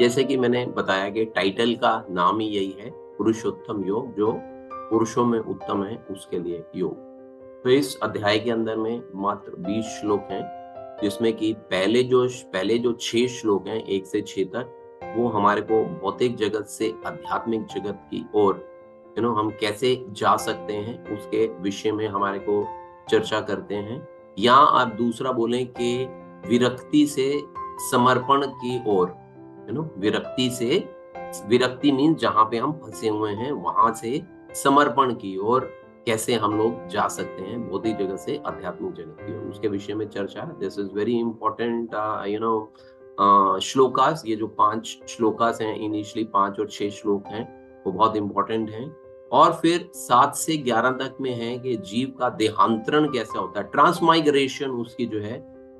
जैसे कि मैंने बताया कि टाइटल का नाम ही यही है, पुरुषोत्तम योग, जो पुरुषों में उत्तम है उसके लिए योग। तो इस अध्याय के अंदर में मात्र 20 श्लोक हैं, जिसमें कि पहले जो 6 श्लोक हैं 1 से 6 तक, वो हमारे को भौतिक जगत से आध्यात्मिक जगत की ओर हम कैसे जा सकते हैं उसके विषय में हमारे को चर्चा करते हैं। या आप दूसरा बोलें कि विरक्ति से समर्पण की ओर, विरक्ति मीन जहां पे हम फंसे हुए हैं वहां से समर्पण की ओर कैसे हम लोग जा सकते हैं भौतिक जगत से आध्यात्मिक जगत की ओर, उसके विषय में चर्चा। This is very important shlokas. ये जो 5 श्लोकास हैं, इनिशियली 5 और 6 श्लोक हैं, वो बहुत इंपॉर्टेंट हैं। और फिर 7 से 11 तक में है कि जीव का देहांतरण कैसे होता है, ट्रांसमाइग्रेशन उसकी जो है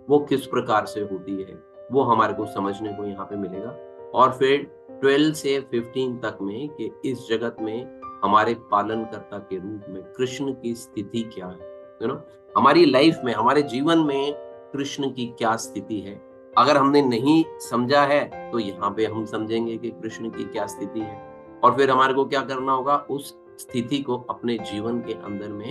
वो किस प्रकार से होती है, वो हमारे को समझने को यहाँ पे मिलेगा। और फिर 12 से 15 तक में कि इस जगत में हमारे पालनकर्ता के रूप में कृष्ण की स्थिति क्या है, हमारी लाइफ में, हमारे जीवन में कृष्ण की क्या स्थिति है। अगर हमने नहीं समझा है तो यहाँ पे हम समझेंगे कि कृष्ण की क्या स्थिति है, और फिर हमारे को क्या करना होगा, उस स्थिति को अपने जीवन के अंदर में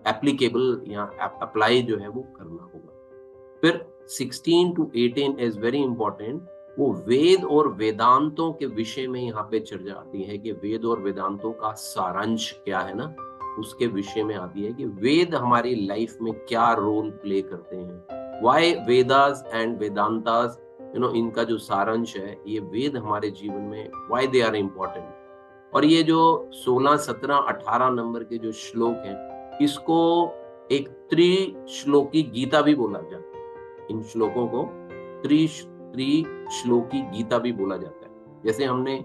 एप्लीकेबल या अप्लाई जो है वो करना होगा। फिर 16 to 18 इज वेरी इंपॉर्टेंट। वो वेद और वेदांतों के विषय में यहाँ पे चर्चा आती है कि वेद और वेदांतों का सारांश क्या है ना, उसके विषय में आती है कि वेद हमारी लाइफ में क्या रोल प्ले करते हैं। वाई वेदास एंड वेदांतास, इनका जो सारांश है, ये वेद हमारे जीवन में वाई दे आर इम्पोर्टेंट। और ये जो 16, 17, 18 नंबर के जो श्लोक हैं, इसको एक त्रिश्लोकी गीता भी बोला जाता है। इन श्लोकों को त्रिश्लोकी गीता भी बोला जाता है। जैसे हमने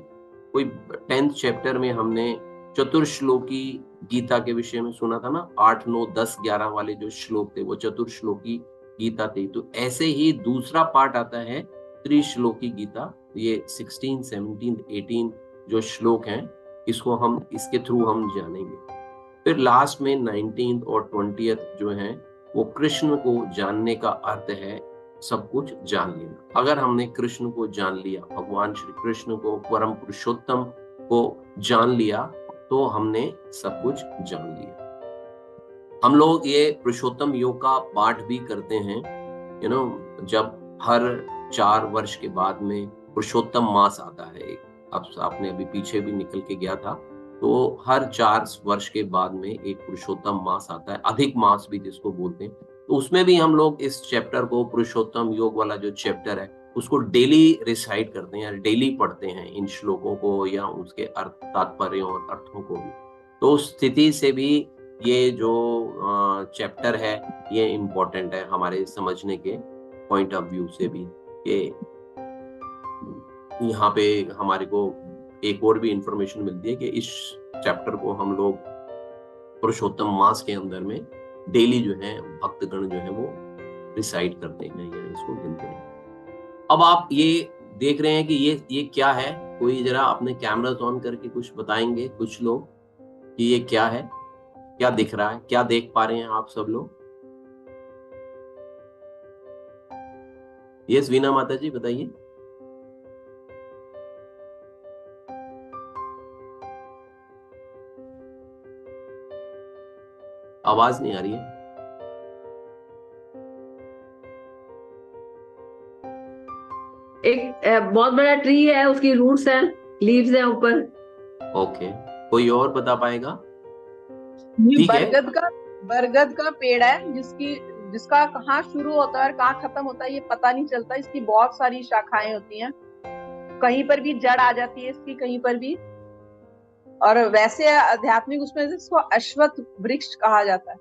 कोई 10th चैप्टर में हमने चतुर्श्लोकी गीता के विषय में सुना था ना, 8, 9, 10, 11 वाले जो श्लोक थे वो चतुर्श्लोकी गीता थी। तो ऐसे ही दूसरा पार्ट आता है त्रिश्लोकी गीता। ये 16, 17, 18 जो श्लोक हैं, इसको हम इसके थ्रू हम जानेंगे। फिर लास्ट में 19th और 20th जो है वो कृष्ण को जानने का अर्थ है सब कुछ जान लेना। अगर हमने कृष्ण को जान लिया, भगवान श्री कृष्ण को, परम पुरुषोत्तम को जान लिया, तो हमने सब कुछ जान लिया। हम लोग ये पुरुषोत्तम योग का पाठ भी करते हैं, जब हर 4 वर्ष के बाद में पुरुषोत्तम मास आता है। अब आपने अभी पीछे भी निकल के गया था, तो हर 4 वर्ष के बाद में एक पुरुषोत्तम मास आता है, अधिक मास भी जिसको बोलते हैं। तो उसमें भी हम लोग इस चैप्टर को, पुरुषोत्तम योग वाला जो चैप्टर है, उसको डेली रिसाइट करते हैं, डेली पढ़ते हैं इन श्लोकों को या उसके अर्थ, तात्पर्य और अर्थों को भी। तो उस स्थिति से भी ये जो चैप्टर है ये इम्पोर्टेंट है हमारे समझने के पॉइंट ऑफ व्यू से भी। कि यहाँ पे हमारे को एक और भी इंफॉर्मेशन मिलती है कि इस चैप्टर को हम लोग पुरुषोत्तम मास के अंदर में डेली जो है भक्तगण जो है वो रिसाइट करते हैं या इसको गिनते हैं। अब आप ये देख रहे हैं कि ये क्या है, कोई जरा अपने कैमरा ऑन करके कुछ बताएंगे कुछ लोग कि ये क्या है, क्या दिख रहा है, क्या देख पा रहे हैं आप सब लोग? यस वीना माता जी बताइए। आवाज नहीं आ रही है। एक बहुत बड़ा ट्री है, उसकी रूट्स हैं, लीव्स हैं ऊपर। ओके, कोई और बता पाएगा? ये ठीक है, बरगद का पेड़ है जिसका कहाँ शुरू होता है और कहाँ खत्म होता है ये पता नहीं चलता। इसकी बहुत सारी शाखाएं होती हैं, कहीं पर भी जड़ आ जाती है इसकी, कहीं पर भी। और वैसे आध्यात्मिक उसमें इसको अश्वत्थ वृक्ष कहा जाता है।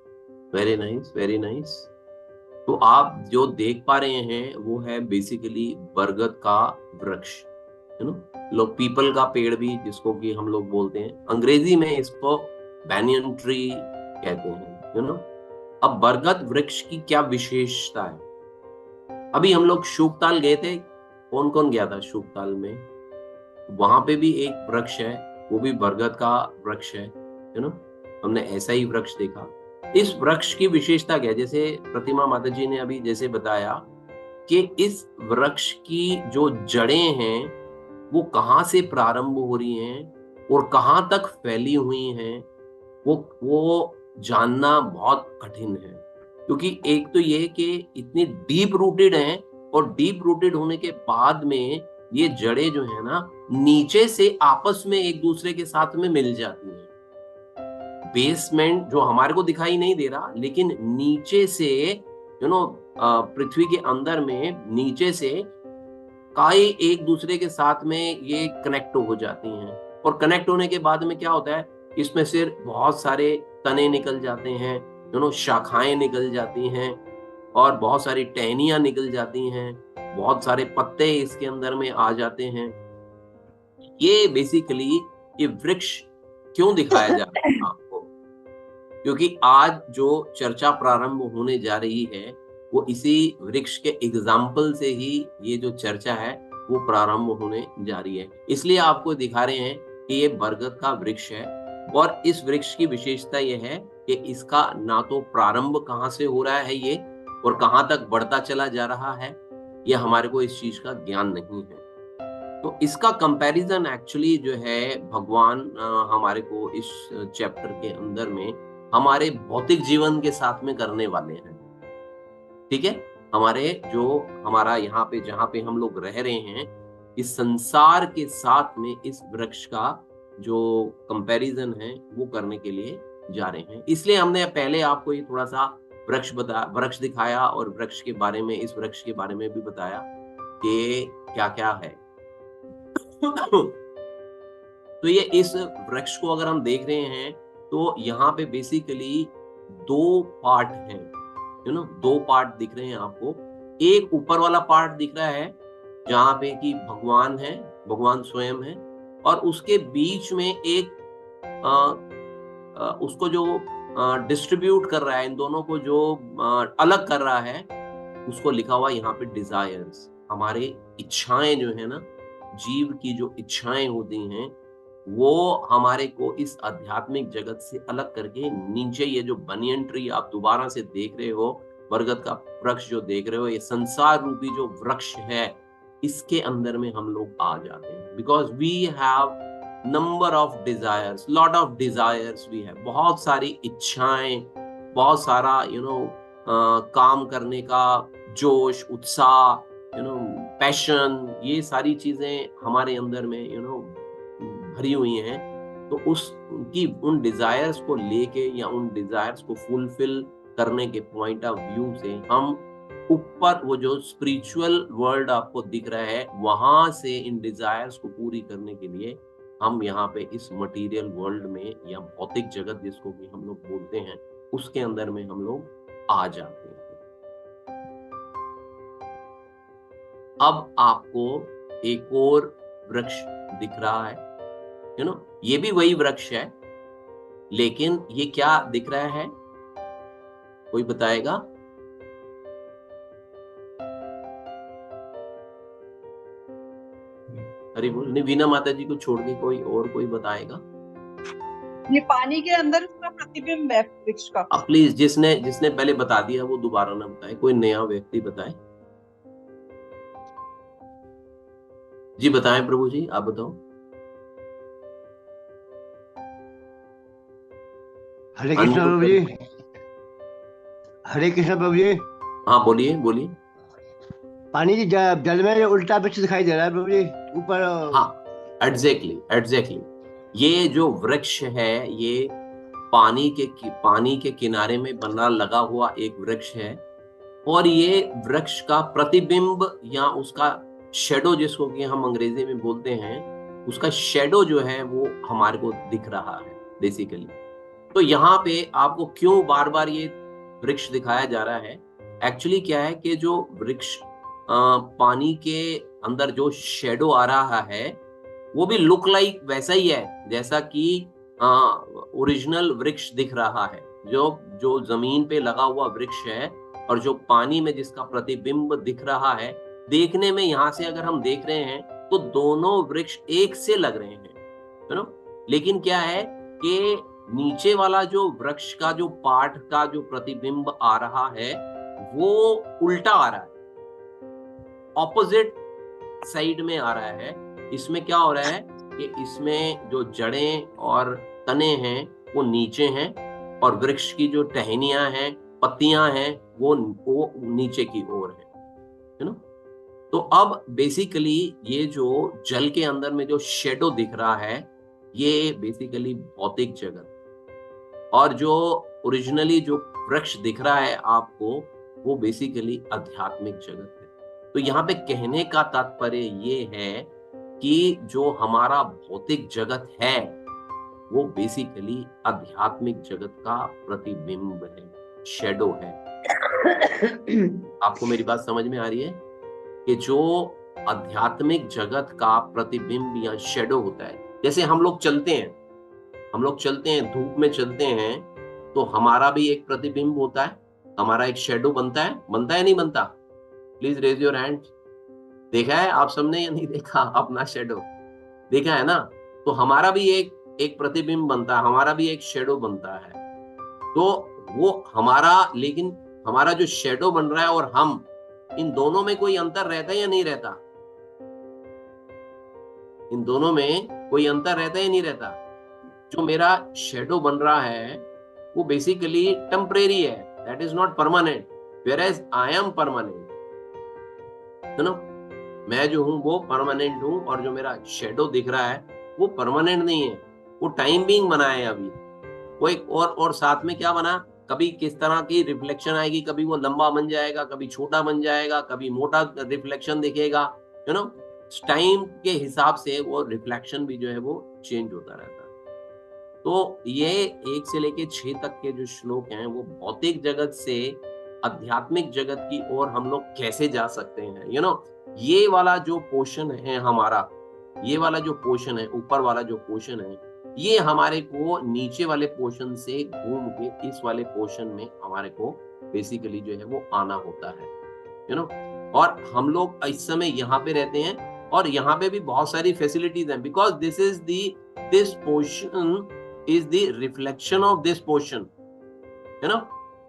Very nice, very nice. तो आप जो देख पा रहे हैं वो है बेसिकली बरगद का वृक्ष, लोग पीपल का पेड़ भी जिसको कि हम लोग बोलते हैं, अंग्रेजी में इसको बैनियन ट्री कहते हैं, अब बरगद वृक्ष की क्या विशेषता है? अभी हम लोग शुकताल गए थे, कौन कौन गया था शुकताल में? वहां पे भी एक वृक्ष है, वो भी बरगद का वृक्ष है, हमने ऐसा ही वृक्ष देखा। इस वृक्ष की विशेषता क्या है? जैसे प्रतिमा माता जी ने अभी जैसे बताया कि इस वृक्ष की जो जड़ें हैं वो कहाँ से प्रारंभ हो रही हैं और कहाँ तक फैली हुई हैं, वो जानना बहुत कठिन है। क्योंकि एक तो ये कि इतनी डीप रूटेड हैं, और डीप रूटेड होने के बाद में ये जड़ें जो है ना, नीचे से आपस में एक दूसरे के साथ में मिल जाती हैं। बेसमेंट जो हमारे को दिखाई नहीं दे रहा, लेकिन नीचे से पृथ्वी के अंदर में नीचे से काई एक दूसरे के साथ में ये कनेक्ट हो जाती हैं। और कनेक्ट होने के बाद में क्या होता है, इसमें से बहुत सारे तने निकल जाते हैं, शाखाएं निकल जाती हैं, और बहुत सारी टहनियां निकल जाती हैं, बहुत सारे पत्ते इसके अंदर में आ जाते हैं। ये बेसिकली ये वृक्ष क्यों दिखाया जा रहा है आपको, क्योंकि आज जो चर्चा प्रारंभ होने जा रही है वो इसी वृक्ष के एग्जाम्पल से ही ये जो चर्चा है वो प्रारंभ होने जा रही है। इसलिए आपको दिखा रहे हैं कि ये बरगद का वृक्ष है, और इस वृक्ष की विशेषता ये है कि इसका ना तो प्रारंभ कहाँ से हो रहा है ये, और कहाँ तक बढ़ता चला जा रहा है, ये हमारे को इस चीज का ज्ञान नहीं है। तो इसका कंपैरिजन एक्चुअली जो है भगवान हमारे को इस चैप्टर के अंदर में हमारे भौतिक जीवन के साथ में करने वाले हैं। ठीक है, हमारा यहाँ पे जहाँ पे हम लोग रह रहे हैं, इस संसार के साथ में इस वृक्ष का जो कंपैरिजन है वो करने के लिए जा रहे हैं। इसलिए हमने पहले आपको ये थोड़ा सा वृक्ष दिखाया, और वृक्ष के बारे में, इस वृक्ष के बारे में भी बताया कि क्या क्या है। तो ये इस वृक्ष को अगर हम देख रहे हैं तो यहाँ पे बेसिकली दो पार्ट हैं, दो पार्ट दिख रहे हैं आपको। एक ऊपर वाला पार्ट दिख रहा है जहाँ पे कि भगवान है, भगवान स्वयं है, और उसके बीच में एक उसको जो डिस्ट्रीब्यूट कर रहा है, इन दोनों को जो अलग कर रहा है, उसको लिखा हुआ यहाँ पे डिजायर्स। हमारे इच्छाएं जो है ना, जीव की जो इच्छाएं होती हैं, वो हमारे को इस आध्यात्मिक जगत से अलग करके नीचे ये जो बनियन ट्री आप दोबारा से देख रहे हो, बरगद का वृक्ष जो देख रहे हो, ये संसार रूपी जो वृक्ष है, इसके अंदर में हम लोग आ जाते हैं। Because we have number of desires, lot of desires we have, बहुत सारी इच्छाएं, बहुत सारा काम करने का जोश, उत्साह, पैशन, ये सारी चीजें हमारे अंदर में भरी हुई हैं। तो उन डिजायर्स को लेके या उन डिजायर्स को फुलफिल करने के पॉइंट ऑफ व्यू से हम ऊपर वो जो स्पिरिचुअल वर्ल्ड आपको दिख रहा है, वहां से इन डिजायर्स को पूरी करने के लिए हम यहाँ पे इस मटेरियल वर्ल्ड में, या भौतिक जगत जिसको भी हम लोग बोलते हैं, उसके अंदर में हम लोग आ जाते हैं। अब आपको एक और वृक्ष दिख रहा है, ये भी वही वृक्ष है, लेकिन ये क्या दिख रहा है, कोई बताएगा? अरे बोल नहीं, वीना माता जी को छोड़ के कोई बताएगा? ये पानी के अंदर उसका प्रतिबिंब है वृक्ष का। अब प्लीज जिसने पहले बता दिया वो दोबारा ना बताए, कोई नया व्यक्ति बताए। जी बताएं प्रभु जी, आप बताओ। हरे कृष्ण प्रभु जी। हरे कृष्ण प्रभु जी। हाँ बोलिए। पानी की जल में उल्टा वृक्ष दिखाई दे रहा है प्रभु जी, ऊपर। हाँ एग्जैक्टली। ये जो वृक्ष है, ये पानी के किनारे में बना लगा हुआ एक वृक्ष है, और ये वृक्ष का प्रतिबिंब या उसका शेडो, जिसको कि हम अंग्रेजी में बोलते हैं, उसका शेडो जो है वो हमारे को दिख रहा है बेसिकली। तो यहाँ पे आपको क्यों बार बार ये वृक्ष दिखाया जा रहा है? एक्चुअली क्या है कि जो वृक्ष पानी के अंदर जो शेडो आ रहा है, वो भी लुक लाइक वैसा ही है जैसा कि ओरिजिनल वृक्ष दिख रहा है। जो जमीन पे लगा हुआ वृक्ष है और जो पानी में जिसका प्रतिबिंब दिख रहा है, देखने में यहाँ से अगर हम देख रहे हैं तो दोनों वृक्ष एक से लग रहे हैं, लेकिन क्या है कि नीचे वाला जो वृक्ष का जो पार्ट का जो प्रतिबिंब आ रहा है वो उल्टा आ रहा है। ऑपोजिट साइड में आ रहा है। इसमें क्या हो रहा है कि इसमें जो जड़ें और तने हैं वो नीचे हैं, और वृक्ष की जो टहनियां हैं, पत्तियां हैं, वो नीचे की ओर है, यू नो। तो अब बेसिकली ये जो जल के अंदर में जो शेडो दिख रहा है, ये बेसिकली भौतिक जगत, और जो ओरिजिनली जो वृक्ष दिख रहा है आपको, वो बेसिकली आध्यात्मिक जगत है। तो यहाँ पे कहने का तात्पर्य ये है कि जो हमारा भौतिक जगत है वो बेसिकली आध्यात्मिक जगत का प्रतिबिंब है, शेडो है। आपको मेरी बात समझ में आ रही है कि जो आध्यात्मिक जगत का प्रतिबिंब या शेडो होता है, जैसे हम लोग चलते हैं, धूप में चलते हैं, तो हमारा भी एक प्रतिबिंब होता है, हमारा एक शेडो बनता है या नहीं बनता? Please raise your hand. देखा है आप सबने या नहीं देखा? अपना शेडो देखा है ना? तो हमारा भी एक प्रतिबिंब बनता है, हमारा भी एक शेडो बनता है। तो वो हमारा, लेकिन हमारा जो शेडो बन रहा है और हम, इन दोनों में कोई अंतर रहता है या नहीं रहता? इन दोनों में कोई अंतर रहता है या नहीं रहता? जो मेरा शेडो बन रहा है वो बेसिकली टेम्परेरी है, that is not permanent, whereas I am permanent, है ना? मैं जो हूं वो परमानेंट हूं, और जो मेरा शेडो दिख रहा है वो परमानेंट नहीं है, वो टाइम बीइंग बना है अभी। वो एक और साथ में क्या बना, कभी किस तरह की रिफ्लेक्शन आएगी, कभी वो लंबा बन जाएगा, कभी छोटा बन जाएगा, कभी मोटा रिफ्लेक्शन दिखेगा, यू नो। टाइम के हिसाब से वो रिफ्लेक्शन भी जो है वो चेंज होता रहता है। तो ये 1 से लेके 6 तक के जो श्लोक हैं वो भौतिक जगत से आध्यात्मिक जगत की ओर हम लोग कैसे जा सकते हैं, यू नो। ये वाला जो पोर्शन है हमारा, ये वाला जो पोर्शन है, ऊपर वाला जो पोर्शन है, ये हमारे को नीचे वाले पोर्शन से घूम के इस वाले पोर्शन में हमारे को बेसिकली जो है वो आना होता है, यू नो। और हम लोग इस समय यहाँ पे रहते हैं, और यहाँ पे भी बहुत सारी फैसिलिटीज हैं, because this portion is the reflection of this portion, you know.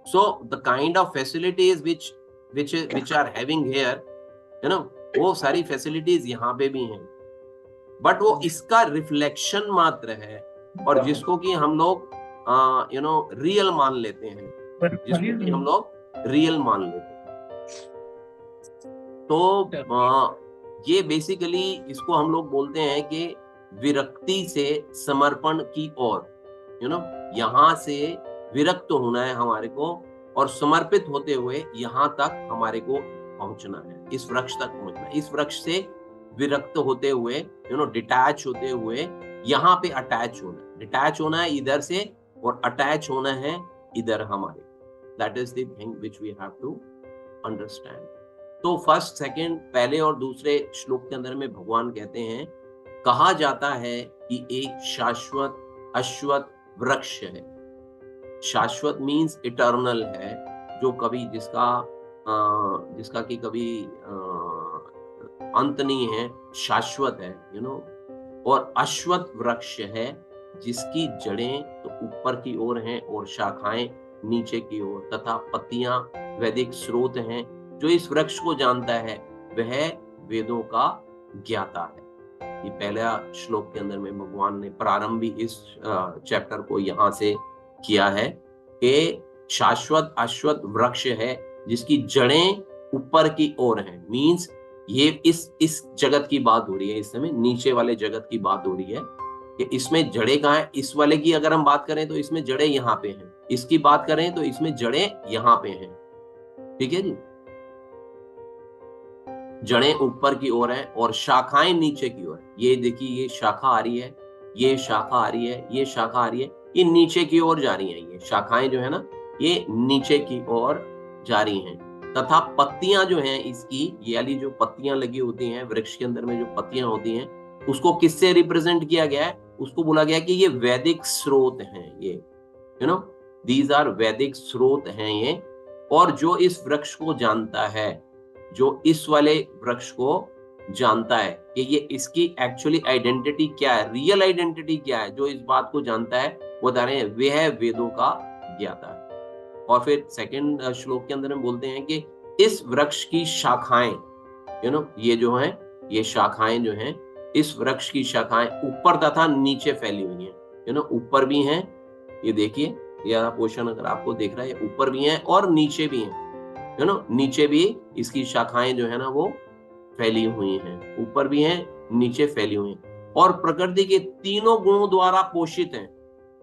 So the kind of facilities which are having here, you know, वो सारी facilities यहाँ पे भी हैं, but वो इसका reflection मात्र है, और जिसको कि हम लोग you know real मान लेते हैं, जिसको कि हम लोग real मान लेते हैं। तो ये बेसिकली इसको हम लोग बोलते हैं कि विरक्ति से समर्पण की ओर, यू नो। यहाँ से विरक्त होना है हमारे को, और समर्पित होते हुए यहाँ तक हमारे को पहुंचना है, इस वृक्ष तक पहुंचना है। इस वृक्ष से विरक्त होते हुए, यू नो, डिटैच होते हुए यहाँ पे अटैच होना है। डिटैच होना है इधर से, और अटैच होना है इधर हमारे। That is the thing which we have to understand. तो फर्स्ट, सेकंड, पहले और दूसरे श्लोक के अंदर में भगवान कहते हैं, कहा जाता है कि एक शाश्वत अश्वत्थ वृक्ष है। शाश्वत मीन्स इटर्नल है, जो कभी जिसका कि कभी अंत नहीं है, शाश्वत है, यू नो। और अश्वत्थ वृक्ष है जिसकी जड़ें तो ऊपर की ओर हैं और शाखाएं नीचे की ओर, तथा पत्तियां वैदिक स्रोत हैं। जो इस वृक्ष को जानता है वह वेदों का ज्ञाता है। ये पहला श्लोक के अंदर में भगवान ने प्रारंभ भी इस चैप्टर को यहाँ से किया है कि शाश्वत अश्वत्थ वृक्ष है जिसकी जड़ें ऊपर की ओर हैं। मींस ये इस जगत की बात हो रही है, इस समय नीचे वाले जगत की बात हो रही है कि इसमें जड़ें कहाँ है। इस वाले की अगर हम बात करें तो इसमें जड़ें यहाँ पे हैं, इसकी बात करें तो इसमें जड़ें यहाँ पे हैं, ठीक है जी। जड़ें ऊपर की ओर है और शाखाएं नीचे की ओर। ये देखिए, ये शाखा आ रही है, ये शाखा आ रही है, ये शाखा आ रही है, ये नीचे की ओर जा रही हैं। ये शाखाएं जो है ना, ये नीचे की ओर जा रही हैं। तथा पत्तियां जो हैं इसकी, ये वाली जो पत्तियां लगी होती हैं वृक्ष के अंदर में, जो पत्तियां होती हैं, उसको किससे रिप्रेजेंट किया गया है? उसको बोला गया कि ये वैदिक स्रोत हैं, ये, यू नो, दीज आर वैदिक स्रोत हैं ये। और जो इस वृक्ष को जानता है, जो इस वाले वृक्ष को जानता है कि ये इसकी एक्चुअली आइडेंटिटी क्या है, रियल आइडेंटिटी क्या है, जो इस बात को जानता है, वो बता रहे हैं वह वेदों का ज्ञाता है। और फिर सेकंड श्लोक के अंदर हम बोलते हैं कि इस वृक्ष की शाखाएं, ये जो है, ये शाखाएं जो हैं, इस वृक्ष की शाखाएं ऊपर तथा नीचे फैली हुई हैं, ऊपर भी हैं, ये देखिए, यह पोर्शन अगर आपको देख रहा है, ये ऊपर भी हैं और नीचे भी हैं, नीचे भी इसकी शाखाएं जो है ना वो फैली हुई हैं, ऊपर भी हैं, नीचे फैली हुई हैं, और प्रकृति के तीनों गुणों द्वारा पोषित हैं।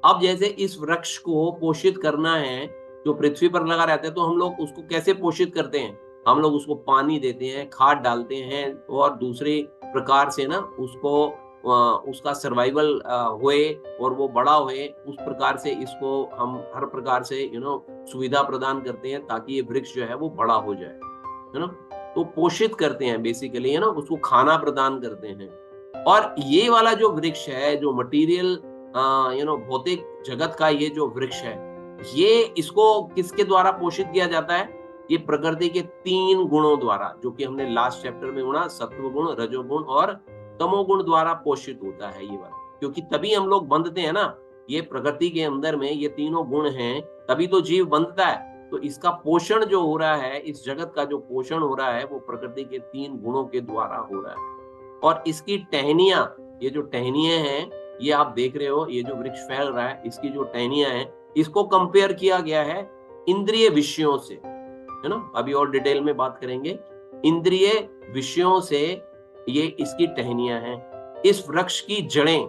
अब जैसे इस वृक्ष को पोषित करना है, जो पृथ्वी पर लगा रहता है, तो हम लोग उसको कैसे पोषित करते हैं? हम लोग उसको पानी देते हैं, खाद डालते हैं, और दूसरे प्रकार से ना उसको उसका सर्वाइवल होए और वो बड़ा होए, उस प्रकार से इसको हम हर प्रकार से सुविधा प्रदान करते हैं ताकि ये वृक्ष जो है वो बड़ा हो जाए, है ना। तो पोषित करते हैं बेसिकली, है ना, उसको खाना प्रदान करते हैं। और ये वाला जो वृक्ष है, जो मटेरियल भौतिक जगत का ये जो वृक्ष है, ये इसको किसके द्वारा पोषित किया जाता है? ये प्रकृति के 3 गुणों द्वारा, जो कि हमने लास्ट चैप्टर में पढ़ा, सत्व गुण, रजोगुण और तमोगुण द्वारा पोषित होता है ये वाला। क्योंकि तभी हम लोग बंधते हैं ना, ये प्रकृति के अंदर में ये तीनों गुण हैं, तभी तो जीव बंधता है। तो इसका पोषण जो हो रहा है, इस जगत का जो पोषण हो रहा है, वो प्रकृति के 3 गुणों के द्वारा हो रहा है। और इसकी टहनियां, ये जो टहनियां हैं, ये आप देख रहे हो, ये जो वृक्ष फैल रहा है, इसकी जो टहनियां हैं, इसको कंपेयर किया गया है इंद्रिय विषयों से, है ना। अभी और डिटेल में बात करेंगे। इंद्रिय विषयों से ये इसकी टहनियां हैं। इस वृक्ष की जड़ें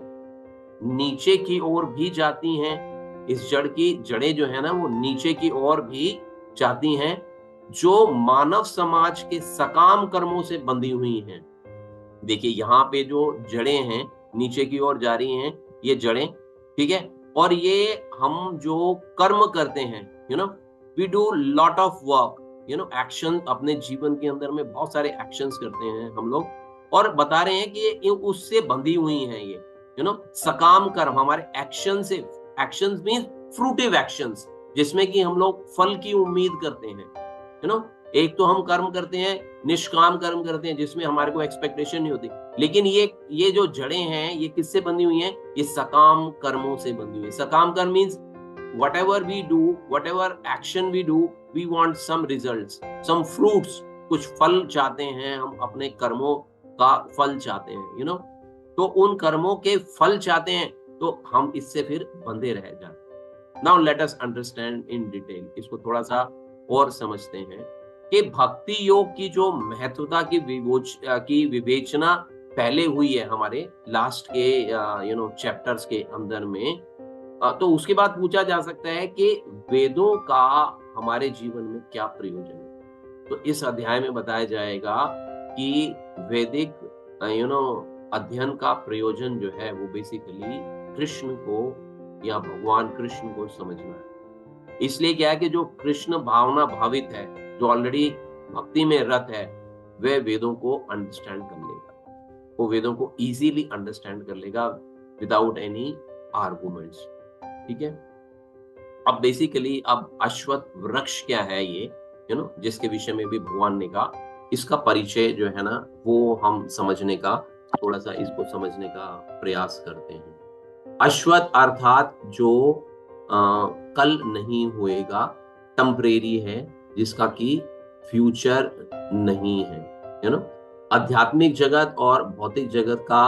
नीचे की ओर भी जाती हैं। इस जड़ की जड़ें जो है ना, वो नीचे की ओर भी जाती हैं, जो मानव समाज के सकाम कर्मों से बंधी हुई हैं। देखिए यहाँ पे जो जड़ें हैं नीचे की ओर जा रही हैं, ये जड़ें, ठीक है। और ये हम जो कर्म करते हैं, we do lot of work, action, अपने जीवन के अंदर में बहुत सारे एक्शंस करते हैं हम लोग, और बता रहे हैं कि ये उससे बंधी हुई हैं ये, सकाम कर्म, हमारे एक्शन से, एक्शंस मींस फ्रूटिव एक्शंस, जिसमें कि हम लोग फल की उम्मीद करते हैं, एक तो हम कर्म करते हैं, निष्काम कर्म करते हैं, जिसमें हमारे को एक्सपेक्टेशन नहीं होती, लेकिन ये जो जड़ें हैं, ये किससे बंधी हुई हैं? ये सकाम कर्मों से बंधी हुई है। सकाम कर्म means whatever we do, whatever action we do, we want some results, some fruits, कुछ फल चाहते हैं हम, अपने कर्मों का फल चाहते हैं, तो उन कर्मों के फल चाहते हैं, तो हम इससे फिर बंधे रह जाते। Now let us understand in detail, इसको थोड़ा सा और समझते हैं कि भक्ति योग की जो महत्वता की विवेचना पहले हुई है हमारे लास्ट के चैप्टर्स के अंदर में, तो उसके बाद पूछा जा सकता है कि वेदों का हमारे जीवन में क्या प्रयोजन है। तो इस अध्याय में बताया जाएगा कि वैदिक अध्ययन का प्रयोजन जो है वो बेसिकली कृष्ण को या भगवान कृष्ण को समझना है। इसलिए क्या है कि जो कृष्ण भावना भावित है, जो ऑलरेडी भक्ति में रत है, वह वेदों को अंडरस्टैंड कर लेगा, वो वेदों को इजीली अंडरस्टैंड कर लेगा विदाउट एनी आर्गुमेंट्स, ठीक है। अब बेसिकली अब अश्वत्थ वृक्ष क्या है ये, जिसके विषय में भी भगवान ने कहा, इसका परिचय जो है ना वो हम समझने का, थोड़ा सा इसको समझने का प्रयास करते हैं। अश्वत्थ अर्थात जो कल नहीं होएगा, टेम्परेरी है, जिसका कि फ्यूचर नहीं है, आध्यात्मिक जगत और भौतिक जगत का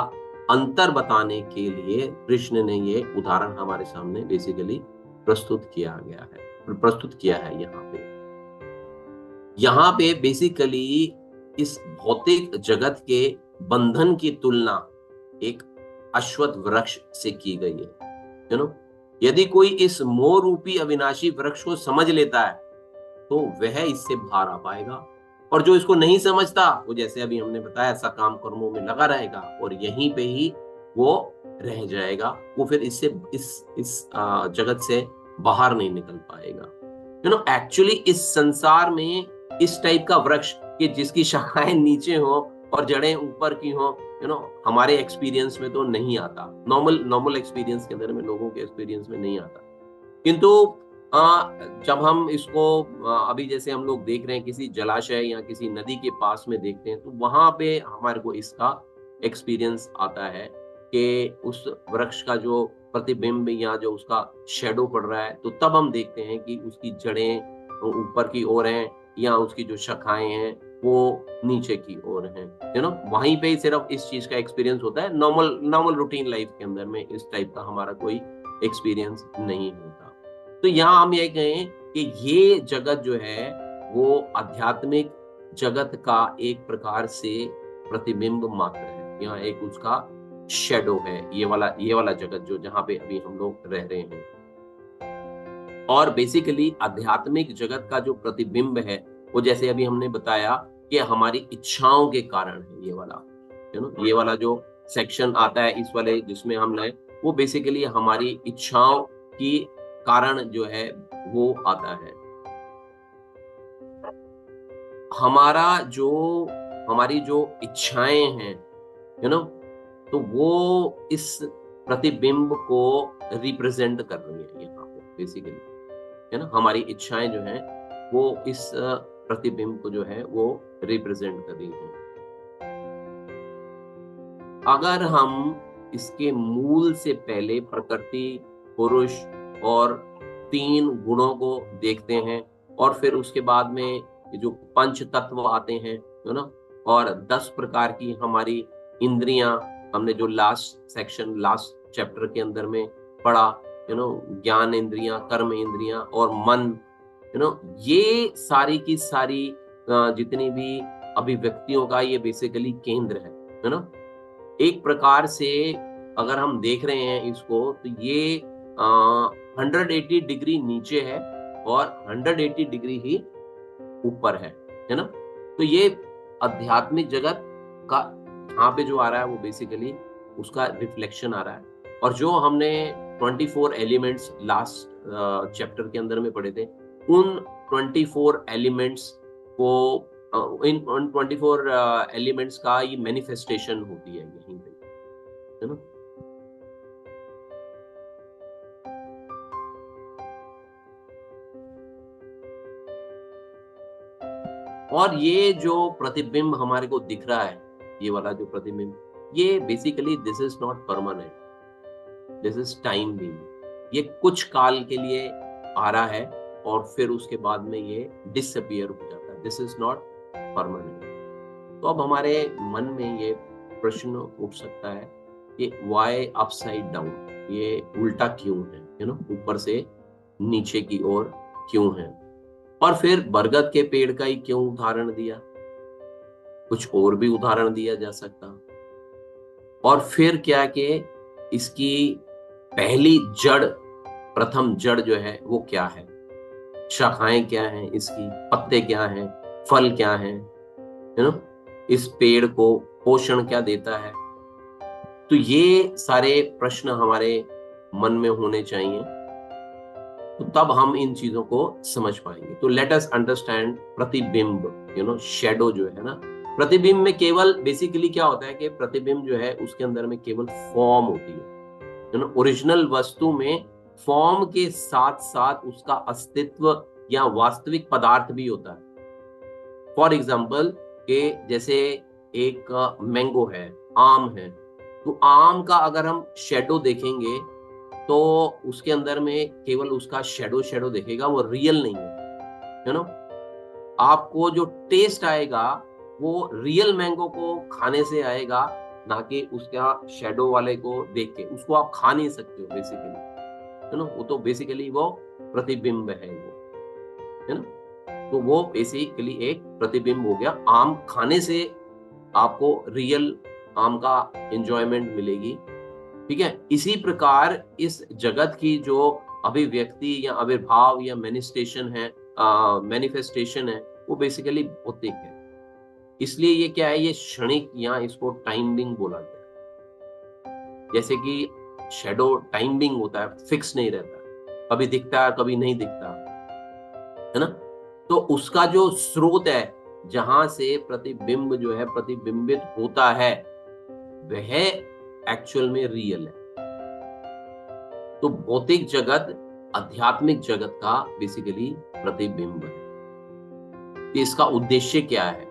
अंतर बताने के लिए कृष्ण ने ये उदाहरण हमारे सामने बेसिकली प्रस्तुत किया है। यहाँ पे बेसिकली इस भौतिक जगत के बंधन की तुलना एक अश्वत्थ वृक्ष से की गई है। यदि कोई इस मोह रूपी अविनाशी वृक्ष को समझ लेता है तो वह इससे बाहर आ पाएगा, और जो इसको नहीं समझता वो, जैसे अभी हमने बताया, सकाम कर्मों में लगा रहेगा और यहीं पे ही वो रह जाएगा, वो फिर इससे इस जगत से बाहर नहीं निकल पाएगा। एक्चुअली इस संसार में इस टाइप का वृक्ष कि जिसकी शाखाएं नीचे हो और जड़ें ऊपर की हो, हमारे एक्सपीरियंस में तो नहीं आता, नॉर्मल एक्सपीरियंस के अंदर में, लोगों के एक्सपीरियंस में नहीं आता। किंतु जब हम इसको अभी जैसे हम लोग देख रहे हैं किसी जलाशय या किसी नदी के पास में देखते हैं, तो वहां पे हमारे को इसका एक्सपीरियंस आता है कि उस वृक्ष का जो प्रतिबिंब या जो उसका शेडो पड़ रहा है, तो तब हम देखते हैं कि उसकी जड़ें ऊपर की ओर हैं या उसकी जो शाखाएं हैं वो नीचे की ओर है, वहीं पे ही सिर्फ इस चीज का एक्सपीरियंस होता है। नॉर्मल रूटीन लाइफ के अंदर में इस टाइप का हमारा कोई एक्सपीरियंस नहीं होता। तो यहाँ हम ये कहें कि ये जगत जो है वो आध्यात्मिक जगत का एक प्रकार से प्रतिबिंब मात्र है, यहाँ एक उसका शेडो है, ये वाला जगत जो जहाँ पे अभी हम लोग रह रहे हैं। और बेसिकली आध्यात्मिक जगत का जो प्रतिबिंब है वो जैसे अभी हमने बताया कि हमारी इच्छाओं के कारण है, ये वाला जो सेक्शन आता है इस वाले जिसमें हम रहे, वो बेसिकली हमारी इच्छाओं की कारण जो है वो आता है। हमारी जो इच्छाएं हैं, तो वो इस प्रतिबिंब को रिप्रेजेंट कर रही है यहाँ पे बेसिकली, हमारी इच्छाएं जो हैं वो इस प्रतिबिंब को जो है वो रिप्रेजेंट कर रही हैं। अगर हम इसके मूल से पहले प्रकृति, पुरुष और 3 गुणों को देखते हैं और फिर उसके बाद में जो पंच तत्व आते हैं, और 10 प्रकार की हमारी इंद्रियां, हमने जो लास्ट चैप्टर के अंदर में पढ़ा, ज्ञान इंद्रियां, कर्म इंद्रियां और मन, ये सारी की सारी जितनी भी अभिव्यक्तियों का ये बेसिकली केंद्र है ना। एक प्रकार से अगर हम देख रहे हैं इसको तो ये 180 डिग्री नीचे है और 180 डिग्री ही ऊपर है ना। तो ये आध्यात्मिक जगत का यहाँ पे जो आ रहा है वो बेसिकली उसका रिफ्लेक्शन आ रहा है। और जो हमने 24 एलिमेंट्स लास्ट चैप्टर के अंदर में पढ़े थे, उन 24 एलिमेंट्स को इन 24 एलिमेंट्स का ये मैनिफेस्टेशन होती है यहीं पे, है ना। और ये जो प्रतिबिंब हमारे को दिख रहा है, ये वाला जो प्रतिबिंब, ये basically this is not permanent, this is time being. ये कुछ काल के लिए आ रहा है और फिर उसके बाद में ये डिसअपियर हो जाता है, दिस इज नॉट परमानेंट। तो अब हमारे मन में ये प्रश्न उठ सकता है कि वाई अपसाइड डाउन, ये उल्टा क्यों है ना, ऊपर से नीचे की ओर क्यों है। और फिर बरगद के पेड़ का ही क्यों उदाहरण दिया, कुछ और भी उदाहरण दिया जा सकता। और फिर क्या कि इसकी पहली जड़, प्रथम जड़ जो है वो क्या है, शाखाएं क्या हैं इसकी, पत्ते क्या हैं, फल क्या हैं, है ना, इस पेड़ को पोषण क्या देता है। तो ये सारे प्रश्न हमारे मन में होने चाहिए, तो तब हम इन चीजों को समझ पाएंगे। तो लेट अस अंडरस्टैंड प्रतिबिंब, शेडो जो है ना। प्रतिबिंब में केवल बेसिकली क्या होता है कि प्रतिबिंब जो है उसके अंदर में केवल फॉर्म होती है ना। ओरिजिनल वस्तु में फॉर्म के साथ साथ उसका अस्तित्व या वास्तविक पदार्थ भी होता है। फॉर एग्जाम्पल के जैसे एक मैंगो है, आम है, तो आम का अगर हम शेडो देखेंगे तो उसके अंदर में केवल उसका शेडो दिखेगा, वो रियल नहीं है ना। आपको जो टेस्ट आएगा वो रियल मैंगो को खाने से आएगा, ना कि उसका शेडो वाले को देख के। उसको आप खा नहीं सकते हो बेसिकली, है ना। वो तो बेसिकली वो प्रतिबिंब है वो, है ना। तो वो बेसिकली एक प्रतिबिंब हो गया। आम खाने से आपको रियल आम का एंजॉयमेंट मिलेगी, ठीक है। इसी प्रकार इस जगत की जो अभिव्यक्ति या आविर्भाव या मैनिफेस्टेशन है वो बेसिकली भौतिक है। इसलिए ये क्या है, ये क्षणिक या इसको टाइम बिंग बोला गया। जैसे कि शेडो टाइम बिंग होता है, फिक्स नहीं रहता, कभी दिखता है कभी नहीं दिखता, है ना। तो उसका जो स्रोत है जहां से प्रतिबिंब जो है प्रतिबिंबित होता है वह एक्चुअल में रियल है। तो भौतिक जगत आध्यात्मिक जगत का बेसिकली प्रतिबिंब है। इसका उद्देश्य क्या है,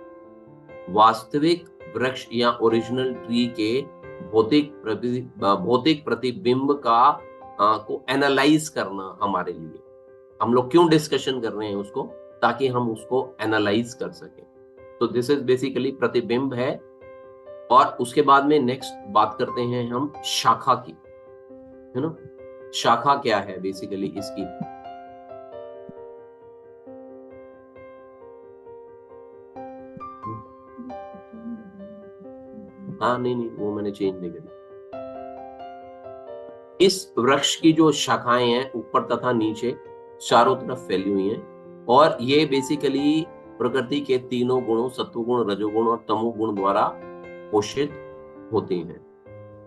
वास्तविक वृक्ष या ओरिजिनल ट्री के भौतिक प्रतिबिंब का को एनालाइज करना हमारे लिए। हम लोग क्यों डिस्कशन कर रहे हैं उसको, ताकि हम उसको एनालाइज कर सकें, तो दिस इज बेसिकली प्रतिबिंब है। और उसके बाद में नेक्स्ट बात करते हैं हम शाखा की, है ना। शाखा क्या है बेसिकली इसकी? हाँ नहीं नहीं, वो मैंने चेंज नहीं करी। इस वृक्ष की जो शाखाएं हैं ऊपर तथा नीचे चारों तरफ फैली हुई हैं, और ये बेसिकली प्रकृति के तीनों गुणों सत्वगुण, रजोगुण और तमोगुण द्वारा पोषित होती हैं।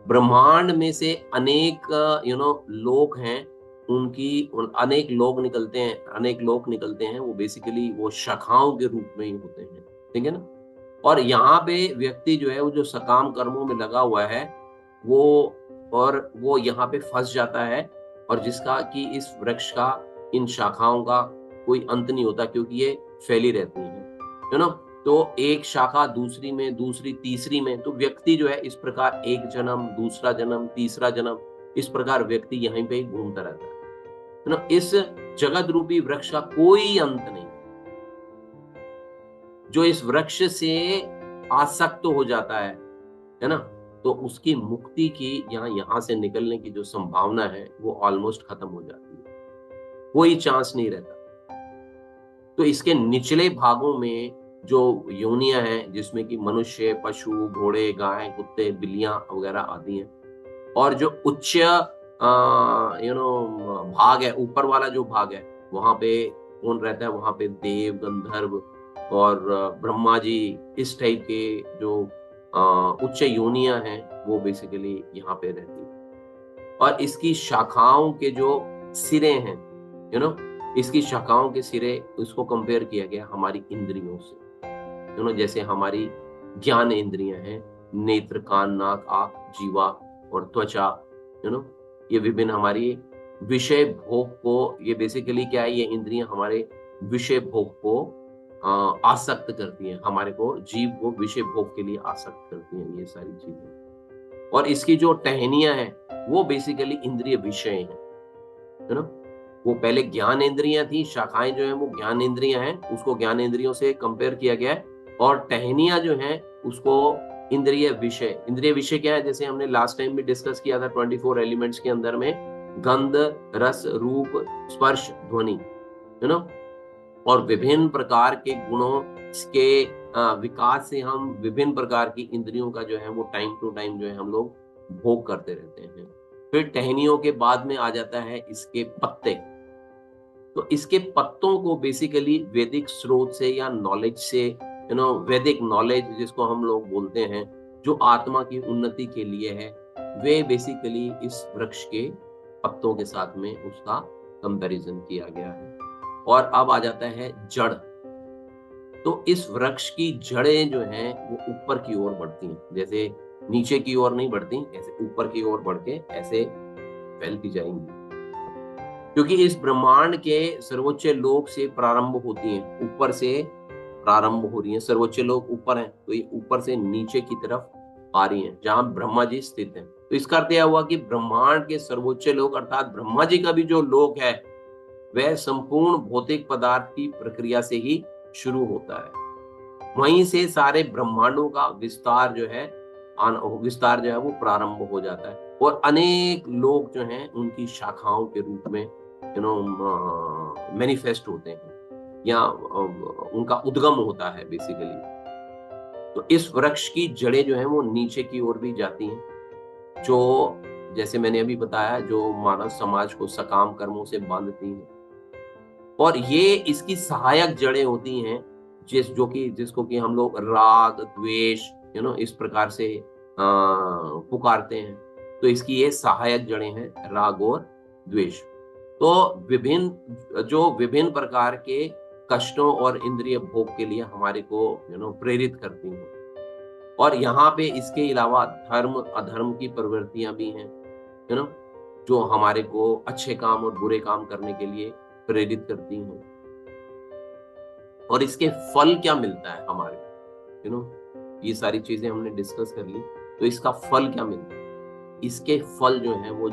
ब्रह्मांड में से अनेक लोक हैं, अनेक लोग निकलते हैं, वो बेसिकली वो शाखाओं के रूप में ही होते हैं, ठीक है ना। और यहाँ पे व्यक्ति जो है वो जो सकाम कर्मों में लगा हुआ है वो यहाँ पे फंस जाता है, और जिसका कि इस वृक्ष का, इन शाखाओं का कोई अंत नहीं होता, क्योंकि ये फैली रहती है ना। तो एक शाखा दूसरी में, दूसरी तीसरी में, तो व्यक्ति जो है इस प्रकार एक जन्म, दूसरा जन्म, तीसरा जन्म, इस प्रकार व्यक्ति यहीं पे ही घूमता रहता है ना। इस जगत रूपी वृक्ष का कोई अंत नहीं। जो इस वृक्ष से आसक्त हो जाता है ना, तो उसकी मुक्ति की यहाँ से निकलने की जो संभावना है वो ऑलमोस्ट खत्म हो जाती है, कोई चांस नहीं रहता। तो इसके निचले भागों में जो योनियां हैं, जिसमें कि मनुष्य, पशु, घोड़े, गाय, कुत्ते, बिल्लियां वगैरह आदि हैं, और जो उच्च भाग है, ऊपर वाला जो भाग है, वहां पे कौन रहता है? वहां पे देव, गंधर्व और ब्रह्मा जी, इस टाइप के जो उच्च योनियां हैं वो बेसिकली यहाँ पे रहती है। और इसकी शाखाओं के जो सिरे हैं, इसकी शाखाओं के सिरे, इसको कंपेयर किया गया हमारी इंद्रियों से, जैसे हमारी ज्ञान इंद्रियां हैं, नेत्र, कान, नाक, आंख, जीवा और त्वचा, ये विभिन्न हमारी विषय भोग को, ये बेसिकली क्या है, ये इंद्रियां हमारे विषय भोग को आसक्त करती हैं, हमारे को, जीव को विषय भोग के लिए आसक्त करती हैं ये सारी चीजें। और इसकी जो टहनियां हैं वो बेसिकली इंद्रिय विषय हैं, है ना। वो पहले ज्ञान इंद्रियां थी, शाखाएं जो है वो ज्ञान इंद्रियां हैं, उसको ज्ञान इंद्रियों से कंपेयर किया गया है। और टहनियां जो हैं उसको इंद्रिय विषय क्या है? जैसे हमने लास्ट टाइम भी डिस्कस किया था 24 एलिमेंट्स के अंदर में, गंध, रस, रूप, स्पर्श, ध्वनि, है ना। और विभिन्न प्रकार के गुणों के विकास से हम विभिन्न प्रकार की इंद्रियों का जो है वो टाइम टू टाइम जो है हम लोग भोग करते रहते हैं। फिर टहनियों के बाद में आ जाता है इसके पत्ते। तो इसके पत्तों को बेसिकली वैदिक स्रोत से या नॉलेज से, वैदिक नॉलेज जिसको हम लोग बोलते हैं, जो आत्मा की उन्नति के लिए है, वे बेसिकली इस वृक्ष के पत्तों के साथ में उसका कंपैरिजन किया गया है। और अब आ जाता है जड़। तो इस वृक्ष की जड़ें जो हैं वो ऊपर की ओर बढ़ती हैं, जैसे नीचे की ओर नहीं बढ़ती, ऐसे ऊपर की ओर बढ़ के ऐसे फैलती जाएंगी, क्योंकि इस ब्रह्मांड के सर्वोच्च लोक से प्रारंभ होती हैं, ऊपर से प्रारंभ हो रही हैं। सर्वोच्च लोक ऊपर हैं, तो ये ऊपर से नीचे की तरफ आ रही हैं, जहां ब्रह्मा जी स्थित हैं। तो इसका अर्थ यह हुआ कि ब्रह्मांड के सर्वोच्च लोक अर्थात ब्रह्मा जी का भी जो लोक है वह संपूर्ण भौतिक पदार्थ की प्रक्रिया से ही शुरू होता है। वहीं से सारे ब्रह्मांडों का विस्तार जो है वो प्रारंभ हो जाता है, और अनेक लोग जो हैं उनकी शाखाओं के रूप में मैनिफेस्ट होते हैं, या उनका उद्गम होता है बेसिकली। तो इस वृक्ष की जड़ें जो हैं वो नीचे की ओर भी जाती हैं, जो जैसे मैंने अभी बताया, जो मानव समाज को सकाम कर्मों से बांधती हैं। और ये इसकी सहायक जड़ें होती हैं, जिसको कि हम लोग राग, द्वेष, इस प्रकार से पुकारते हैं। तो इसकी ये सहायक जड़ें हैं, राग और द्वेष। तो विभिन्न प्रकार के कष्टों और इंद्रिय भोग के लिए हमारे को प्रेरित करती हैं। और यहाँ पे इसके अलावा धर्म अधर्म की प्रवृत्तियां भी हैं, जो हमारे को अच्छे काम और बुरे काम करने के लिए प्रेरित करती हैं। और इसके फल क्या मिलता है हमारे को, ये सारी चीजें हमने डिस्कस कर ली। तो इसका फल क्या मिलता है? इसके फल जो है वो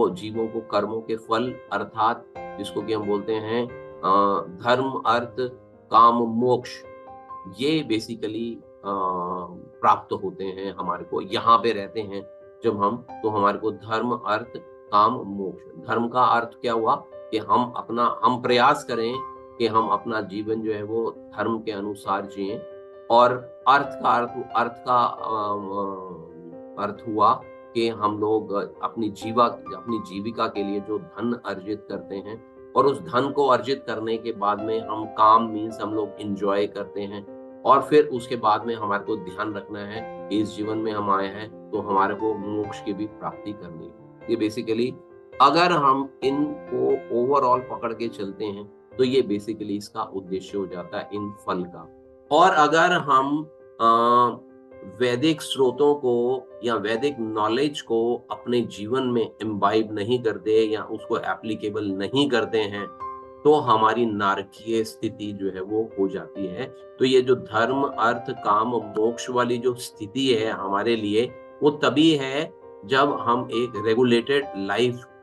जीवों को कर्मों के फल, अर्थात जिसको कि हम बोलते हैं धर्म, अर्थ, काम, मोक्ष, ये बेसिकली प्राप्त होते हैं हमारे को, यहाँ पे रहते हैं जब हम, तो हमारे को धर्म अर्थ काम मोक्ष। धर्म का अर्थ क्या हुआ कि हम प्रयास करें कि हम अपना जीवन जो है वो धर्म के अनुसार जिएं, और अर्थ का अर्थ हुआ कि हम लोग अपनी जीविका के लिए जो धन अर्जित करते हैं, और उस धन को अर्जित करने के बाद में हम काम मीन्स हम लोग एंजॉय करते हैं, और फिर उसके बाद में हमारे को ध्यान रखना है कि इस जीवन में हम आए हैं तो हमारे को मोक्ष की भी प्राप्ति करनी है। ये बेसिकली अगर हम इनको ओवरऑल पकड़ के चलते हैं तो ये बेसिकली इसका उद्देश्य हो जाता है इन फल का। और अगर हम वैदिक स्रोतों को या वैदिक नॉलेज को अपने जीवन में इम्बाइब नहीं करते या उसको एप्लीकेबल नहीं करते हैं तो हमारी नारकीय स्थिति जो है वो हो जाती है। तो ये जो धर्म अर्थ काम मोक्ष वाली जो स्थिति है हमारे लिए, वो तभी है जब हम एक रेगुलेटेड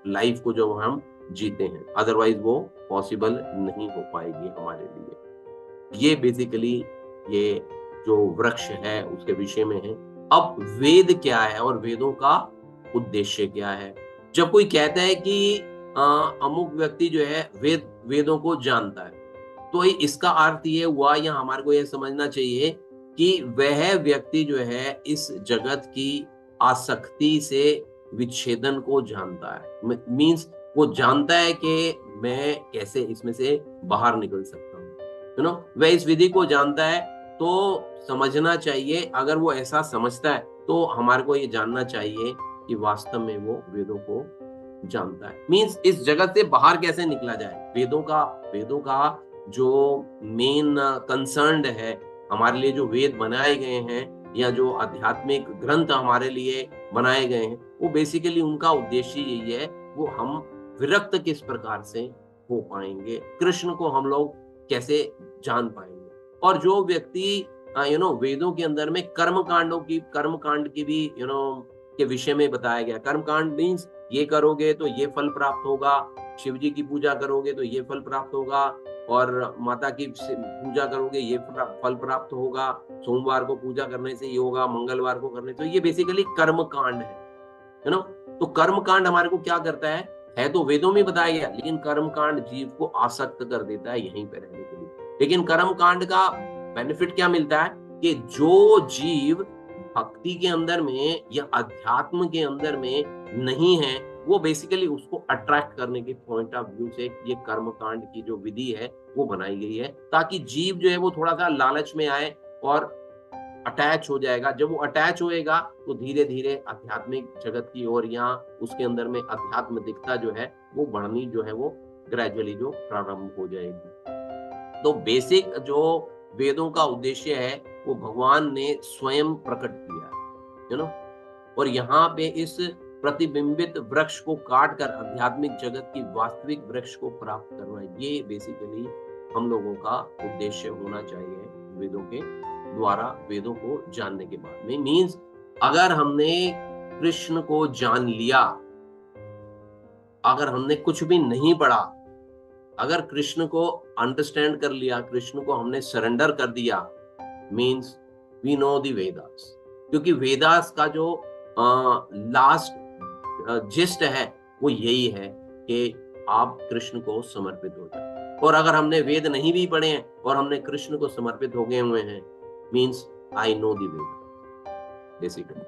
लाइफ को जब हम जीते हैं, अदरवाइज वो पॉसिबल नहीं हो पाएगी हमारे लिए। ये बेसिकली ये जो वृक्ष है उसके विषय में है। अब वेद क्या है और वेदों का उद्देश्य क्या है? जब कोई कहता है कि अमुक व्यक्ति जो है वेदों को जानता है, तो इसका अर्थ ये हुआ, या हमारे को ये समझना चाहिए कि वह व्यक्ति जो है इस जगत की आसक्ति से विच्छेदन को जानता है। मीन्स वो जानता है कि मैं कैसे इसमें से बाहर निकल सकता हूँ, वह इस विधि को जानता है। तो समझना चाहिए, अगर वो ऐसा समझता है तो हमारे को ये जानना चाहिए कि वास्तव में वो वेदों को जानता है। मीन्स इस जगत से बाहर कैसे निकला जाए। वेदों का जो मेन कंसर्न है हमारे लिए, जो वेद बनाए गए हैं या जो आध्यात्मिक ग्रंथ हमारे लिए बनाए गए हैं, वो बेसिकली उनका उद्देश्य यही है, वो हम विरक्त किस प्रकार से हो पाएंगे, कृष्ण को हम लोग कैसे जान पाएंगे। और जो व्यक्ति वेदों के अंदर में कर्मकांड की भी के विषय में बताया गया। कर्मकांड मीन्स ये करोगे तो ये फल प्राप्त होगा, शिव जी की पूजा करोगे तो ये फल प्राप्त होगा, और माता की पूजा करोगे ये फल प्राप्त होगा, सोमवार को पूजा करने से ये होगा, मंगलवार को करने से। तो ये बेसिकली कर्म कांड है तो कर्म कांड हमारे को क्या करता है तो वेदों में बताया गया, लेकिन कर्म कांड जीव को आसक्त कर देता है यहीं पे रहने के लिए। लेकिन कर्म कांड का बेनिफिट क्या मिलता है कि जो जीव भक्ति के अंदर में या अध्यात्म के अंदर में नहीं है, वो बेसिकली उसको अट्रैक्ट करने के पॉइंट ऑफ व्यू से ये कर्मकांड की जो विधि है वो बनाई गई है, ताकि जीव जो है वो थोड़ा सा लालच में आए और अटैच हो जाएगा। जब वो अटैच होएगा तो धीरे धीरे आध्यात्मिक जगत की ओर या उसके अंदर में आध्यात्मिकता जो है वो बढ़नी जो है वो ग्रेजुअली जो प्रारंभ हो जाएगी। तो बेसिक जो वेदों का उद्देश्य है वो भगवान ने स्वयं प्रकट किया है और यहाँ पे इस प्रतिबिंबित वृक्ष को काट कर आध्यात्मिक जगत की वास्तविक वृक्ष को प्राप्त करना, ये बेसिकली हम लोगों का उद्देश्य होना चाहिए वेदों के द्वारा, वेदों को जानने के बाद में। मीन्स अगर हमने कृष्ण को जान लिया, अगर हमने कुछ भी नहीं पढ़ा, अगर कृष्ण को अंडरस्टैंड कर लिया, कृष्ण को हमने सरेंडर कर दिया, means we know the Vedas. क्योंकि वेदास का जो लास्ट जिस्ट है वो यही है कि आप कृष्ण को समर्पित हो जाए। और अगर हमने वेद नहीं भी पढ़े हैं और हमने कृष्ण को समर्पित हो गए हुए हैं, means I know the Veda basically.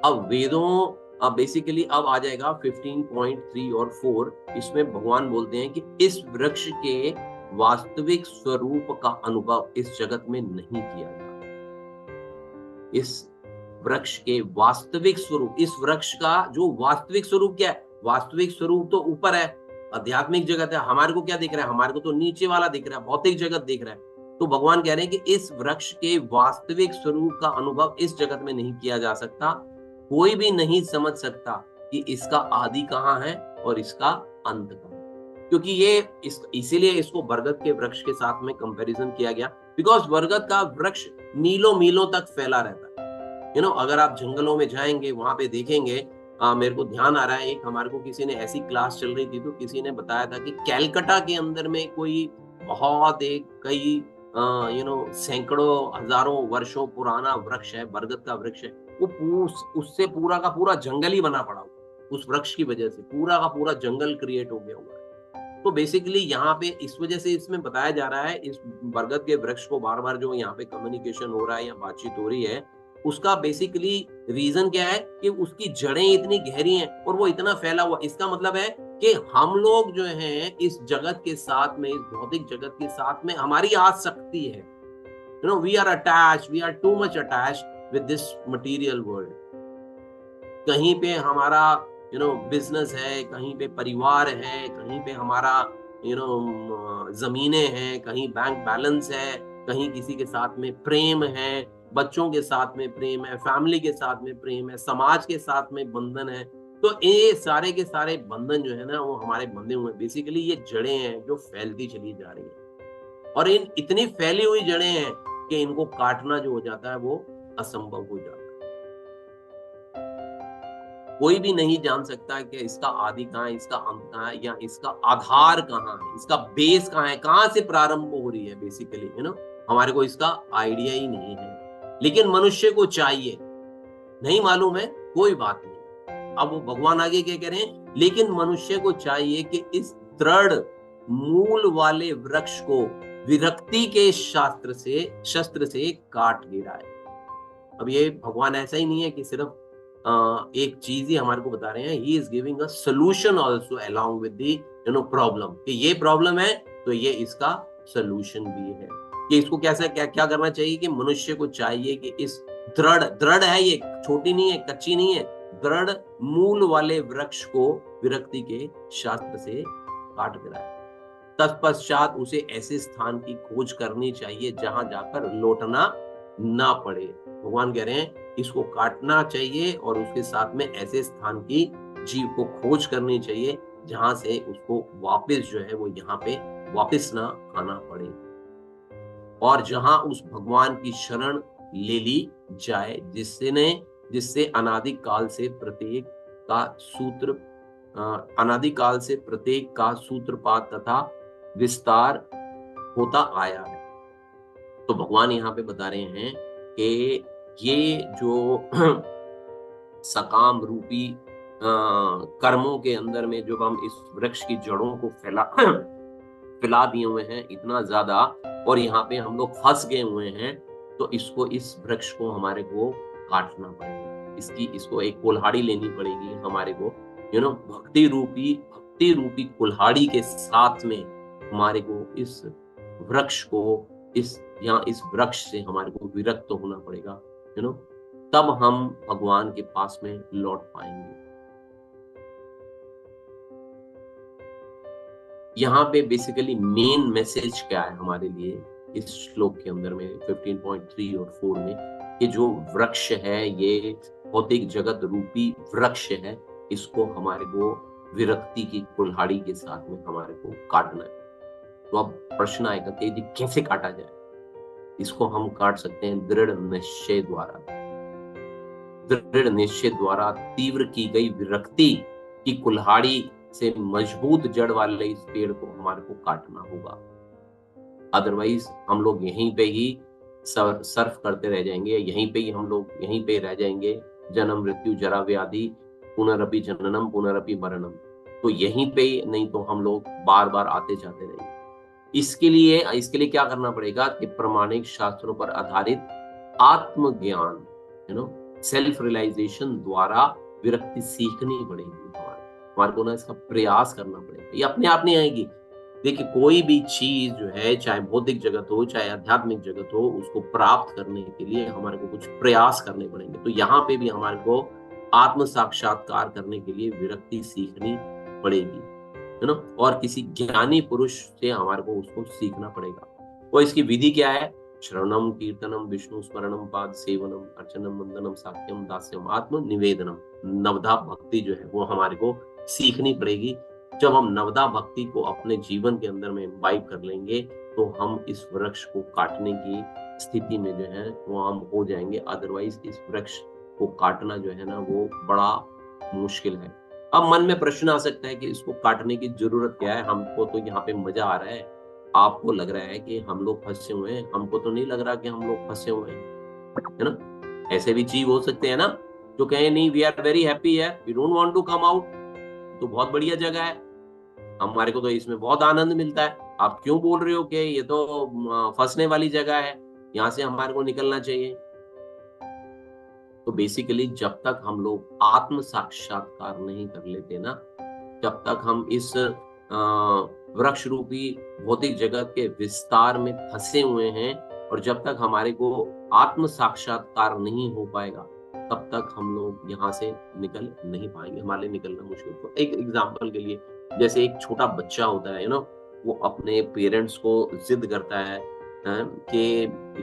अब वेदों बेसिकली अब आ जाएगा 15.3 और 4। इसमें भगवान बोलते हैं कि इस वृक्ष के वास्तविक स्वरूप का अनुभव इस जगत में नहीं किया जाता। इस वृक्ष के वास्तविक स्वरूप, इस वृक्ष का जो वास्तविक स्वरूप क्या है, वास्तविक स्वरूप तो ऊपर है, आध्यात्मिक जगत है। हमारे को क्या दिख रहा है, हमारे को तो नीचे वाला दिख रहा है, भौतिक जगत दिख रहा है। तो भगवान कह रहे हैं कि इस वृक्ष के वास्तविक स्वरूप का अनुभव इस जगत में नहीं किया जा सकता। कोई भी नहीं समझ सकता कि इसका आदि कहाँ है और इसका अंत कहाँ है, क्योंकि ये इसीलिए इसको बरगद के वृक्ष के साथ में कंपैरिजन किया गया, बिकॉज बरगद का वृक्ष मीलों मीलों तक फैला रहता है। अगर आप जंगलों में जाएंगे, वहां पे देखेंगे, मेरे को ध्यान आ रहा है, एक हमारे को किसी ने ऐसी क्लास चल रही थी तो किसी ने बताया था कि कैलकाटा के अंदर में कोई बहुत एक कई सैकड़ों हजारों वर्षों पुराना वृक्ष है, बरगद का वृक्ष है। वो उससे पूरा का पूरा जंगल ही बना पड़ा हुआ, उस वृक्ष की वजह से पूरा का पूरा जंगल क्रिएट हो गया हुआ है। तो बेसिकली यहाँ पे इस वजह से इसमें बताया जा रहा है, इस बरगद के वृक्ष को बार बार जो यहाँ पे कम्युनिकेशन हो रहा है या बातचीत हो रही है, उसका बेसिकली रीजन क्या है कि उसकी जड़ें इतनी गहरी हैं और वो इतना फैला हुआ। इसका मतलब है कि हम लोग जो हैं इस जगत के साथ में, इस भौतिक जगत के साथ में हमारी आसक्ति है। We are attached, we are too much attached with this material world. कहीं पे हमारा बिजनेस है, कहीं पे परिवार है, कहीं पे हमारा जमीनें हैं, कहीं बैंक बैलेंस है, कहीं किसी के साथ में प्रेम है, बच्चों के साथ में प्रेम है, फैमिली के साथ में प्रेम है, समाज के साथ में बंधन है। तो ये सारे के सारे बंधन जो है ना वो हमारे बंधे हुए हैं। बेसिकली ये जड़ें हैं जो फैलती चली जा रही हैं और इन इतनी फैली हुई जड़ें हैं कि इनको काटना जो हो जाता है वो असंभव हो जाता है। कोई भी नहीं जान सकता कि इसका आदि कहाँ है, इसका अंत कहाँ है, या इसका आधार कहाँ है, इसका बेस कहाँ है, कहाँ से प्रारंभ हो रही है। बेसिकली हमारे को इसका आइडिया ही नहीं है। लेकिन मनुष्य को चाहिए, नहीं मालूम है कोई बात नहीं। अब वो भगवान आगे क्या कह रहे हैं, लेकिन मनुष्य को चाहिए कि इस दृढ़ मूल वाले वृक्ष को विरक्ति के शस्त्र से काट गिराए। अब ये भगवान ऐसा ही नहीं है कि सिर्फ एक चीज ही हमारे को बता रहे हैं, he is giving a solution also along with the problem, कि ये प्रॉब्लम है तो ये इसका सोल्यूशन भी है कि इसको कैसे क्या करना चाहिए। कि मनुष्य को चाहिए कि इस दृढ़ है, ये छोटी नहीं है, कच्ची नहीं है, दृढ़ मूल वाले वृक्ष को विरक्ति के शास्त्र से काट गिराए। तत्पश्चात उसे ऐसे स्थान की खोज करनी चाहिए जहां जाकर लौटना ना पड़े। भगवान कह रहे हैं इसको काटना चाहिए और उसके साथ में ऐसे स्थान की जीव को खोज करनी चाहिए जहां से उसको वापस जो है वो यहाँ पे वापस ना आना पड़े, और जहां उस भगवान की शरण ले ली जाए जिससे अनादिकाल से प्रत्येक का सूत्रपात तथा विस्तार होता आया है। तो भगवान यहाँ पे बता रहे हैं कि ये जो सकाम रूपी कर्मों के अंदर में जो हम इस वृक्ष की जड़ों को फैला दिए हुए हैं इतना ज्यादा, और यहाँ पे हम लोग फंस गए हुए हैं, तो इस वृक्ष को हमारे को काटना पड़ेगा। इसको एक कुल्हाड़ी लेनी पड़ेगी हमारे को, भक्ति रूपी कुल्हाड़ी के साथ में हमारे को इस वृक्ष को इस वृक्ष से हमारे को विरक्त होना पड़ेगा, तब हम भगवान के पास में लौट पाएंगे। यहाँ पे बेसिकली मेन मैसेज क्या है हमारे लिए इस श्लोक के अंदर में 15.3 और 4 में, कि जो वृक्ष है ये भौतिक जगत रूपी वृक्ष है, इसको हमारे को विरक्ति की कुल्हाड़ी के साथ में हमारे को काटना है। तो अब प्रश्न आएगा कि ये कैसे काटा जाए। इसको हम काट सकते हैं दृढ़ निश्चय द्वारा तीव्र की गई विरक्ति की कुल्हाड़ी से मजबूत जड़ वाले इस पेड़ को हमारे को काटना होगा। अदरवाइज हम लोग यहीं पे ही सर्फ करते रह जाएंगे, यहीं पे रह जाएंगे, जन्म मृत्यु जरा व्याधि पुनरपि जननम पुनरपि मरणम। तो यहीं पे ही, नहीं तो हम लोग बार बार आते जाते रहेंगे। इसके लिए क्या करना पड़ेगा कि प्रमाणिक शास्त्रों पर आधारित आत्मज्ञान सेल्फ रियलाइजेशन द्वारा विरक्ति सीखनी पड़ेगी। हमारे को ना इसका प्रयास करना पड़ेगा, ये अपने आप नहीं आएगी। देखिए कोई भी चीज जो है, चाहे भौतिक जगत हो चाहे आध्यात्मिक जगत हो, उसको प्राप्त करने के लिए हमारे को कुछ प्रयास करने पड़ेंगे। तो यहाँ पे भी हमारे को आत्म साक्षात्कार करने के लिए विरक्ति सीखनी पड़ेगी, और किसी ज्ञानी पुरुष से हमारे को उसको सीखना पड़ेगा। और इसकी विधि क्या है? श्रवणम कीर्तनम विष्णु स्मरणम पाद सेवनम अर्चनम वंदनम साक्ष्यम दास्यम आत्म निवेदनम। नवधा भक्ति जो है वो हमारे को सीखनी पड़ेगी। जब हम नवधा भक्ति को अपने जीवन के अंदर में इम्बाइब कर लेंगे तो हम इस वृक्ष को काटने की स्थिति में जो है वो हम हो जाएंगे। अदरवाइज इस वृक्ष को काटना जो है ना वो बड़ा मुश्किल है। अब मन में प्रश्न आ सकता है कि इसको काटने की जरूरत क्या है, हमको तो यहाँ पे मजा आ रहा है, आपको लग रहा है कि हम लोग फंसे हुए हैं, हमको तो नहीं लग रहा कि हम लोग फंसे हुए हैं, है ना। ऐसे भी जीव हो सकते हैं ना जो कहें नहीं वी आर वेरी हैप्पी है, we don't want to come out, तो बहुत बढ़िया जगह है, हमारे को तो इसमें बहुत आनंद मिलता है। आप क्यों बोल रहे हो कि ये तो फंसने वाली जगह है, यहाँ से हमारे को निकलना चाहिए। तो बेसिकली जब तक हम लोग आत्म साक्षात्कार नहीं कर लेते ना, जब तक हम इस वृक्ष रूपी भौतिक जगत के विस्तार में फंसे हुए हैं, और जब तक हमारे को आत्म साक्षात्कार नहीं हो पाएगा, तब तक हम लोग यहाँ से निकल नहीं पाएंगे, हमारे लिए निकलना मुश्किल। तो एक एग्जाम्पल के लिए, जैसे एक छोटा बच्चा होता है वो अपने पेरेंट्स को जिद करता है कि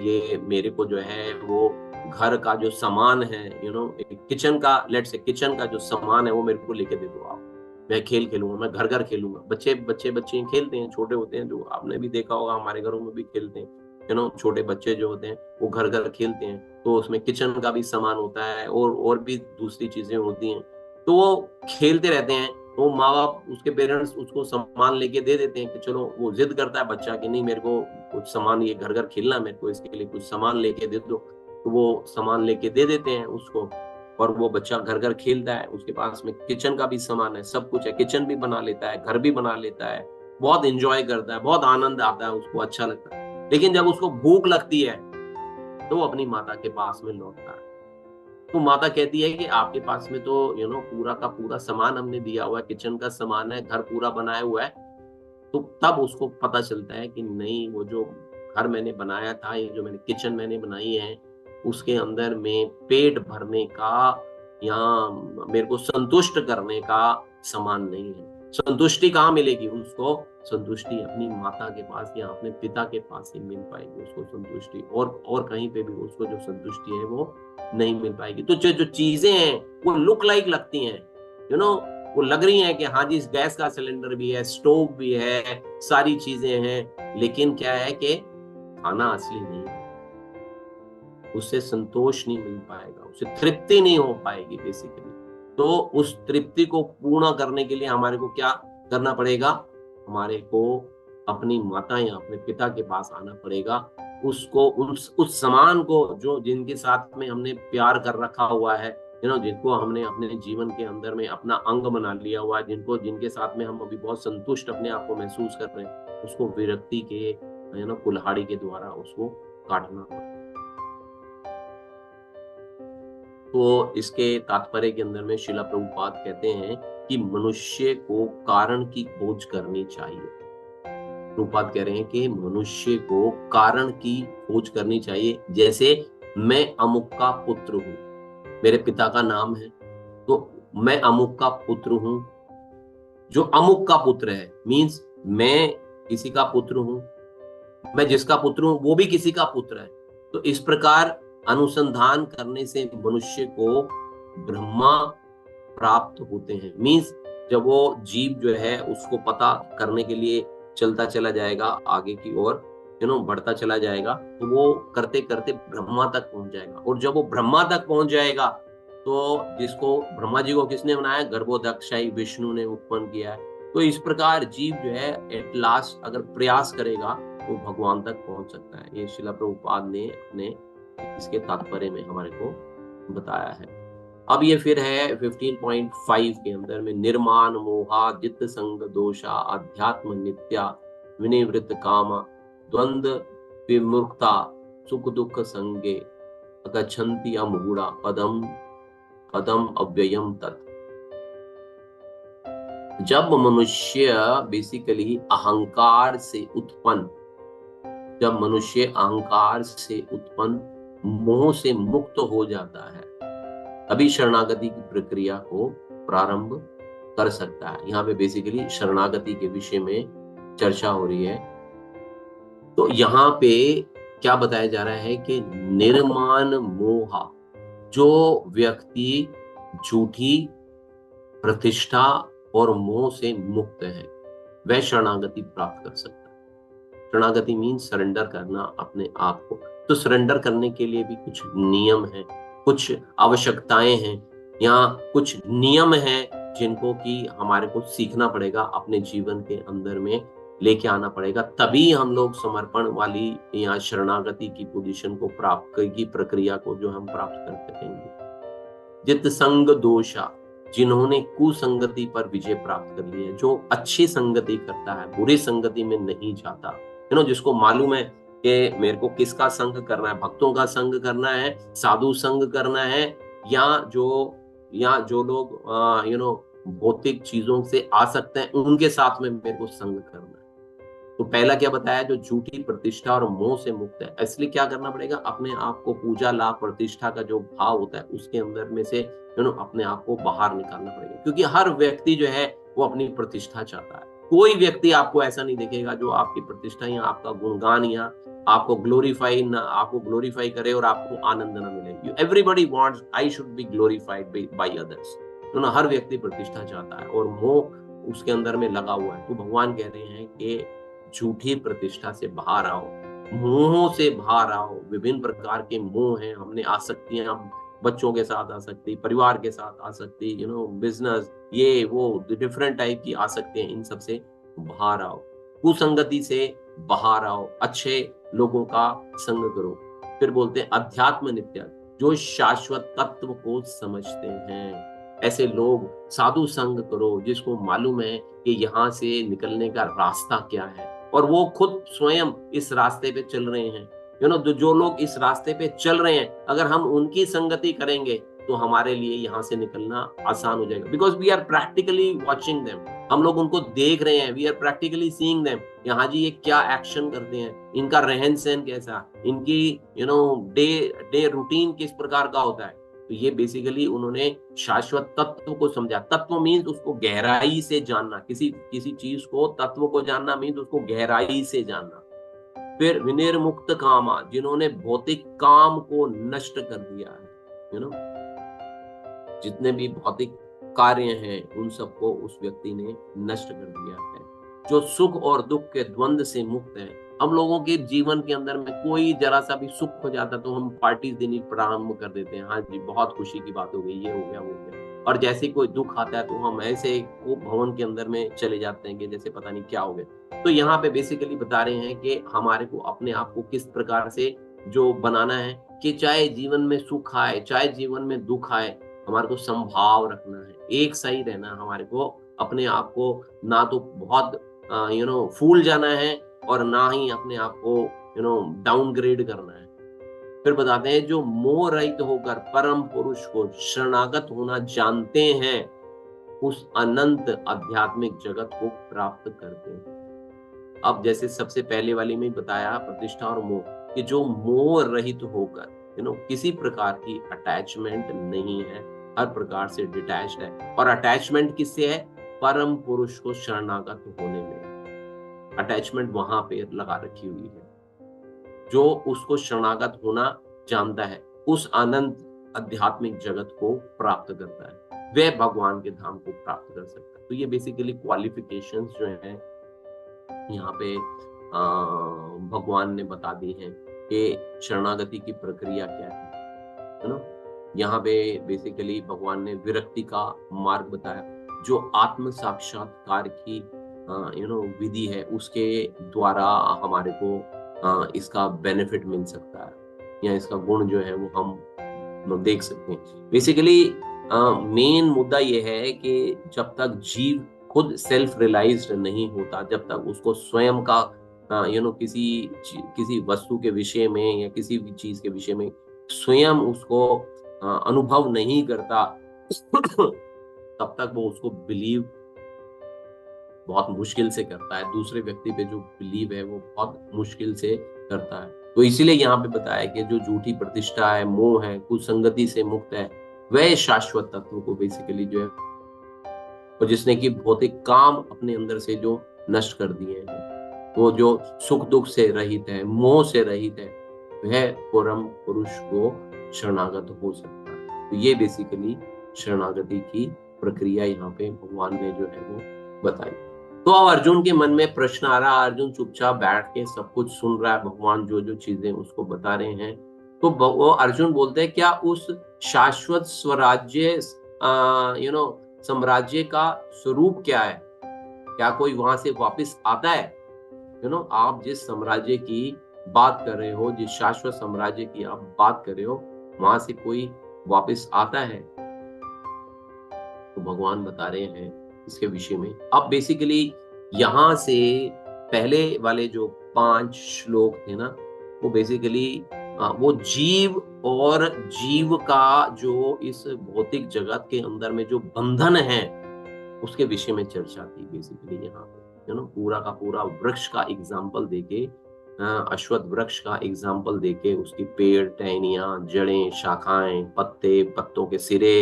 ये मेरे को जो है वो घर का जो सामान है किचन का, लेट से किचन का जो सामान है वो मेरे को लेके दे दो आप, मैं खेल खेलूंगा, मैं घर घर खेलूंगा। बच्चे खेलते हैं, छोटे होते हैं, जो आपने भी देखा होगा, हमारे घरों में भी खेलते हैं, छोटे बच्चे जो होते हैं वो घर घर खेलते हैं, तो उसमें किचन का भी सामान होता है और भी दूसरी चीजें होती हैं, तो वो खेलते रहते हैं। तो माँ बाप, उसके पेरेंट्स उसको सामान लेके दे देते हैं कि चलो, वो जिद करता है बच्चा कि नहीं मेरे को कुछ सामान, ये घर घर खेलना, मेरे को इसके लिए कुछ सामान लेके दे दो, तो वो सामान लेके दे देते हैं उसको, और वो बच्चा घर घर खेलता है, उसके पास में किचन का भी सामान है, सब कुछ है, किचन भी बना लेता है, घर भी बना लेता है, बहुत एंजॉय करता है, बहुत आनंद आता है उसको, अच्छा लगता है। लेकिन जब उसको भूख लगती है तो वो अपनी माता के पास में लौटता है, तो माता कहती है कि आपके पास में तो पूरा का पूरा सामान हमने दिया हुआ है, किचन का सामान है, घर पूरा बनाया हुआ है। तो तब उसको पता चलता है कि नहीं, वो जो घर मैंने बनाया था, ये जो मैंने किचन मैंने बनाई है, उसके अंदर में पेट भरने का या मेरे को संतुष्ट करने का सामान नहीं है। संतुष्टि कहाँ मिलेगी उसको? संतुष्टि अपनी माता के पास या अपने पिता के पास ही मिल पाएगी उसको संतुष्टि, और कहीं पे भी उसको जो संतुष्टि है वो नहीं मिल पाएगी। तो जो चीजें हैं वो लुक लाइक लगती हैं, वो लग रही हैं कि हाँ जी, गैस का सिलेंडर भी है, स्टोव भी है, सारी चीजें हैं, लेकिन क्या है कि खाना असली नहीं है, उससे संतोष नहीं मिल पाएगा, उससे तृप्ति नहीं हो पाएगी बेसिकली। तो उस तृप्ति को पूर्ण करने के लिए हमारे को क्या करना पड़ेगा? हमारे को अपनी माता या अपने पिता के पास आना पड़ेगा, उसको उस सामान को जो जिनके साथ में हमने प्यार कर रखा हुआ है, जिनको हमने अपने जीवन के अंदर में अपना अंग बना लिया हुआ है, जिनके साथ में हम अभी बहुत संतुष्ट अपने आप को महसूस कर रहे हैं, उसको विरक्ति के कुल्हाड़ी के द्वारा उसको काटना पड़ेगा। तो इसके तात्पर्य के अंदर में शिला प्रभुपाद कहते हैं कि मनुष्य को कारण की खोज करनी चाहिए। प्रभुपाद कह रहे हैं कि मनुष्य को कारण की खोज करनी चाहिए। जैसे मैं अमुक का पुत्र हूं, मेरे पिता का नाम है, तो मैं अमुक का पुत्र हूं। जो अमुक का पुत्र है मीन्स मैं किसी का पुत्र हूं, मैं जिसका पुत्र हूं वो भी किसी का पुत्र है। तो इस प्रकार अनुसंधान करने से मनुष्य को ब्रह्मा प्राप्त होते हैं। मीन्स जब वो जीव जो है उसको पता करने के लिए चलता चला जाएगा आगे की ओर, बढ़ता चला जाएगा, तो वो करते करते ब्रह्मा तक पहुंच जाएगा। और जब वो ब्रह्मा तक पहुंच जाएगा, तो जिसको ब्रह्मा जी को किसने बनाया? गर्भोदक्षाई विष्णु ने उत्पन्न किया है। तो इस प्रकार जीव जो है एट लास्ट अगर प्रयास करेगा तो भगवान तक पहुंच सकता है। ये शिला प्रभुपाद ने अपने इसके तात्पर्य में हमारे को बताया है। अब ये फिर है 15.5 के अंदर में, निर्माण मोहा जित संग दोषा अध्यात्म नित्या विनिवृत्त कामा द्वंद विमुक्ता सुख दुख संगे अगच्छन्ति अमूढ़ा पदम पदम अव्ययम तत्। जब मनुष्य बेसिकली अहंकार से उत्पन्न, जब मनुष्य अहंकार से उत्पन्न मोह से मुक्त हो जाता है, तभी शरणागति की प्रक्रिया को प्रारंभ कर सकता है। यहाँ पे बेसिकली शरणागति के विषय में चर्चा हो रही है। तो यहाँ पे क्या बताया जा रहा है कि निर्माण मोह, जो व्यक्ति झूठी प्रतिष्ठा और मोह से मुक्त है, वह शरणागति प्राप्त कर सकता है। शरणागति मीन्स सरेंडर करना अपने आप को। तो सरेंडर करने के लिए भी कुछ नियम है, कुछ आवश्यकताएं हैं, यहाँ कुछ नियम हैं जिनको कि हमारे को सीखना पड़ेगा अपने जीवन के अंदर में, लेके आना पड़ेगा, तभी हम लोग समर्पण वाली या शरणागति की पोजीशन को प्राप्त की प्रक्रिया को जो हम प्राप्त कर सकेंगे। जित संग दोषा, जिन्होंने कुसंगति पर विजय प्राप्त कर ली है, जो अच्छी संगति करता है, बुरी संगति में नहीं जाता, जिसको मालूम है कि मेरे को किसका संग करना है, भक्तों का संग करना है, साधु संग करना है, या जो लोग भौतिक चीजों से आ सकते हैं उनके साथ में मेरे को संग करना है। तो पहला क्या बताया, जो झूठी प्रतिष्ठा और मोह से मुक्त है, इसलिए क्या करना पड़ेगा, अपने आप को पूजा लाभ प्रतिष्ठा का जो भाव होता है उसके अंदर में से अपने आप को बाहर निकालना पड़ेगा, क्योंकि हर व्यक्ति जो है वो अपनी प्रतिष्ठा चाहता है। कोई व्यक्ति आपको ऐसा नहीं देखेगा जो आपकी प्रतिष्ठा या आपका गुणगान या आपको ग्लोरीफाई करे और आपको आनंद न मिले। Everybody wants I should be glorified by others. हर व्यक्ति प्रतिष्ठा चाहता है और मोह उसके अंदर में लगा हुआ है। तो भगवान कह रहे हैं कि झूठी प्रतिष्ठा से बाहर आओ, मोहों से बाहर आओ। विभिन्न प्रकार के मोह हैं, हमने आसक्तियां, बच्चों के साथ आसक्ति, परिवार के साथ आसक्ति, बिजनेस, ये वो डिफरेंट टाइप की आसक्तियां, इन सब से बाहर आओ, कुसंगति से बाहर आओ, अच्छे लोगों का संग करो। फिर बोलते हैं अध्यात्म नित्य, जो शाश्वत तत्व को समझते हैं, ऐसे लोग साधु संग करो जिसको मालूम है कि यहाँ से निकलने का रास्ता क्या है, और वो खुद स्वयं इस रास्ते पे चल रहे हैं। जो लोग इस रास्ते पे चल रहे हैं, अगर हम उनकी संगति करेंगे तो हमारे लिए यहाँ से निकलना आसान हो जाएगा। Because we are practically watching them, हम लोग उनको देख रहे हैं, we are practically seeing them. यहाँ जी ये क्या एक्शन करते हैं, इनका रहन सहन कैसा, इनकी डे रूटीन किस प्रकार का होता है। तो ये बेसिकली उन्होंने शाश्वत तत्व को समझा। तत्व मीन्स उसको गहराई से जानना, किसी चीज को, तत्व को जानना मीन्स उसको गहराई से जानना। फिर विनिर्मुक्त कामा, जिन्होंने भौतिक काम को नष्ट कर दिया है, जितने भी भौतिक कार्य हैं उन सबको उस व्यक्ति ने नष्ट कर दिया है। जो सुख और दुख के द्वंद से मुक्त है। हम लोगों के जीवन के अंदर में कोई जरा सा भी सुख हो जाता तो हम पार्टी देनी प्रारंभ कर देते हैं, हाँ जी बहुत खुशी की बात हो गई, ये हो गया वो हो गया। और जैसे कोई दुख आता है तो हम ऐसे को भवन के अंदर में चले जाते हैं कि जैसे पता नहीं क्या हो गया। तो यहाँ पे बेसिकली बता रहे हैं कि हमारे को अपने आप को किस प्रकार से जो बनाना है कि चाहे जीवन में सुख आए चाहे जीवन में दुख आए, हमारे को संभाव रखना है, एक सही रहना। हमारे को अपने आप को ना तो बहुत फूल जाना है और ना ही अपने आप को डाउनग्रेड करना है। फिर बताते हैं जो मोह रहित होकर परम पुरुष को शरणागत होना जानते हैं, उस अनंत आध्यात्मिक जगत को प्राप्त करते हैं। अब जैसे सबसे पहले वाली में बताया प्रतिष्ठा और मोह, कि जो मोह रहित होकर किसी प्रकार की अटैचमेंट नहीं है, हर प्रकार से डिटैच्ड है। और अटैचमेंट किससे है? परम पुरुष को शरणागत होने में अटैचमेंट वहां पे लगा रखी हुई है। जो उसको शरणागत होना जानता है उस अनंत आध्यात्मिक जगत को प्राप्त करता है, वह भगवान के धाम को प्राप्त कर सकता है। तो ये बेसिकली क्वालिफिकेशंस जो है यहाँ पे भगवान ने बता दी है कि शरणागति की प्रक्रिया क्या है ना। यहाँ पे बेसिकली भगवान ने विरक्ति का मार्ग बताया, जो आत्म साक्षात्कार की विधि है, उसके द्वारा हमारे को इसका बेनिफिट मिल सकता है, या इसका गुण जो है वो हम देख सकते हैं। बेसिकली मेन मुद्दा ये है कि जब तक जीव खुद सेल्फ रियलाइज्ड नहीं होता, जब तक उसको स्वयं का किसी वस्तु के विषय में या किसी भी चीज के विषय में स्वयं उसको अनुभव नहीं करता तब तक वो उसको बिलीव बहुत मुश्किल से करता है। दूसरे व्यक्ति पे जो बिलीव है वो बहुत मुश्किल से करता है। तो इसीलिए यहाँ पे बताया कि जो झूठी प्रतिष्ठा है, मोह है, कुसंगति से मुक्त है, वह शाश्वत तत्व को बेसिकली जो है, और जिसने की भौतिक काम अपने अंदर से जो नष्ट कर दिए हैं, वो जो सुख दुख से रहित है, मोह से रहित है, वह परम पुरुष को शरणागत हो सकता है। तो ये बेसिकली शरणागति की प्रक्रिया यहाँ पे भगवान ने जो है वो बताई। तो अब अर्जुन के मन में प्रश्न आ रहा, अर्जुन चुपचाप बैठ के सब कुछ सुन रहा है, भगवान जो जो चीजें उसको बता रहे हैं। तो वो अर्जुन बोलते हैं, क्या उस शाश्वत स्वराज्य साम्राज्य का स्वरूप क्या है? क्या कोई वहां से वापस आता है? आप जिस साम्राज्य की बात कर रहे हो, जिस शाश्वत साम्राज्य की आप बात कर रहे हो, वहां से कोई वापस आता है? तो भगवान बता रहे हैं इसके विषय में। अब बेसिकली यहाँ से पहले वाले जो 5 श्लोक थे ना, वो बेसिकली वो जीव और जीव का जो इस भौतिक जगत के अंदर में जो बंधन है, उसके विषय में चर्चा थी बेसिकली यहाँ पे। पूरा का पूरा वृक्ष का एग्जाम्पल देके, अश्वत्थ वृक्ष का एग्जाम्पल देके, उसकी पेड़, टहनियां, जड़ें, शाखाएं, पत्ते, पत्तों के सिरे,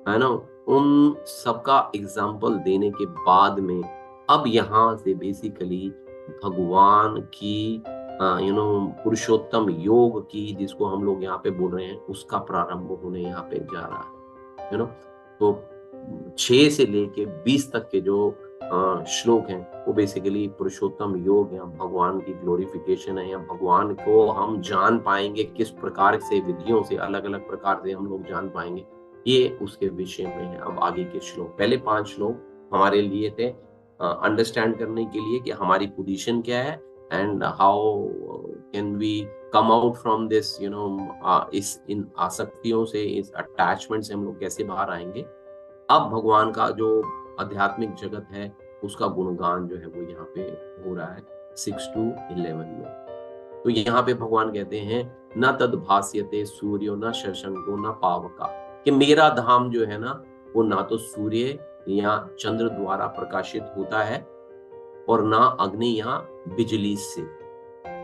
है ना, उन सबका एग्जाम्पल देने के बाद में अब यहाँ से बेसिकली भगवान की पुरुषोत्तम योग की, जिसको हम लोग यहाँ पे बोल रहे हैं, उसका प्रारंभ होने यहाँ पे जा रहा है। तो 6 से लेके 20 तक के जो श्लोक हैं, वो बेसिकली पुरुषोत्तम योग या भगवान की ग्लोरिफिकेशन है, या भगवान को हम जान पाएंगे किस प्रकार से, विधियों से, अलग अलग प्रकार से हम लोग जान पाएंगे, ये उसके विषय में है। अब आगे के श्लोक, पहले 5 श्लोक हमारे लिए थे अंडरस्टैंड करने के लिए कि हमारी पोजीशन क्या है, and how can we come out from this, इस इन आसक्तियों से, इस अटैचमेंट से हम लोग कैसे बाहर आएंगे। अब भगवान का जो आध्यात्मिक जगत है, उसका गुणगान जो है वो यहाँ पे हो रहा है 6 to 11 में। तो यहाँ पे भगवान कहते हैं, न तद भास्यते सूर्यो न शशंको न पावका, कि मेरा धाम जो है ना, वो ना तो सूर्य या चंद्र द्वारा प्रकाशित होता है और ना अग्नि या बिजली से।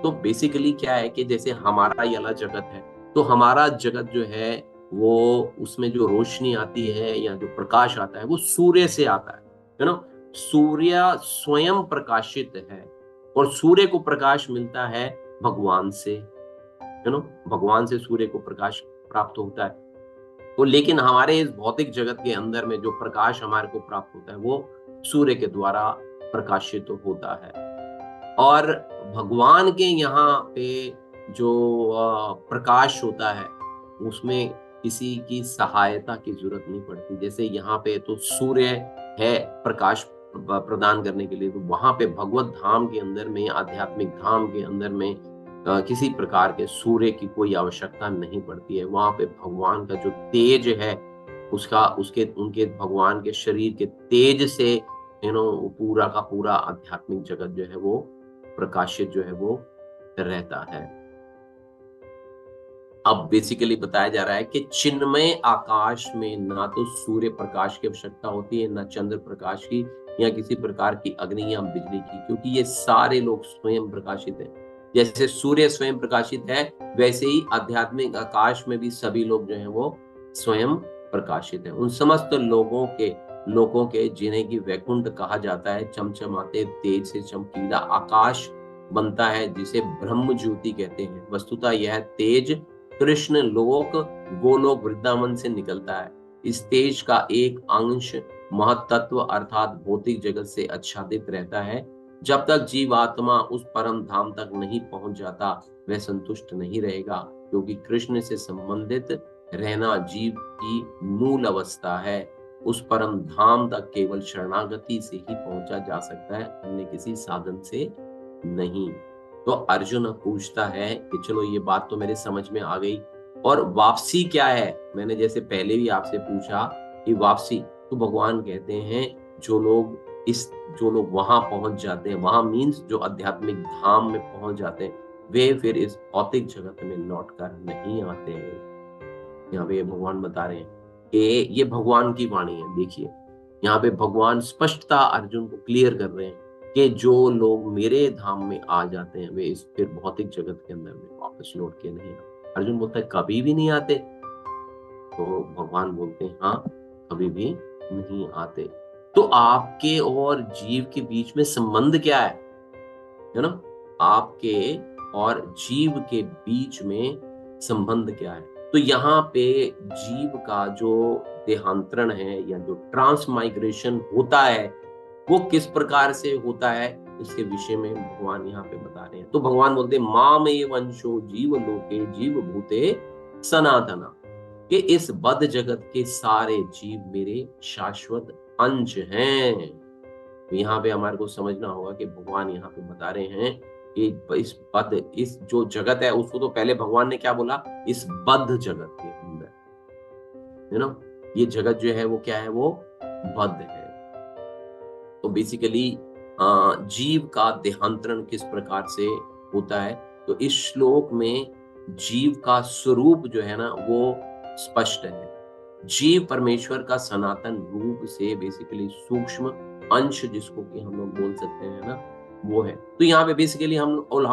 तो बेसिकली क्या है कि जैसे हमारा ये वाला जगत है, तो हमारा जगत जो है वो, उसमें जो रोशनी आती है या जो प्रकाश आता है, वो सूर्य से आता है। सूर्य स्वयं प्रकाशित है और सूर्य को प्रकाश मिलता है भगवान से। भगवान से सूर्य को प्रकाश प्राप्त होता है। तो लेकिन हमारे इस भौतिक जगत के अंदर में जो प्रकाश हमारे को प्राप्त होता है, वो सूर्य के द्वारा प्रकाशित होता है। और भगवान के यहाँ पे जो प्रकाश होता है, उसमें किसी की सहायता की जरूरत नहीं पड़ती। जैसे यहाँ पे तो सूर्य है प्रकाश प्रदान करने के लिए, तो वहां पे भगवत धाम के अंदर में, आध्यात्मिक धाम के अंदर में किसी प्रकार के सूर्य की कोई आवश्यकता नहीं पड़ती है। वहां पे भगवान का जो तेज है, उनके भगवान के शरीर के तेज से पूरा का पूरा आध्यात्मिक जगत जो है वो प्रकाशित जो है वो रहता है। अब बेसिकली बताया जा रहा है कि चिन्मय आकाश में ना तो सूर्य प्रकाश की आवश्यकता होती है, ना चंद्र प्रकाश की, या किसी प्रकार की अग्नि या बिजली की, क्योंकि ये सारे लोग स्वयं प्रकाशित हैं। जैसे सूर्य स्वयं प्रकाशित है, वैसे ही आध्यात्मिक आकाश में भी सभी लोग जो हैं वो स्वयं प्रकाशित हैं। उन समस्त लोगों के जिन्हें की वैकुंठ कहा जाता है, चमचमाते तेज से चमकीला आकाश बनता है, जिसे ब्रह्म ज्योति कहते हैं। वस्तुतः यह तेज कृष्ण लोक, गोलोक, वृंदावन से निकलता है। इस तेज का एक अंश महत्त्व अर्थात भौतिक जगत से आच्छादित रहता है। जब तक जीवात्मा उस परम धाम तक नहीं पहुंच जाता, वह संतुष्ट नहीं रहेगा, क्योंकि कृष्ण से संबंधित रहना जीव की मूल अवस्था है। उस परम धाम तक केवल शरणागति से ही पहुंचा जा सकता है, अन्य किसी साधन से नहीं। तो अर्जुन पूछता है कि चलो ये बात तो मेरे समझ में आ गई, और वापसी क्या है? मैंने जैसे पहले भी आपसे पूछा कि वापसी, तो भगवान कहते हैं जो लोग वहां पहुंच जाते हैं, वहां मीन्स जो आध्यात्मिक धाम में पहुंच जाते हैं, वे फिर इस भौतिक जगत में लौट कर नहीं आते। यहाँ पे भगवान बता रहे हैं कि ये भगवान की वाणी है। देखिए यहाँ पे भगवान स्पष्टता अर्जुन को क्लियर कर रहे हैं कि जो लोग मेरे धाम में आ जाते हैं, वे इस फिर भौतिक जगत के अंदर में वापस लौट के नहीं आते। अर्जुन बोलता है कभी भी नहीं आते, तो भगवान बोलते हैं हाँ, कभी भी नहीं आते। तो आपके और जीव के बीच में संबंध क्या है ना? आपके और जीव के बीच में संबंध क्या है? तो यहाँ पे जीव का जो देहांतरण है या जो ट्रांसमाइग्रेशन होता है, वो किस प्रकार से होता है, इसके विषय में भगवान यहाँ पे बता रहे हैं। तो भगवान बोलते हैं माम एव अंशो जीव लोके जीव भूते सनातना, कि इस बद्ध जगत के सारे जीव मेरे शाश्वत अंश हैं। तो यहाँ पे हमारे को समझना होगा कि भगवान यहाँ पे बता रहे हैं कि इस जो जगत है उसको तो पहले भगवान ने क्या बोला, इस बद्ध जगत के अंदर, यू नो, ये जगत जो है वो क्या है, वो बद्ध है। तो बेसिकली जीव का देहांतरण किस प्रकार से होता है, तो इस श्लोक में जीव का स्वरूप जो है ना वो स्पष्ट है। जीव परमेश्वर का सनातन रूप से बेसिकली सूक्ष्म अंश, जिसको कि हम लोग बोल सकते हैं ना, वो है। तो यहाँ पे बेसिकली हम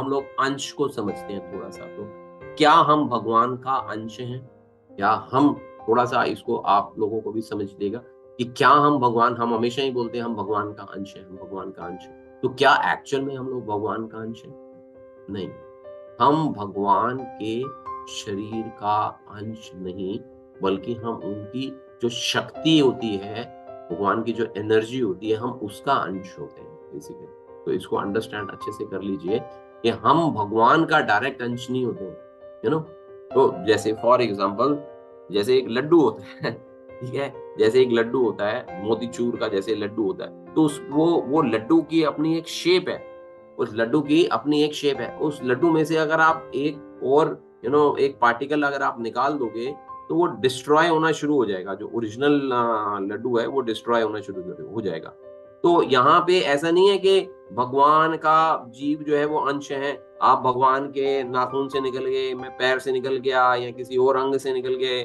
लोग अंश को समझते हैं थोड़ा सा। तो क्या हम भगवान का अंश हैं, या हम थोड़ा सा इसको आप लोगों को भी समझ देगा कि क्या हम हमेशा ही बोलते हैं हम भगवान का अंश है, हम भगवान का अंश है। तो क्या एक्चुअल में हम लोग भगवान का अंश है? नहीं, हम भगवान के शरीर का अंश नहीं, बल्कि हम उनकी जो शक्ति होती है, भगवान की जो एनर्जी होती है, हम उसका अंश होते हैं बेसिकली। तो इसको अंडरस्टैंड अच्छे से कर लीजिए कि हम भगवान का डायरेक्ट अंश नहीं होते हैं, यू नो। तो जैसे फॉर एग्जांपल, जैसे एक लड्डू होता है, ठीक है, जैसे एक लड्डू होता है, मोतीचूर का जैसे लड्डू होता है, तो वो लड्डू की अपनी एक शेप है, उस लड्डू की अपनी एक शेप है। उस लड्डू में से अगर आप एक और एक पार्टिकल अगर आप निकाल दोगे, तो वो डिस्ट्रॉय होना शुरू हो जाएगा। जो ओरिजिनल लड्डू है वो डिस्ट्रॉय होना शुरू हो जाएगा। तो यहाँ पे ऐसा नहीं है कि भगवान का जीव जो है वो अंश है, आप भगवान के नाखून से निकल गए, मैं पैर से निकल गया, या किसी और अंग से निकल गए,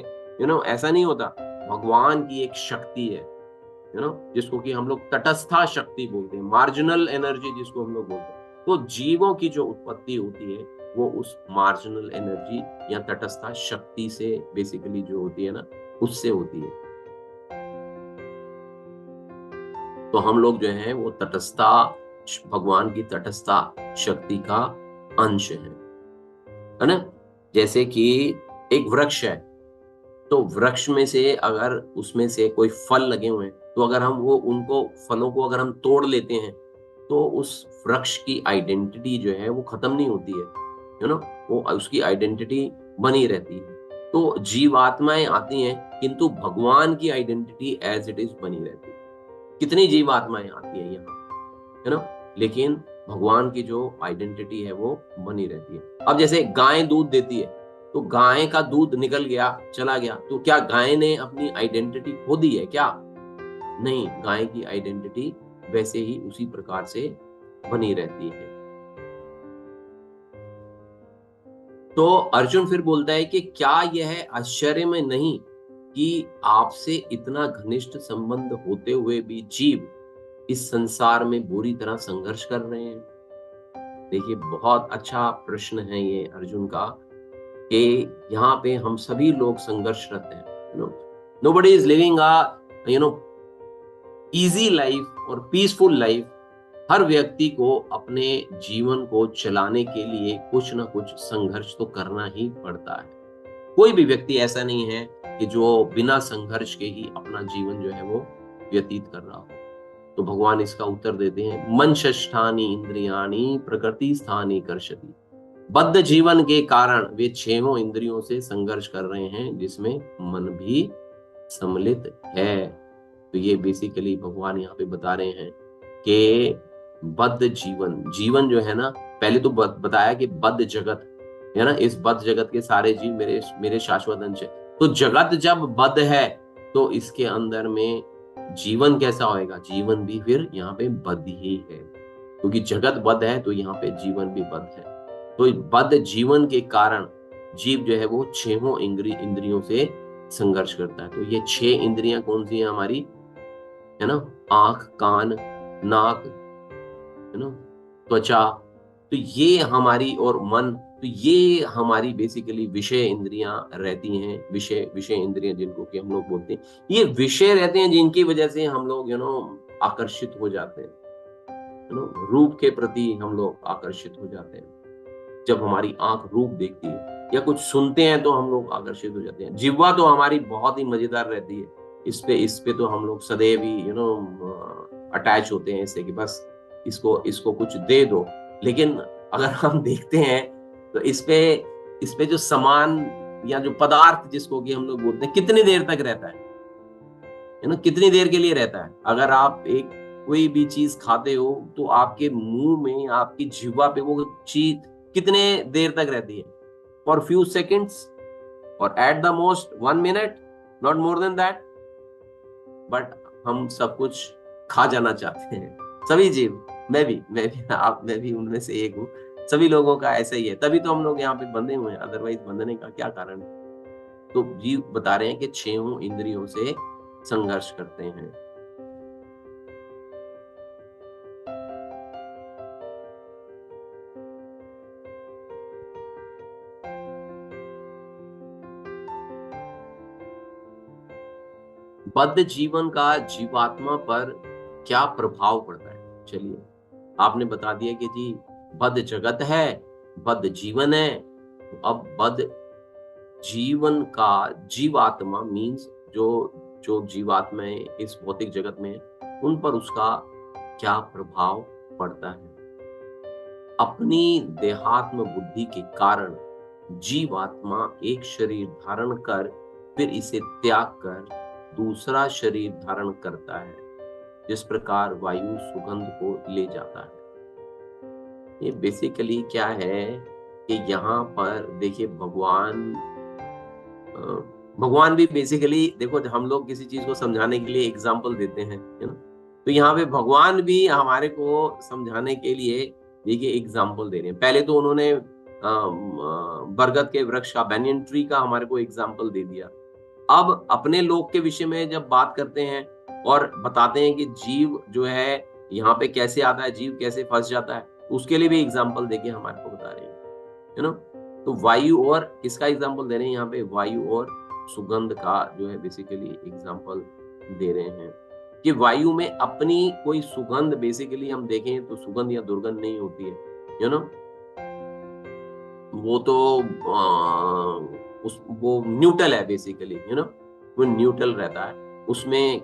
ऐसा नहीं होता। भगवान की एक शक्ति है, जिसको कि हम लोग तटस्था शक्ति बोलते हैं, मार्जिनल एनर्जी जिसको हम लोग बोलते हैं। तो जीवों की जो उत्पत्ति होती है वो उस मार्जिनल एनर्जी या तटस्था शक्ति से बेसिकली जो होती है ना, उससे होती है। तो हम लोग जो है वो तटस्था, भगवान की तटस्था शक्ति का अंश है ना। जैसे कि एक वृक्ष है, तो वृक्ष में से अगर उसमें से कोई फल लगे हुए हैं, तो अगर हम उनको फलों को अगर हम तोड़ लेते हैं, तो उस वृक्ष की आइडेंटिटी जो है वो खत्म नहीं होती है, वो उसकी आइडेंटिटी बनी रहती है। तो जीवात्माएं आती हैं, किंतु भगवान की आइडेंटिटी एज इट इज बनी रहती है। कितनी जीवात्माएं आती है यहाँ, है ना, लेकिन भगवान की जो आइडेंटिटी है वो बनी रहती है। अब जैसे गाय दूध देती है, तो गाय का दूध निकल गया, चला गया, तो क्या गाय ने अपनी आइडेंटिटी खो दी है क्या? नहीं, गाय की आइडेंटिटी वैसे ही उसी प्रकार से बनी रहती है। तो अर्जुन फिर बोलता है कि क्या यह आश्चर्य में नहीं कि आपसे इतना घनिष्ठ संबंध होते हुए भी जीव इस संसार में बुरी तरह संघर्ष कर रहे हैं। देखिए, बहुत अच्छा प्रश्न है ये अर्जुन का, कि यहाँ पे हम सभी लोग संघर्षरत हैं। Nobody is living a easy life और पीसफुल लाइफ। हर व्यक्ति को अपने जीवन को चलाने के लिए कुछ ना कुछ संघर्ष तो करना ही पड़ता है। कोई भी व्यक्ति ऐसा नहीं है कि जो बिना संघर्ष के ही अपना जीवन जो है वो व्यतीत कर रहा हो। तो भगवान इसका उत्तर देते हैं, मंशष्ठानि इंद्रियाणि प्रकृति स्थानि कर्षति। बद्ध जीवन के कारण वे छहों इंद्रियों से संघर्ष कर रहे हैं, जिसमें मन भी सम्मिलित है। तो ये बेसिकली भगवान यहाँ पे बता रहे हैं कि बद्ध जीवन जो है ना, पहले तो बताया कि बद्ध जगत है ना, इस बद्ध जगत के सारे जीव मेरे शाश्वत अंश है। तो जगत जब बद्ध है, तो इसके अंदर में जीवन कैसा होएगा? जीवन भी फिर यहाँ पे बद्ध ही है, क्योंकि जगत बद्ध है तो यहाँ पे जीवन भी बद्ध है। तो बद्ध जीवन के कारण जीव जो है वो छहों इंद्रियों से संघर्ष करता है। तो ये 6 इंद्रियां कौन सी हैं हमारी, है ना? आंख, कान, नाक, है ना, त्वचा, तो ये हमारी, और मन, तो ये हमारी बेसिकली विषय इंद्रियां रहती हैं। विषय इंद्रियां जिनको कि हम लोग बोलते हैं, ये विषय रहते हैं जिनकी वजह से हम लोग आकर्षित हो जाते हैं, रूप के प्रति हम लोग आकर्षित हो जाते हैं। जब हमारी आंख रूप देखती है या कुछ सुनते हैं तो हम लोग आकर्षित हो जाते हैं। जिह्वा तो हमारी बहुत ही मजेदार रहती है, इस पे तो हम लोग सदैव ही अटैच होते हैं इससे कि बस इसको कुछ दे दो। लेकिन अगर हम देखते हैं तो इस पे जो सामान या जो पदार्थ जिसको कि हम लोग बोलते हैं, कितनी देर तक रहता है, कितनी देर के लिए रहता है? अगर आप एक कोई भी चीज खाते हो तो आपके मुंह में, आपकी जिह्वा पे वो चीज कितने देर तक रहती है? फॉर फ्यू सेकेंड्स और at the most 1 minute, not more than that. But हम सब कुछ खा जाना चाहते हैं, सभी जीव। मैं भी उनमें से एक हूँ। सभी लोगों का ऐसा ही है, तभी तो हम लोग यहाँ पे बंधे हुए हैं, अदरवाइज बंधने का क्या कारण है? तो जीव बता रहे हैं कि 6 इंद्रियों से संघर्ष करते हैं। बद्ध जीवन का जीवात्मा पर क्या प्रभाव पड़ता है? चलिए, आपने बता दिया कि जी बद्ध जगत है, बद्ध जीवन है। तो अब बद्ध जीवन का जीवात्मा मीन्स जो जो जीवात्माएं इस भौतिक जगत में है, उन पर उसका क्या प्रभाव पड़ता है? अपनी देहात्म बुद्धि के कारण जीवात्मा एक शरीर धारण कर फिर इसे त्याग कर दूसरा शरीर धारण करता है, जिस प्रकार वायु सुगंध को ले जाता है। ये बेसिकली क्या है कि यहाँ पर देखिए, भगवान भी बेसिकली, देखो हम लोग किसी चीज को समझाने के लिए एग्जाम्पल देते हैं, है ना? तो यहाँ पे भगवान भी हमारे को समझाने के लिए देखिए एग्जाम्पल दे रहे हैं। पहले तो उन्होंने बरगद के वृक्ष का, बैनियन ट्री का हमारे को एग्जाम्पल दे दिया। अब अपने लोक के विषय में जब बात करते हैं और बताते हैं कि जीव जो है यहाँ पे कैसे आता है, जीव कैसे फंस जाता है, उसके लिए भी एग्जाम्पल देके हमारे को बता रहे हैं, है ना? तो वायु और किसका एग्जाम्पल दे रहे हैं यहाँ पे? वायु और सुगंध का जो है बेसिकली एग्जाम्पल दे रहे हैं कि वायु में अपनी कोई सुगंध, बेसिकली हम देखें तो सुगंध या दुर्गंध नहीं होती है, यू नो। वो तो वो न्यूट्रल है बेसिकली, यू नो, वो न्यूट्रल रहता है। उसमें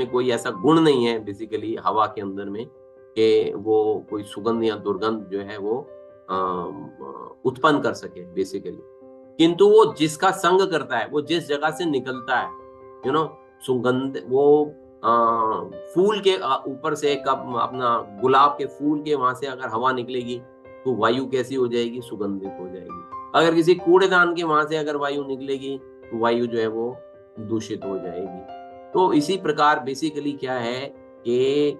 कोई ऐसा गुण नहीं है बेसिकली हवा के अंदर में कि वो कोई सुगंध या दुर्गंध जो है वो उत्पन्न कर सके बेसिकली। किंतु वो जिसका संग करता है, वो जिस जगह से निकलता है, यू नो, सुगंध, वो फूल के ऊपर से कब अपना गुलाब के फूल के वहां से अगर हवा निकलेगी तो वायु कैसी हो जाएगी? सुगंधित हो जाएगी। अगर किसी कूड़ेदान के वहां से अगर वायु निकलेगी तो वायु जो है वो दूषित हो जाएगी। तो इसी प्रकार बेसिकली क्या है कि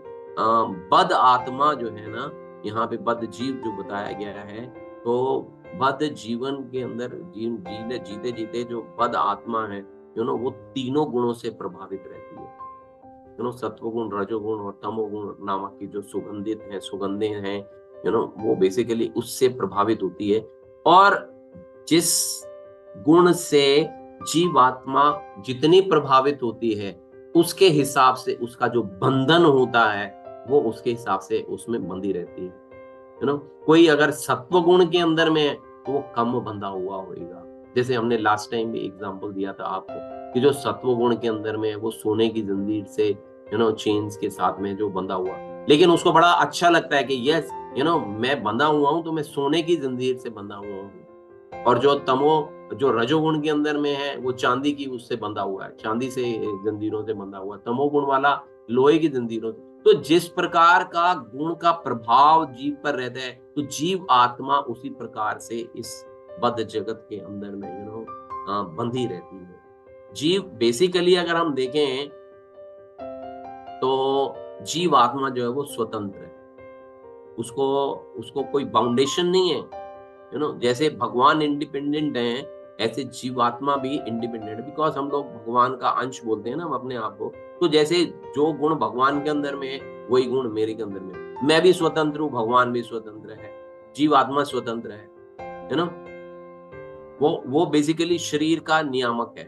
बद्ध आत्मा जो है ना, यहाँ पे बद्ध जीव जो बताया गया है, तो बद्ध जीवन के अंदर जीते जीते जो बद्ध आत्मा है, यू नो, वो तीनों गुणों से प्रभावित रहती है, यू नो, सत्वगुण, रजोगुण और तमोगुण नामक की जो सुगंधें हैं, यू नो, वो बेसिकली उससे प्रभावित होती है। और जिस गुण से जीवात्मा जितनी प्रभावित होती है, उसके हिसाब से उसका जो बंधन होता है वो उसके हिसाब से उसमें बंधी रहती है, यू नो। कोई अगर सत्व गुण के अंदर में है तो वो कम बंधा हुआ होगा। जैसे हमने लास्ट टाइम भी एग्जांपल दिया था आपको कि जो सत्व गुण के अंदर में है वो सोने की जंजीर से, यू नो, चेन्स के साथ में जो बंधा हुआ, लेकिन उसको बड़ा अच्छा लगता है कि यस, यू नो, मैं बंधा हुआ हूं तो मैं सोने की जंजीर से बंधा हुआ हूँ। और जो रजोगुण के अंदर में है वो चांदी की उससे बंधा हुआ है, चांदी से जंजीरों से बंधा हुआ है। तमोगुण वाला लोहे की जंजीरों से। तो जिस प्रकार का गुण का प्रभाव जीव पर रहता है, तो जीव आत्मा उसी प्रकार से इस बद्ध जगत के अंदर में, यू नो, बंधी रहती है। जीव बेसिकली अगर हम देखें तो जीव आत्मा जो है वो स्वतंत्र है, उसको कोई बाउंडेशन नहीं है, यू नो। जैसे भगवान इंडिपेंडेंट हैं, ऐसे जीवात्मा भी इंडिपेंडेंट है, बिकॉज हम लोग भगवान का अंश बोलते हैं ना हम अपने आप को। तो जैसे जो गुण भगवान के अंदर में है वही गुण मेरे के अंदर में, मैं भी स्वतंत्र हूँ, भगवान भी स्वतंत्र है, जीवात्मा स्वतंत्र है, यू नो। वो बेसिकली शरीर का नियामक है,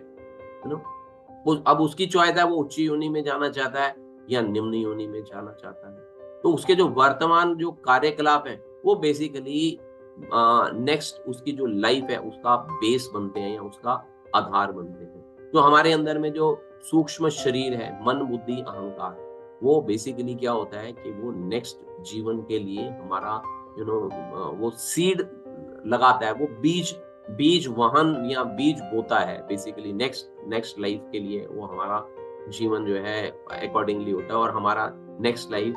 यू नो। अब उसकी चॉइस है, वो उच्च योनि में जाना चाहता है या निम्न योनि में जाना चाहता है। तो उसके जो वर्तमान जो कार्यकलाप है वो बेसिकली नेक्स्ट उसकी जो लाइफ है उसका बेस बनते हैं या उसका आधार बनते हैं। तो हमारे अंदर में जो सूक्ष्म शरीर है, मन, बुद्धि, अहंकार, वो बेसिकली क्या होता है कि वो नेक्स्ट जीवन के लिए हमारा, यू नो, वो सीड लगाता है, वो बीज वहन या बीज बोता है बेसिकली नेक्स्ट लाइफ के लिए। वो हमारा जीवन जो है अकॉर्डिंगली होता है, और हमारा नेक्स्ट लाइफ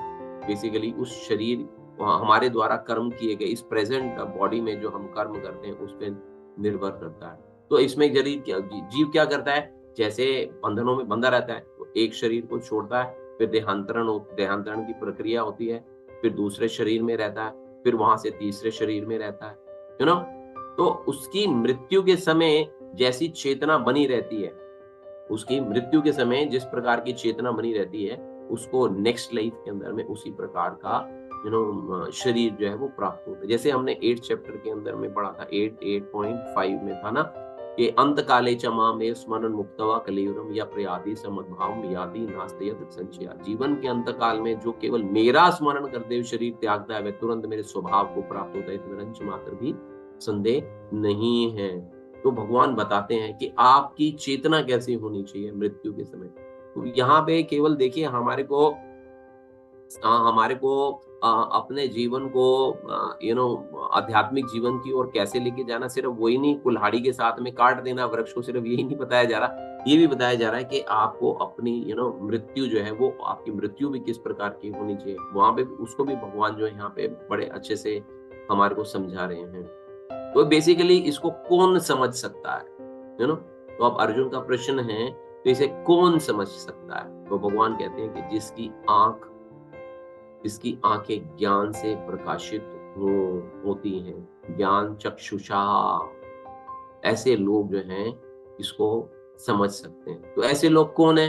बेसिकली उस शरीर हमारे द्वारा कर्म किए गए इस प्रेजेंट बॉडी में जो हम कर्म करते हैं उस पर निर्भर करता है। तो इसमें जीव क्या करता है, जैसे बंधनों में बंधा रहता है, तो एक शरीर को छोड़ता है, फिर देहांतरण की प्रक्रिया होती है, फिर दूसरे शरीर में रहता है, फिर वहां से तीसरे शरीर में रहता है, यू नो। तो उसकी मृत्यु के समय जैसी चेतना बनी रहती है, उसकी मृत्यु के समय जिस प्रकार की चेतना बनी रहती है, उसको नेक्स्ट लाइफ के अंदर में उसी प्रकार का शरीर जो है वो प्राप्त होता है। जैसे हमने 8 चैप्टर के अंदर में पढ़ा था, 8.5 में था ना, कि अंत काले च मामेव स्मरण मुक्तवा कलेवरम या प्रयादि समद्भाव यादि नास्त्यत संचया। जीवन के अंत काल में जो केवल मेरा स्मरण करते हुए शरीर त्यागता है, वह तुरंत मेरे स्वभाव को प्राप्त होता है, इसमें रंच मात्र भी संदेह नहीं है। तो भगवान बताते हैं कि आपकी चेतना कैसी होनी चाहिए मृत्यु के समय। तो यहाँ पे केवल देखिए हमारे को अपने जीवन को आध्यात्मिक जीवन की ओर कैसे लेके जाना, सिर्फ वही नहीं कुल्हाड़ी के साथ में काट देना वृक्ष को, सिर्फ यही नहीं बताया जा रहा, ये भी बताया जा रहा है कि आपको अपनी मृत्यु जो है वो आपकी मृत्यु भी किस प्रकार की होनी चाहिए। वहां पे उसको भी भगवान जो है यहाँ पे बड़े अच्छे से हमारे को समझा रहे हैं। तो बेसिकली इसको कौन समझ सकता है, तो अब अर्जुन का प्रश्न है, तो इसे कौन समझ सकता है? तो भगवान कहते हैं कि जिसकी आंखें ज्ञान से प्रकाशित होती हैं, ज्ञान चक्षुषा, ऐसे लोग जो हैं इसको समझ सकते हैं। तो ऐसे लोग कौन है?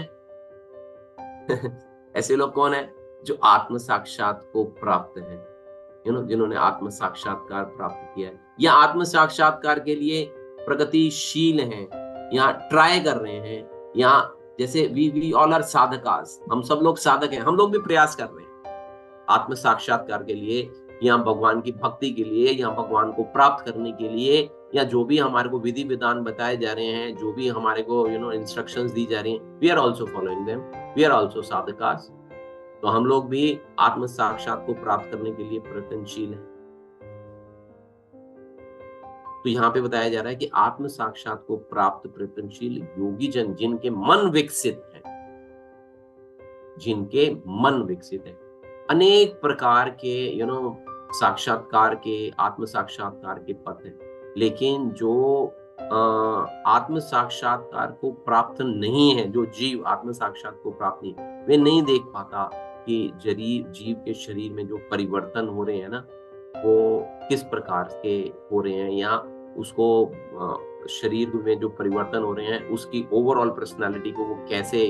ऐसे लोग कौन है? जो आत्म साक्षात को प्राप्त है, जिन्होंने आत्म साक्षात्कार प्राप्त किया है, या आत्म साक्षात्कार के लिए प्रगतिशील हैं, या ट्राई कर रहे हैं, या जैसे वी ऑल आर साधकास, हम सब लोग साधक हैं, हम लोग भी प्रयास कर रहे हैं आत्म साक्षात्कार के लिए, या भगवान की भक्ति के लिए, या भगवान को प्राप्त करने के लिए, या जो भी हमारे को विधि विधान बताए जा रहे हैं, जो भी हमारे को इंस्ट्रक्शंस दी जा रही हैं, we are also following them, we are also साधकास। तो हम लोग भी आत्म साक्षात को प्राप्त करने के लिए प्रयत्नशील हैं। तो यहाँ पे बताया जा रहा है कि आत्म साक्षात को प्राप्त प्रयत्नशील योगी जन, जिनके मन विकसित है, जिनके मन विकसित है, अनेक प्रकार के साक्षात्कार के, आत्म साक्षात्कार के पथ हैं, लेकिन जो आत्म साक्षात्कार को प्राप्त नहीं है, जो जीव आत्म साक्षात को प्राप्त नहीं, वे नहीं देख पाता कि जीव के शरीर में जो परिवर्तन हो रहे हैं ना, वो किस प्रकार के हो रहे हैं, या उसको शरीर में जो परिवर्तन हो रहे हैं उसकी ओवरऑल पर्सनालिटी को वो कैसे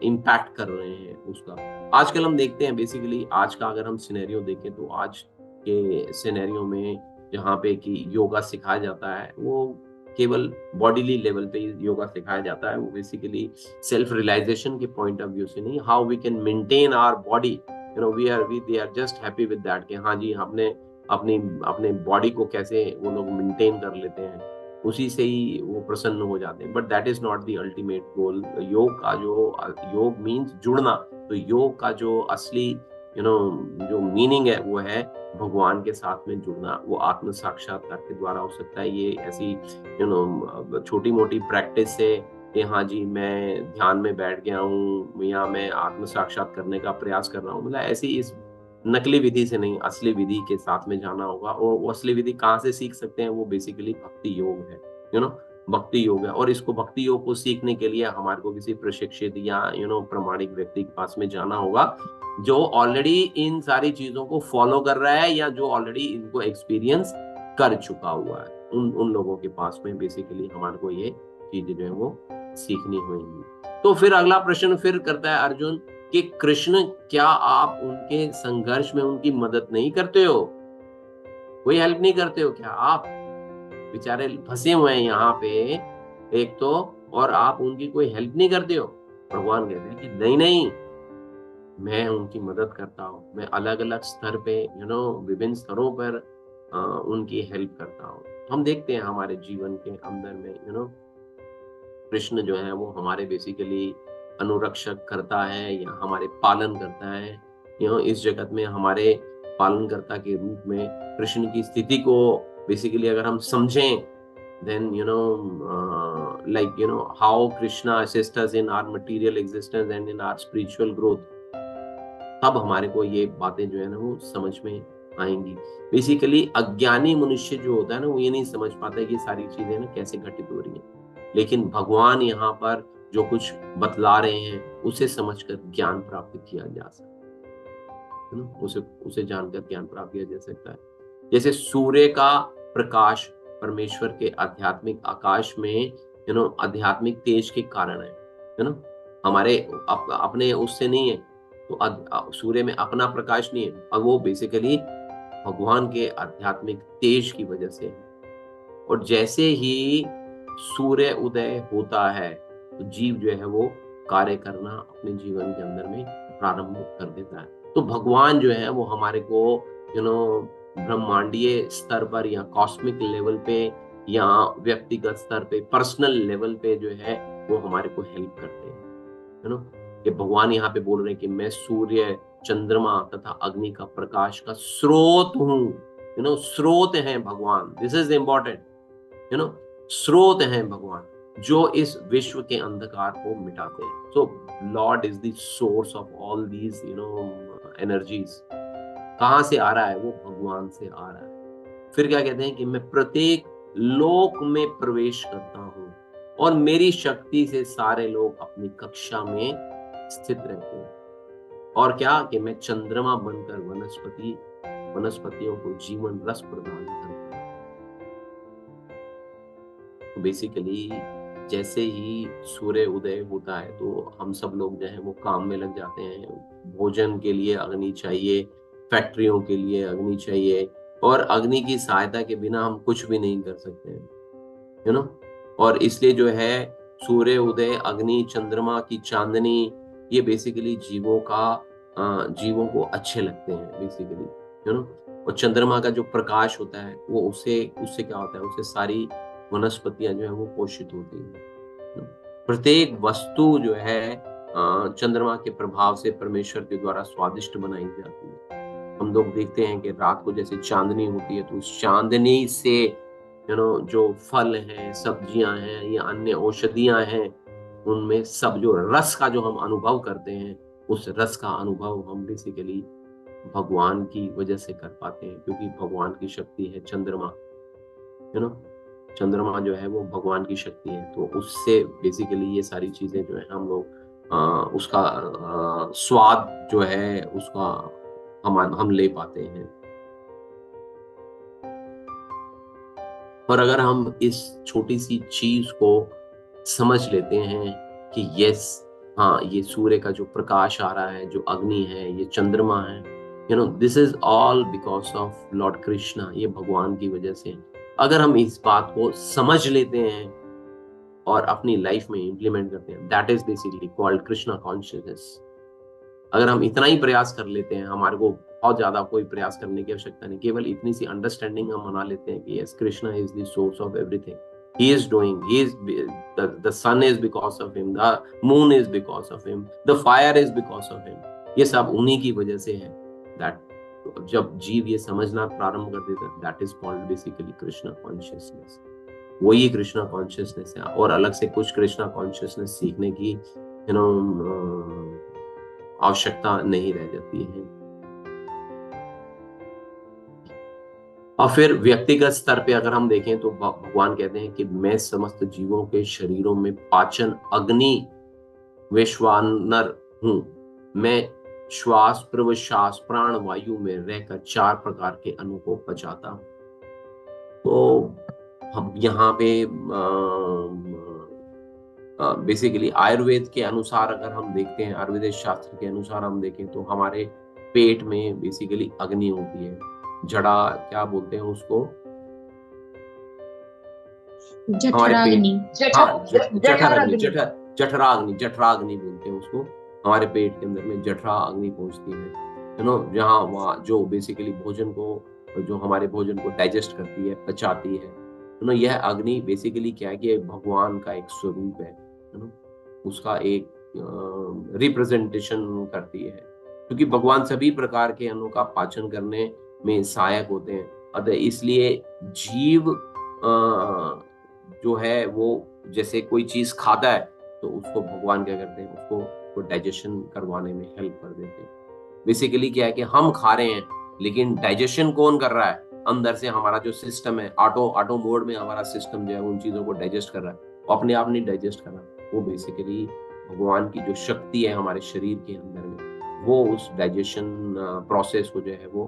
इम्पैक्ट कर रहे हैं उसका। आजकल हम देखते हैं बेसिकली, आज का अगर हम सिनेरियो देखें तो आज के सिनेरियो में जहाँ पे कि योगा सिखाया जाता है, वो केवल बॉडीली लेवल पे योगा सिखाया जाता है, वो बेसिकली सेल्फ रियलाइजेशन के पॉइंट ऑफ व्यू से नहीं, how we can maintain our body, they are just happy with that, कि हाँ जी हमने अपने बॉडी को कैसे वो लोग मेंटेन कर लेते हैं, उसी से ही वो प्रसन्न हो जाते हैं। But that is not the ultimate goal. योग मीन्स जुड़ना, तो योग का जो असली जो मीनिंग है वो है भगवान के साथ में जुड़ना। वो आत्म साक्षात्कार के द्वारा हो सकता है, ये ऐसी छोटी मोटी प्रैक्टिस से कि हाँ जी मैं ध्यान में बैठ गया हूँ, या मैं आत्म साक्षात करने का प्रयास कर रहा हूँ, मतलब ऐसी इस नकली विधि से नहीं, असली विधि के साथ में जाना होगा। और वो असली विधि कहाँ से सीख सकते हैं? वो बेसिकली भक्ति योग है, भक्ति योग है। और इसको भक्ति योग को सीखने के लिए हमारे को किसी प्रशिक्षित या प्रमाणिक व्यक्ति के पास में जाना होगा, जो ऑलरेडी इन सारी चीजों को फॉलो कर रहा है, या जो ऑलरेडी इनको एक्सपीरियंस कर चुका हुआ है। उन लोगों के पास में बेसिकली हमारे को ये चीजें जो है वो सीखनी होंगी। तो फिर अगला प्रश्न फिर करता है अर्जुन कि कृष्ण, क्या आप उनके संघर्ष में उनकी मदद नहीं करते हो? कोई हेल्प नहीं करते हो क्या? आप बेचारे फंसे हुए हैं यहाँ पे एक तो, और आप उनकी कोई हेल्प नहीं करते हो? भगवान कहते हैं कि नहीं, मैं उनकी मदद करता हूँ। मैं अलग अलग स्तर पे विभिन्न स्तरों पर उनकी हेल्प करता हूँ। हम देखते हैं हमारे जीवन के अंदर में कृष्ण जो है वो हमारे बेसिकली अनुरक्षक करता है, या हमारे पालन करता है। इस जगत में हमारे पालनकर्ता के रूप में कृष्ण की स्थिति को बेसिकली अगर हम समझें then like how Krishna assists us in our material existence and in our spiritual growth, तब हमारे को ये बातें जो है ना वो समझ में आएंगी। बेसिकली अज्ञानी मनुष्य जो होता है ना वो ये नहीं समझ पाता है कि ये सारी चीजें ना कैसे घटित हो रही हैं, लेकिन भगवान यहाँ पर जो कुछ बतला रहे हैं उसे समझकर ज्ञान प्राप्त किया जा सकता है, उसे जानकर ज्ञान प्राप्त किया जा सकता है। जैसे सूर्य का प्रकाश परमेश्वर के आध्यात्मिक आकाश में आध्यात्मिक तेज के कारण है ना, हमारे अपने उससे नहीं है। तो सूर्य में अपना प्रकाश नहीं है, और वो बेसिकली भगवान के आध्यात्मिक तेज की वजह से है। और जैसे ही सूर्य उदय होता है तो जीव जो है वो कार्य करना अपने जीवन के अंदर में प्रारंभ कर देता है। तो भगवान जो है वो हमारे को ब्रह्मांडीय स्तर पर या कॉस्मिक लेवल पे या व्यक्तिगत स्तर पे पर्सनल लेवल पे जो है वो हमारे को हेल्प करते हैं, कि भगवान यहाँ पे बोल रहे हैं कि मैं सूर्य, चंद्रमा तथा अग्नि का प्रकाश का स्रोत हूँ। स्रोत है भगवान, दिस इज इम्पोर्टेंट। स्रोत है भगवान जो इस विश्व के अंधकार को मिटाते हैं। So lord is the source of all these energies. कहाँ से आ रहा है? वो भगवान से आ रहा है। फिर क्या कहते हैं कि मैं प्रत्येक लोक में प्रवेश करता हूँ और मेरी शक्ति से सारे लोग अपनी कक्षा में स्थित रहते हैं। और क्या कि मैं चंद्रमा बनकर वनस्पतियों को जीवन रस प्रदान करता हूँ। तो बेसिकली जैसे ही सूर्य उदय होता है तो हम सब लोग जो है वो काम में लग जाते हैं। भोजन के लिए अग्नि चाहिए, फैक्ट्रियों के लिए अग्नि चाहिए, और अग्नि की सहायता के बिना हम कुछ भी नहीं कर सकते हैं, और इसलिए जो है सूर्य उदय, अग्नि, चंद्रमा की चांदनी, ये बेसिकली जीवों को अच्छे लगते हैं बेसिकली, और चंद्रमा का जो प्रकाश होता है वो उससे क्या होता है, उससे सारी वनस्पतियां जो है वो पोषित होती है। प्रत्येक वस्तु जो है चंद्रमा के प्रभाव से परमेश्वर के द्वारा स्वादिष्ट बनाई जाती है। हम लोग देखते हैं कि रात को जैसे चांदनी होती है तो उस चांदनी से जो फल हैं, सब्जियां हैं या अन्य औषधियां हैं, उनमें सब जो रस का जो हम अनुभव करते हैं, उस रस का अनुभव हम बेसिकली भगवान की वजह से कर पाते हैं, क्योंकि भगवान की शक्ति है चंद्रमा, चंद्रमा जो है वो भगवान की शक्ति है। तो उससे बेसिकली ये सारी चीजें जो है हम लोग उसका स्वाद जो है उसका हम ले पाते हैं। और अगर हम इस छोटी सी चीज को समझ लेते हैं कि यस, हाँ, ये सूर्य का जो प्रकाश आ रहा है, जो अग्नि है, ये चंद्रमा है, this is all because of Lord Krishna, ये भगवान की वजह से। अगर हम इस बात को समझ लेते हैं और अपनी लाइफ में इंप्लीमेंट करते हैं, that is basically called Krishna consciousness. अगर हम इतना ही प्रयास कर लेते हैं, हमारे को बहुत ज्यादा कोई प्रयास करने की आवश्यकता नहीं, केवल इतनी सी अंडरस्टैंडिंग हम बना लेते हैं कि yes, Krishna is the source of everything, he is doing, the sun is because of him, the moon is because of him, the fire is because of him, ये सब उन्हीं की वजह से है। that जब जीव ये समझना प्रारंभ कर देता है, that is called basically Krishna consciousness. वही कृष्णा कॉन्शियसनेस है, और अलग से कुछ कृष्णा कॉन्शियसनेस सीखने की आवश्यकता नहीं रह जाती है। और फिर व्यक्तिगत स्तर पे अगर हम देखें तो भगवान कहते हैं कि मैं समस्त जीवों के शरीरों में पाचन अग्नि वैश्वानर हूं। मैं श्वास, प्रश्वास, प्राण वायु में रहकर 4 प्रकार के अणु को पचाता हूं। तो हम यहाँ पे बेसिकली आयुर्वेद के अनुसार अगर हम देखते हैं, आयुर्वेद शास्त्र के अनुसार हम देखें तो हमारे पेट में बेसिकली अग्नि होती है। जड़ा क्या बोलते हैं उसको? जठराग्नि। जठराग्नि बोलते हैं उसको। हमारे पेट के अंदर में जठरा अग्नि पहुंचती है, जहाँ वहाँ जो बेसिकली भोजन को, जो हमारे भोजन को डाइजेस्ट करती है, पचाती है। यह अग्नि बेसिकली क्या है कि भगवान का एक स्वरूप है, उसका एक रिप्रेजेंटेशन करती है, क्योंकि भगवान सभी प्रकार के अन्नों का पाचन करने में सहायक होते हैं। अतः इसलिए जीव जो है वो जैसे कोई चीज खाता है तो उसको भगवान क्या करते हैं, उसको डाइजेशन करवाने में हेल्प कर देते हैं। बेसिकली क्या है कि हम खा रहे हैं लेकिन डाइजेशन कौन कर रहा है, अंदर से हमारा जो सिस्टम है, ऑटो मोड में हमारा सिस्टम जो है उन चीजों को डाइजेस्ट कर रहा है, वो अपने आप नहीं डाइजेस्ट कर रहा। वो बेसिकली भगवान की जो शक्ति है हमारे शरीर के अंदर में, वो उस डाइजेशन प्रोसेस को जो है वो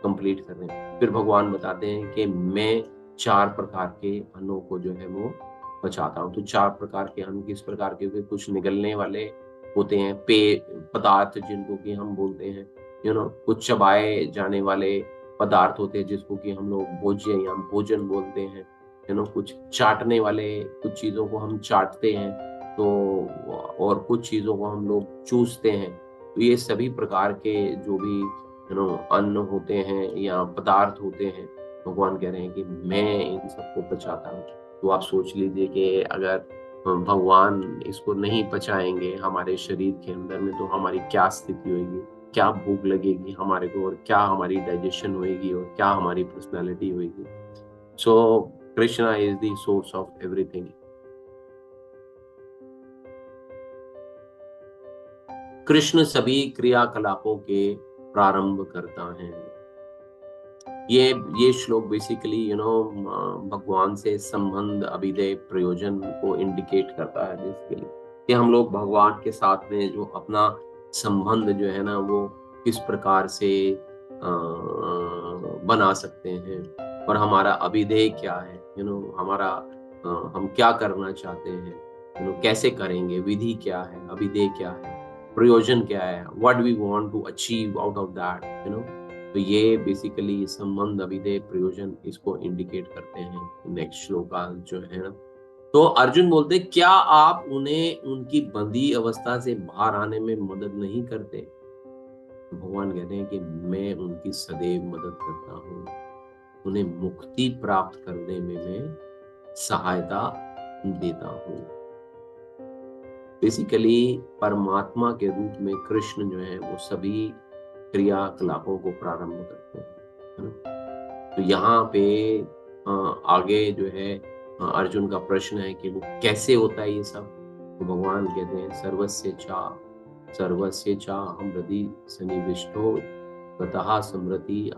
कंप्लीट कर रहे हैं। फिर भगवान बताते हैं कि मैं 4 प्रकार के अन्नों को जो है वो पचाता हूँ। तो 4 प्रकार के अन्न किस प्रकार के होते हैं? कुछ निगलने वाले होते हैं, पेय पदार्थ जिनको कि हम बोलते हैं, कुछ चबाए जाने वाले पदार्थ होते हैं जिसको कि हम लोग भोज्य या भोजन बोलते हैं, कुछ चाटने वाले, कुछ चीजों को हम चाटते हैं, तो और कुछ चीजों को हम लोग चूसते हैं। तो ये सभी प्रकार के जो भी अन्न होते हैं या पदार्थ होते हैं, भगवान कह रहे हैं कि मैं इन सबको पचाता हूँ। तो आप सोच लीजिए कि अगर भगवान इसको नहीं पचाएंगे हमारे शरीर के अंदर में, तो हमारी क्या स्थिति होगी, क्या भूख लगेगी हमारे को, और क्या हमारी डाइजेशन होगी, और क्या हमारी पर्सनालिटी होगी। So Krishna is the source of everything. Krishna सभी क्रियाकलापों के प्रारंभ करता है। ये श्लोक बेसिकली भगवान से संबंध, अभिदय, प्रयोजन को इंडिकेट करता है बेसिकली कि हम लोग भगवान के साथ में जो अपना संबंध जो है ना वो किस प्रकार से बना सकते हैं, और हमारा अभिधेय क्या है, हमारा हम क्या करना चाहते हैं, कैसे करेंगे, विधि क्या है, अभिधेय क्या है, प्रयोजन क्या है, what we want to achieve out of that, तो ये बेसिकली संबंध, अभिधेय, प्रयोजन इसको इंडिकेट करते हैं नेक्स्ट श्लोका जो है ना। तो अर्जुन बोलते, क्या आप उन्हें उनकी बंदी अवस्था से बाहर आने में मदद नहीं करते? भगवान कहते हैं कि मैं उनकी सदैव मदद करता हूँ, उन्हें मुक्ति प्राप्त करने में मैं सहायता देता हूँ। बेसिकली परमात्मा के रूप में कृष्ण जो है वो सभी क्रियाकलापों को प्रारंभ करते हैं। तो यहाँ पे आगे जो है अर्जुन का प्रश्न है कि वो कैसे होता है ये सब। तो भगवान कहते हैं, सर्वस्य चा हम हृदि सन्निविष्टो ततः स्मृति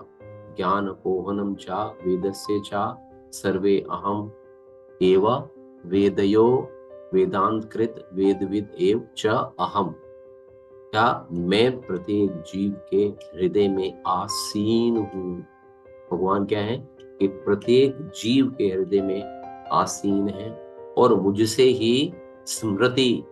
ज्ञान अपोहनम चा वेदस्य चा सर्वे अहम एव वेदयो वेदांत कृत वेदविद एव च अहम। क्या मैं प्रत्येक जीव के हृदय में आसीन हूँ। भगवान क्या है कि प्रत्येक जीव के हृदय में आसीन है, और मुझसे ही स्मृति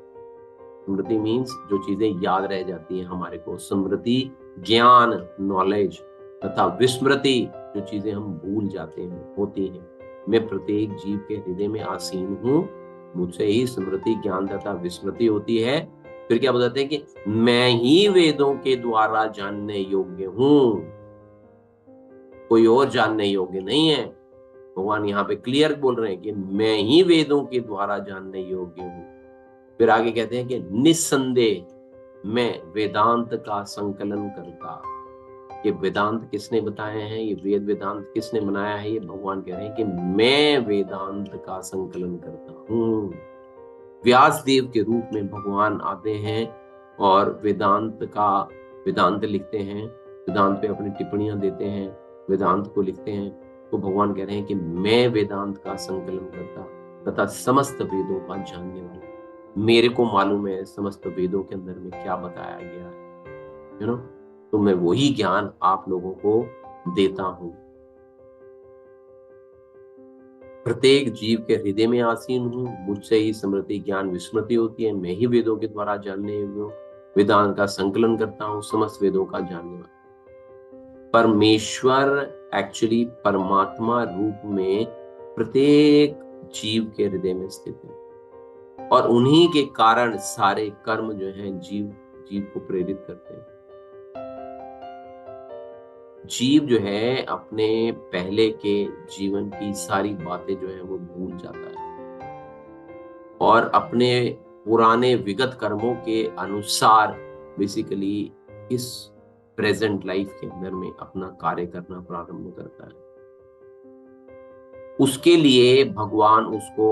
मीन्स जो चीजें याद रह जाती हैं हमारे को, स्मृति ज्ञान नॉलेज, तथा विस्मृति जो चीजें हम भूल जाते हैं होती हैं। मैं प्रत्येक जीव के हृदय में आसीन हूँ, मुझसे ही स्मृति ज्ञान तथा विस्मृति होती है। फिर क्या बताते हैं कि मैं ही वेदों के द्वारा जानने योग्य हूं, कोई और जानने योग्य नहीं है। भगवान यहाँ पे क्लियर बोल रहे हैं कि मैं ही वेदों के द्वारा जानने योग्य हूं। फिर आगे कहते हैं कि निस्संदेह मैं वेदांत का संकलन करता। ये वेदांत किसने बताए हैं, ये वेद वेदांत किसने बनाया है? ये भगवान कह रहे हैं कि मैं वेदांत का संकलन करता हूं। व्यास देव के रूप में भगवान आते हैं और वेदांत लिखते हैं, वेदांत पे अपनी टिप्पणियां देते हैं, वेदांत को लिखते हैं। तो भगवान कह रहे हैं कि मैं वेदांत का संकलन करता तथा समस्त वेदों का जानने वाला। मेरे को मालूम है समस्त वेदों के अंदर में क्या बताया गया है, तो मैं वही ज्ञान आप लोगों को देता हूं। प्रत्येक जीव के हृदय में आसीन हूँ, मुझसे ही स्मृति ज्ञान विस्मृति होती है। मैं ही वेदों के द्वारा जानने योग्य हूँ, वेदांत का संकलन करता हूँ, समस्त वेदों का जानने वाला। परमेश्वर एक्चुअली परमात्मा रूप में प्रत्येक जीव के हृदय में स्थित है, और उन्हीं के कारण सारे कर्म जो हैं जीव को प्रेरित करते हैं। जीव जो है अपने पहले के जीवन की सारी बातें जो है वो भूल जाता है, और अपने पुराने विगत कर्मों के अनुसार बेसिकली इस प्रेजेंट लाइफ के अंदर में अपना कार्य करना प्रारंभ करता है। उसके लिए भगवान उसको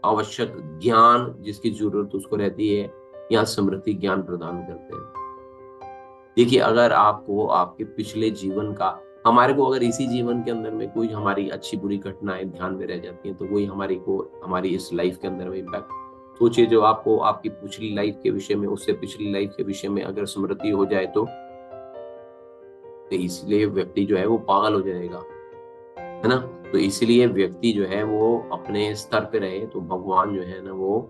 आवश्यक ज्ञान जिसकी जरूरत उसको रहती है या स्मृति ज्ञान प्रदान करते हैं। देखिए, अगर आपको आपके पिछले जीवन का, हमारे को अगर इसी जीवन के अंदर में कोई हमारी अच्छी बुरी घटनाएं ध्यान में रह जाती हैं तो वही हमारी इस लाइफ के अंदर में इम्पैक्ट। सोचिए, जो आपको आपकी पिछली लाइफ के विषय में, उससे पिछली लाइफ के विषय में अगर स्मृति हो जाए तो इसलिए व्यक्ति जो है वो पागल हो जाएगा, है ना। तो इसलिए व्यक्ति जो है वो अपने स्तर पे रहे तो भगवान जो है ना वो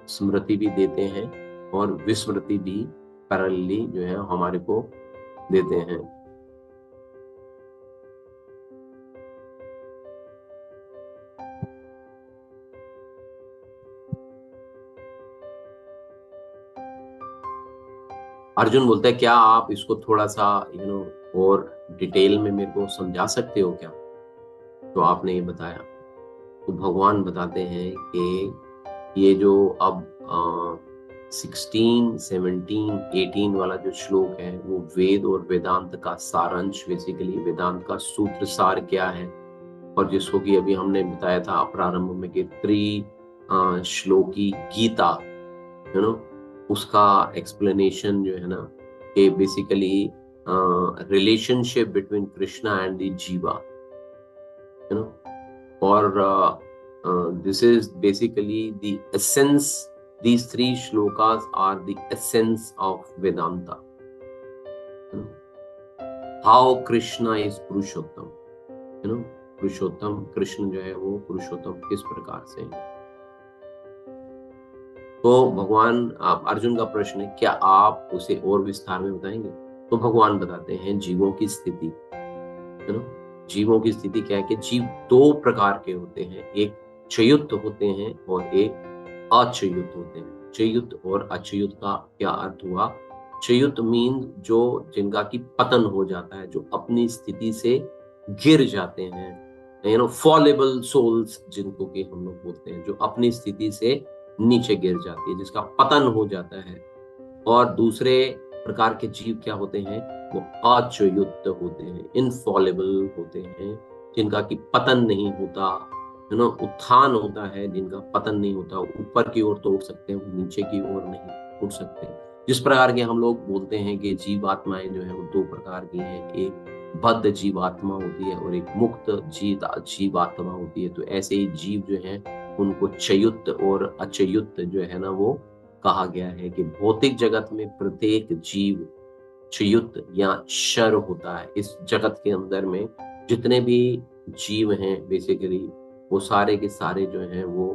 स्मृति भी देते हैं और विस्मृति भी पैरेलली जो है हमारे को देते हैं। अर्जुन बोलता है, क्या आप इसको थोड़ा सा और डिटेल में मेरे को समझा सकते हो क्या? तो आपने ये बताया। तो भगवान बताते हैं कि ये जो अब 16, 17, 18 वाला जो श्लोक है वो वेद और वेदांत का सारांश, बेसिकली वेदांत का सूत्र सार क्या है, और जिसको कि अभी हमने बताया था प्रारंभ में कि श्लोकी गीता, उसका एक्सप्लेनेशन जो है ना कि basically relationship between Krishna and the जीवा, और this is basically the essence. These three shlokas are the essence of Vedanta. How Krishna is Purushottam. पुरुषोत्तम कृष्ण जो है वो पुरुषोत्तम किस प्रकार से है। तो भगवान, अर्जुन का प्रश्न है, क्या आप उसे और विस्तार में बताएंगे? तो भगवान बताते हैं जीवों की स्थिति, जीवों की स्थिति क्या है कि जीव दो प्रकार के होते हैं, एक चयुत होते हैं और एक अचयुत होते हैं। चयुत और अचयुत का क्या अर्थ हुआ? चयुत मीन जो जिनका की पतन हो जाता है, जो अपनी स्थिति से गिर जाते हैं, फॉलेबल सोल्स जिनको कि हम लोग बोलते हैं, जो अपनी स्थिति से नीचे गिर जाती है, जिसका पतन हो जाता है। और दूसरे प्रकार के जीव क्या होते हैं? वो अचयुत होते हैं, इनफॉलेबल होते हैं, जिनका की पतन नहीं होता, उत्थान होता है, जिनका पतन नहीं होता। ऊपर की ओर तो उठ सकते हैं, नीचे की ओर नहीं उठ सकते। जिस प्रकार के हम लोग बोलते हैं कि जीवात्माएं जो है वो दो प्रकार की हैं, एक बद्ध जीवात्मा होती है और एक मुक्त जीवात्मा होती है। तो ऐसे ही जीव जो है उनको चयुत और अचयुत जो है ना वो कहा गया है कि भौतिक जगत में प्रत्येक जीव चयुत या क्षर होता है। इस जगत के अंदर में जितने भी जीव हैं बेसिकली वो सारे के सारे जो हैं वो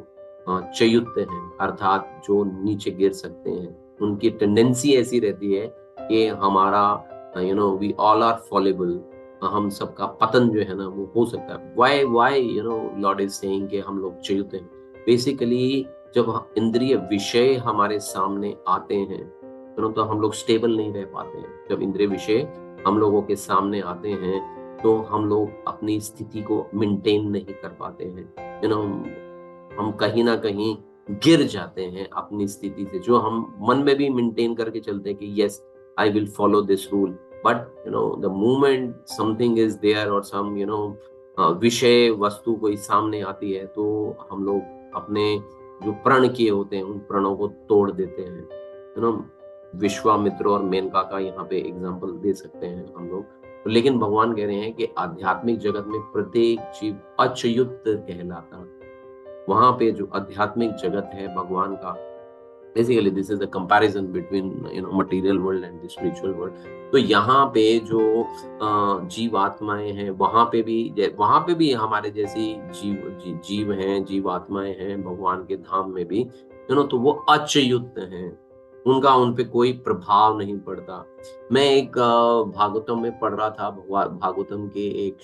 चयुत हैं, अर्थात जो नीचे गिर सकते हैं। उनकी टेंडेंसी ऐसी रहती है कि हमारा वी ऑल आर फॉलेबल, हम सबका पतन जो है ना वो हो सकता है। व्हाई लॉर्ड इज सेइंग कि हम लोग चयुत हैं। बेसिकली जब इंद्रिय विषय हमारे सामने आते हैं तो हम लोग स्टेबल नहीं रह पाते हैं। जब इंद्रिय विषय हम लोगों के सामने आते हैं तो हम लोग अपनी स्थिति को मेंटेन नहीं कर पाते हैं। हम कहीं ना कहीं गिर जाते हैं अपनी स्थिति से, जो हम मन में भी मेंटेन करके चलते हैं कि yes I will follow this rule, but the moment something is there और सम विषय वस्तु कोई सामने आती है तो हम लोग अपने जो प्रण किए होते हैं उन प्रणों को तोड़ देते हैं। विश्वामित्र और मेनका का यहाँ पे एग्जाम्पल दे सकते हैं हम लोग। लेकिन भगवान कह रहे हैं कि आध्यात्मिक जगत में प्रत्येक जीव अचयुत कहलाता। वहां पे जो आध्यात्मिक जगत है भगवान का, basically this is the comparison between material world and the spiritual world. तो यहाँ पे जो जीव आत्माएं हैं वहां पे भी हमारे जैसी जीव हैं, जीव आत्माएं हैं भगवान के धाम में भी, तो वो अचयुत हैं, उनका उन पे कोई प्रभाव नहीं पड़ता। मैं एक भागवतम में पढ़ रहा था, भागवतम के एक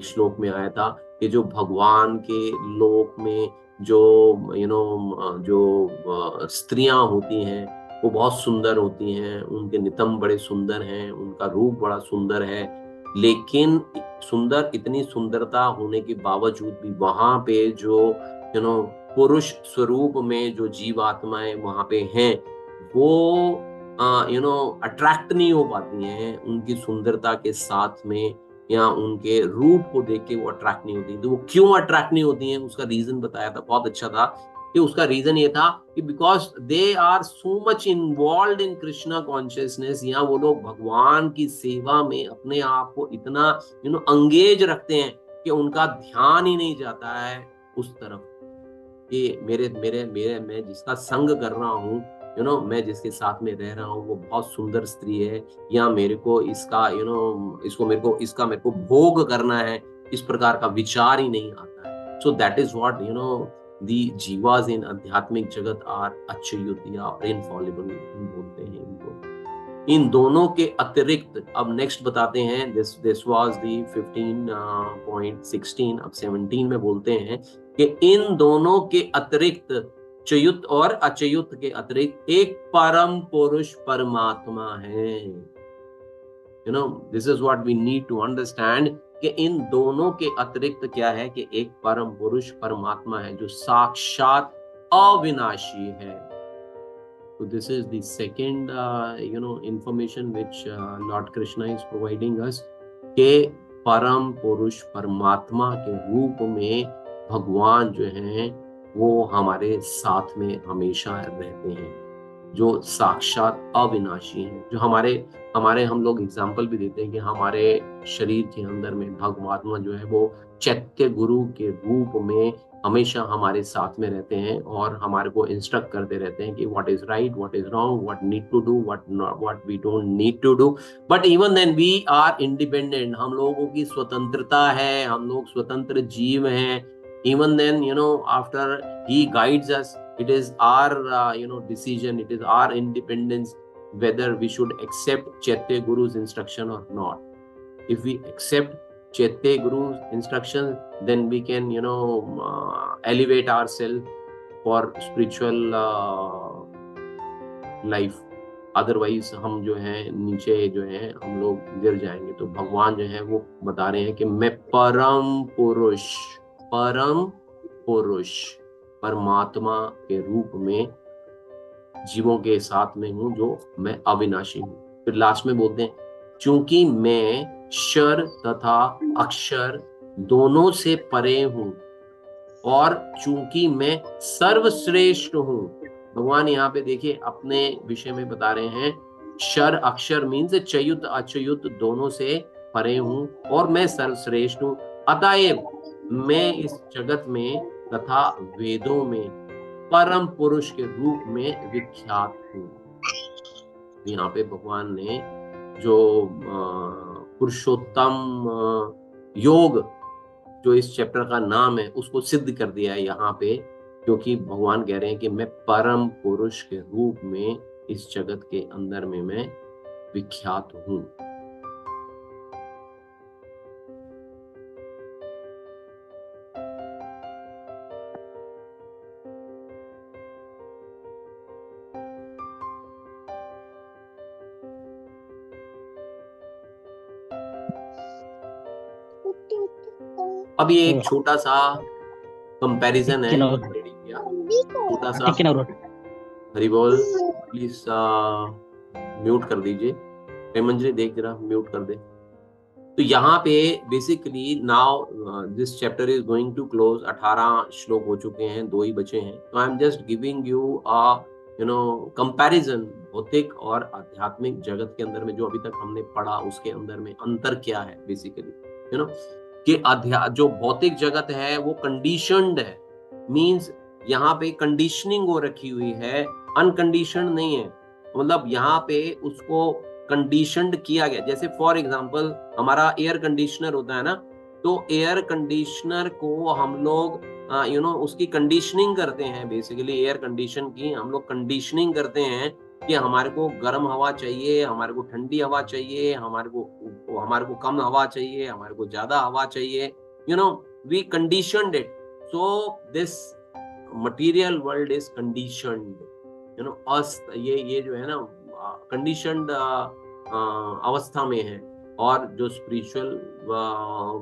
श्लोक में आया था कि जो भगवान के लोक में जो जो स्त्रियां होती हैं वो बहुत सुंदर होती हैं, उनके नितंब बड़े सुंदर हैं, उनका रूप बड़ा सुंदर है, लेकिन इतनी सुंदरता होने के बावजूद भी वहां पे जो पुरुष स्वरूप में जो जीवात्माएं वहां पे हैं वो अट्रैक्ट नहीं हो पाती हैं उनकी सुंदरता के साथ में। या उनके रूप को देख के वो अट्रैक्ट नहीं होती। तो वो क्यों अट्रैक्ट नहीं होती हैं, उसका रीजन बताया था, बहुत अच्छा था कि उसका रीजन ये था कि because they are so much involve in Krishna consciousness, या वो लोग भगवान की सेवा में अपने आप को इतना अंगेज रखते हैं कि उनका ध्यान ही नहीं जाता है उस तरफ कि मेरे मेरे मेरे मैं जिसका संग कर रहा हूँ, मैं जिसके साथ में रह रहा हूँ वो बहुत सुंदर स्त्री है, या मेरे को इसका इसका मेरे को भोग करना है, इस प्रकार का विचार ही नहीं आता है। So that is what the जीवास इन आध्यात्मिक जगत आर अच्युत या इनफॉलिबल बोलते हैं इनको। इन दोनों के अतिरिक्त अब नेक्स्ट बताते हैं, दिस वाज दी 15.16, अब 17 में बोलते हैं कि इन दोनों के अतिरिक्त, च्युत और अच्युत के अतिरिक्त एक परम पुरुष परमात्मा है। This is what we need to understand कि इन दोनों के अतिरिक्त क्या है कि एक परम पुरुष परमात्मा है जो साक्षात अविनाशी है। So this is the second information which Lord Krishna is providing us के परम पुरुष परमात्मा के रूप में भगवान जो हैं वो हमारे साथ में हमेशा रहते हैं, जो साक्षात अविनाशी हैं, जो हमारे हम लोग एग्जाम्पल भी देते हैं कि हमारे शरीर के अंदर में भगवात्मा जो है वो चैत्य गुरु के रूप में हमेशा हमारे साथ में रहते हैं और हमारे को इंस्ट्रक्ट करते रहते हैं कि what is right, what is wrong, what need to do, what we don't need to do. But even then we are independent, हम लोगों की स्वतंत्रता है, हम लोग स्वतंत्र जीव हैं। Even then after he guides us, it is our decision, it is our independence whether we should accept Chaitya Guru's instruction or not. If we accept Chaitya Guru's instruction, then we can elevate ourselves for spiritual life. Otherwise हम जो है नीचे जो है हम लोग गिर जाएंगे। तो भगवान जो है वो बता रहे हैं कि मैं परम पुरुष परमात्मा के रूप में जीवों के साथ में हूं, जो मैं अविनाशी हूं। फिर लास्ट में बोलते हैं चूंकि मैं क्षर तथा अक्षर दोनों से परे हूं और चूंकि मैं सर्वश्रेष्ठ हूं। भगवान यहाँ पे देखिए अपने विषय में बता रहे हैं, क्षर अक्षर मीन्स च्युत अच्युत दोनों से परे हूं और मैं सर्वश्रेष्ठ हूं, अतएव मैं इस जगत में तथा वेदों में परम पुरुष के रूप में विख्यात हूँ। यहाँ पे भगवान ने जो पुरुषोत्तम योग जो इस चैप्टर का नाम है उसको सिद्ध कर दिया है यहाँ पे, क्योंकि भगवान कह रहे हैं कि मैं परम पुरुष के रूप में इस जगत के अंदर में मैं विख्यात हूँ। अब ये एक छोटा सा कंपैरिजन है, छोटा सा। हरि बोल, प्लीज म्यूट कर दीजिए। प्रेमंजलि देख जरा म्यूट कर दे। तो यहाँ पे basically now this chapter is going to close. 18 श्लोक हो चुके हैं, 2 ही बचे हैं। तो I am just giving you a comparison भौतिक और आध्यात्मिक जगत के अंदर में जो अभी तक हमने पढ़ा उसके अंदर में अंतर क्या है बेसिकली कि जो भौतिक जगत है वो कंडीशनड है, मींस यहाँ पे कंडीशनिंग हो रखी हुई है, अनकंडीशनड नहीं है। मतलब यहाँ पे उसको कंडीशनड किया गया। जैसे फॉर एग्जांपल हमारा एयर कंडीशनर होता है ना, तो एयर कंडीशनर को हम लोग उसकी कंडीशनिंग करते हैं। बेसिकली एयर कंडीशन की हम लोग कंडीशनिंग करते हैं कि हमारे को गर्म हवा चाहिए, हमारे को ठंडी हवा चाहिए, हमारे को कम हवा चाहिए, हमारे को ज्यादा हवा चाहिए। We conditioned it. So this material world is conditioned. ये जो है ना कंडीशनड अवस्था में है, और जो स्पिरिचुअल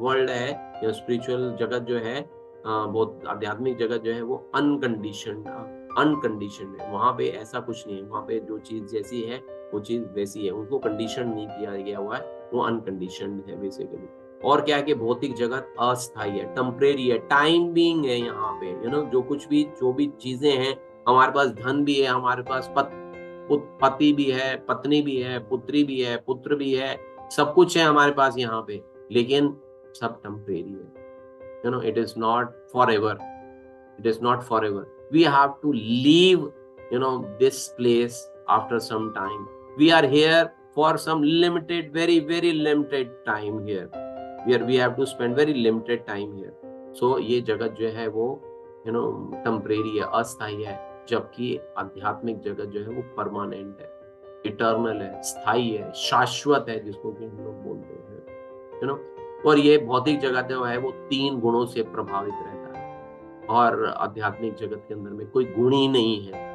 वर्ल्ड है या स्पिरिचुअल जगत जो है, बहुत आध्यात्मिक जगत जो है वो अनकंडीशनड है। वहां पे ऐसा कुछ नहीं है, वहां पे जो चीज जैसी है वो चीज वैसी है, उनको कंडीशन नहीं किया गया हुआ है, वो अनकंडीशनड है बेसिकली। और क्या है कि भौतिक जगत अस्थायी है, टेम्परेरी है, टाइम बीइंग है यहाँ पे, जो कुछ भी जो भी चीजें हैं, हमारे पास धन भी है, हमारे पास पति भी है, पत्नी भी है, पुत्री भी है, पुत्र भी है, सब कुछ है हमारे पास यहाँ पे, लेकिन सब टेम्परेरी है, it is not for ever, it is not forever. We have to leave this place after some time. We are here for some limited, very very limited time here. We have to spend very limited time here. So ये जगत जो है वो temporary है, अस्थायी है, जबकि आध्यात्मिक जगत जो है वो परमानेंट है, इटर्नल है, स्थायी है, शाश्वत है, जिसको कि हम लोग बोलते हैं, और ये भौतिक जगत जो है वो 3 गुणों से प्रभावित रहता है, और आध्यात्मिक जगत के अंदर में कोई गुण ही नहीं है,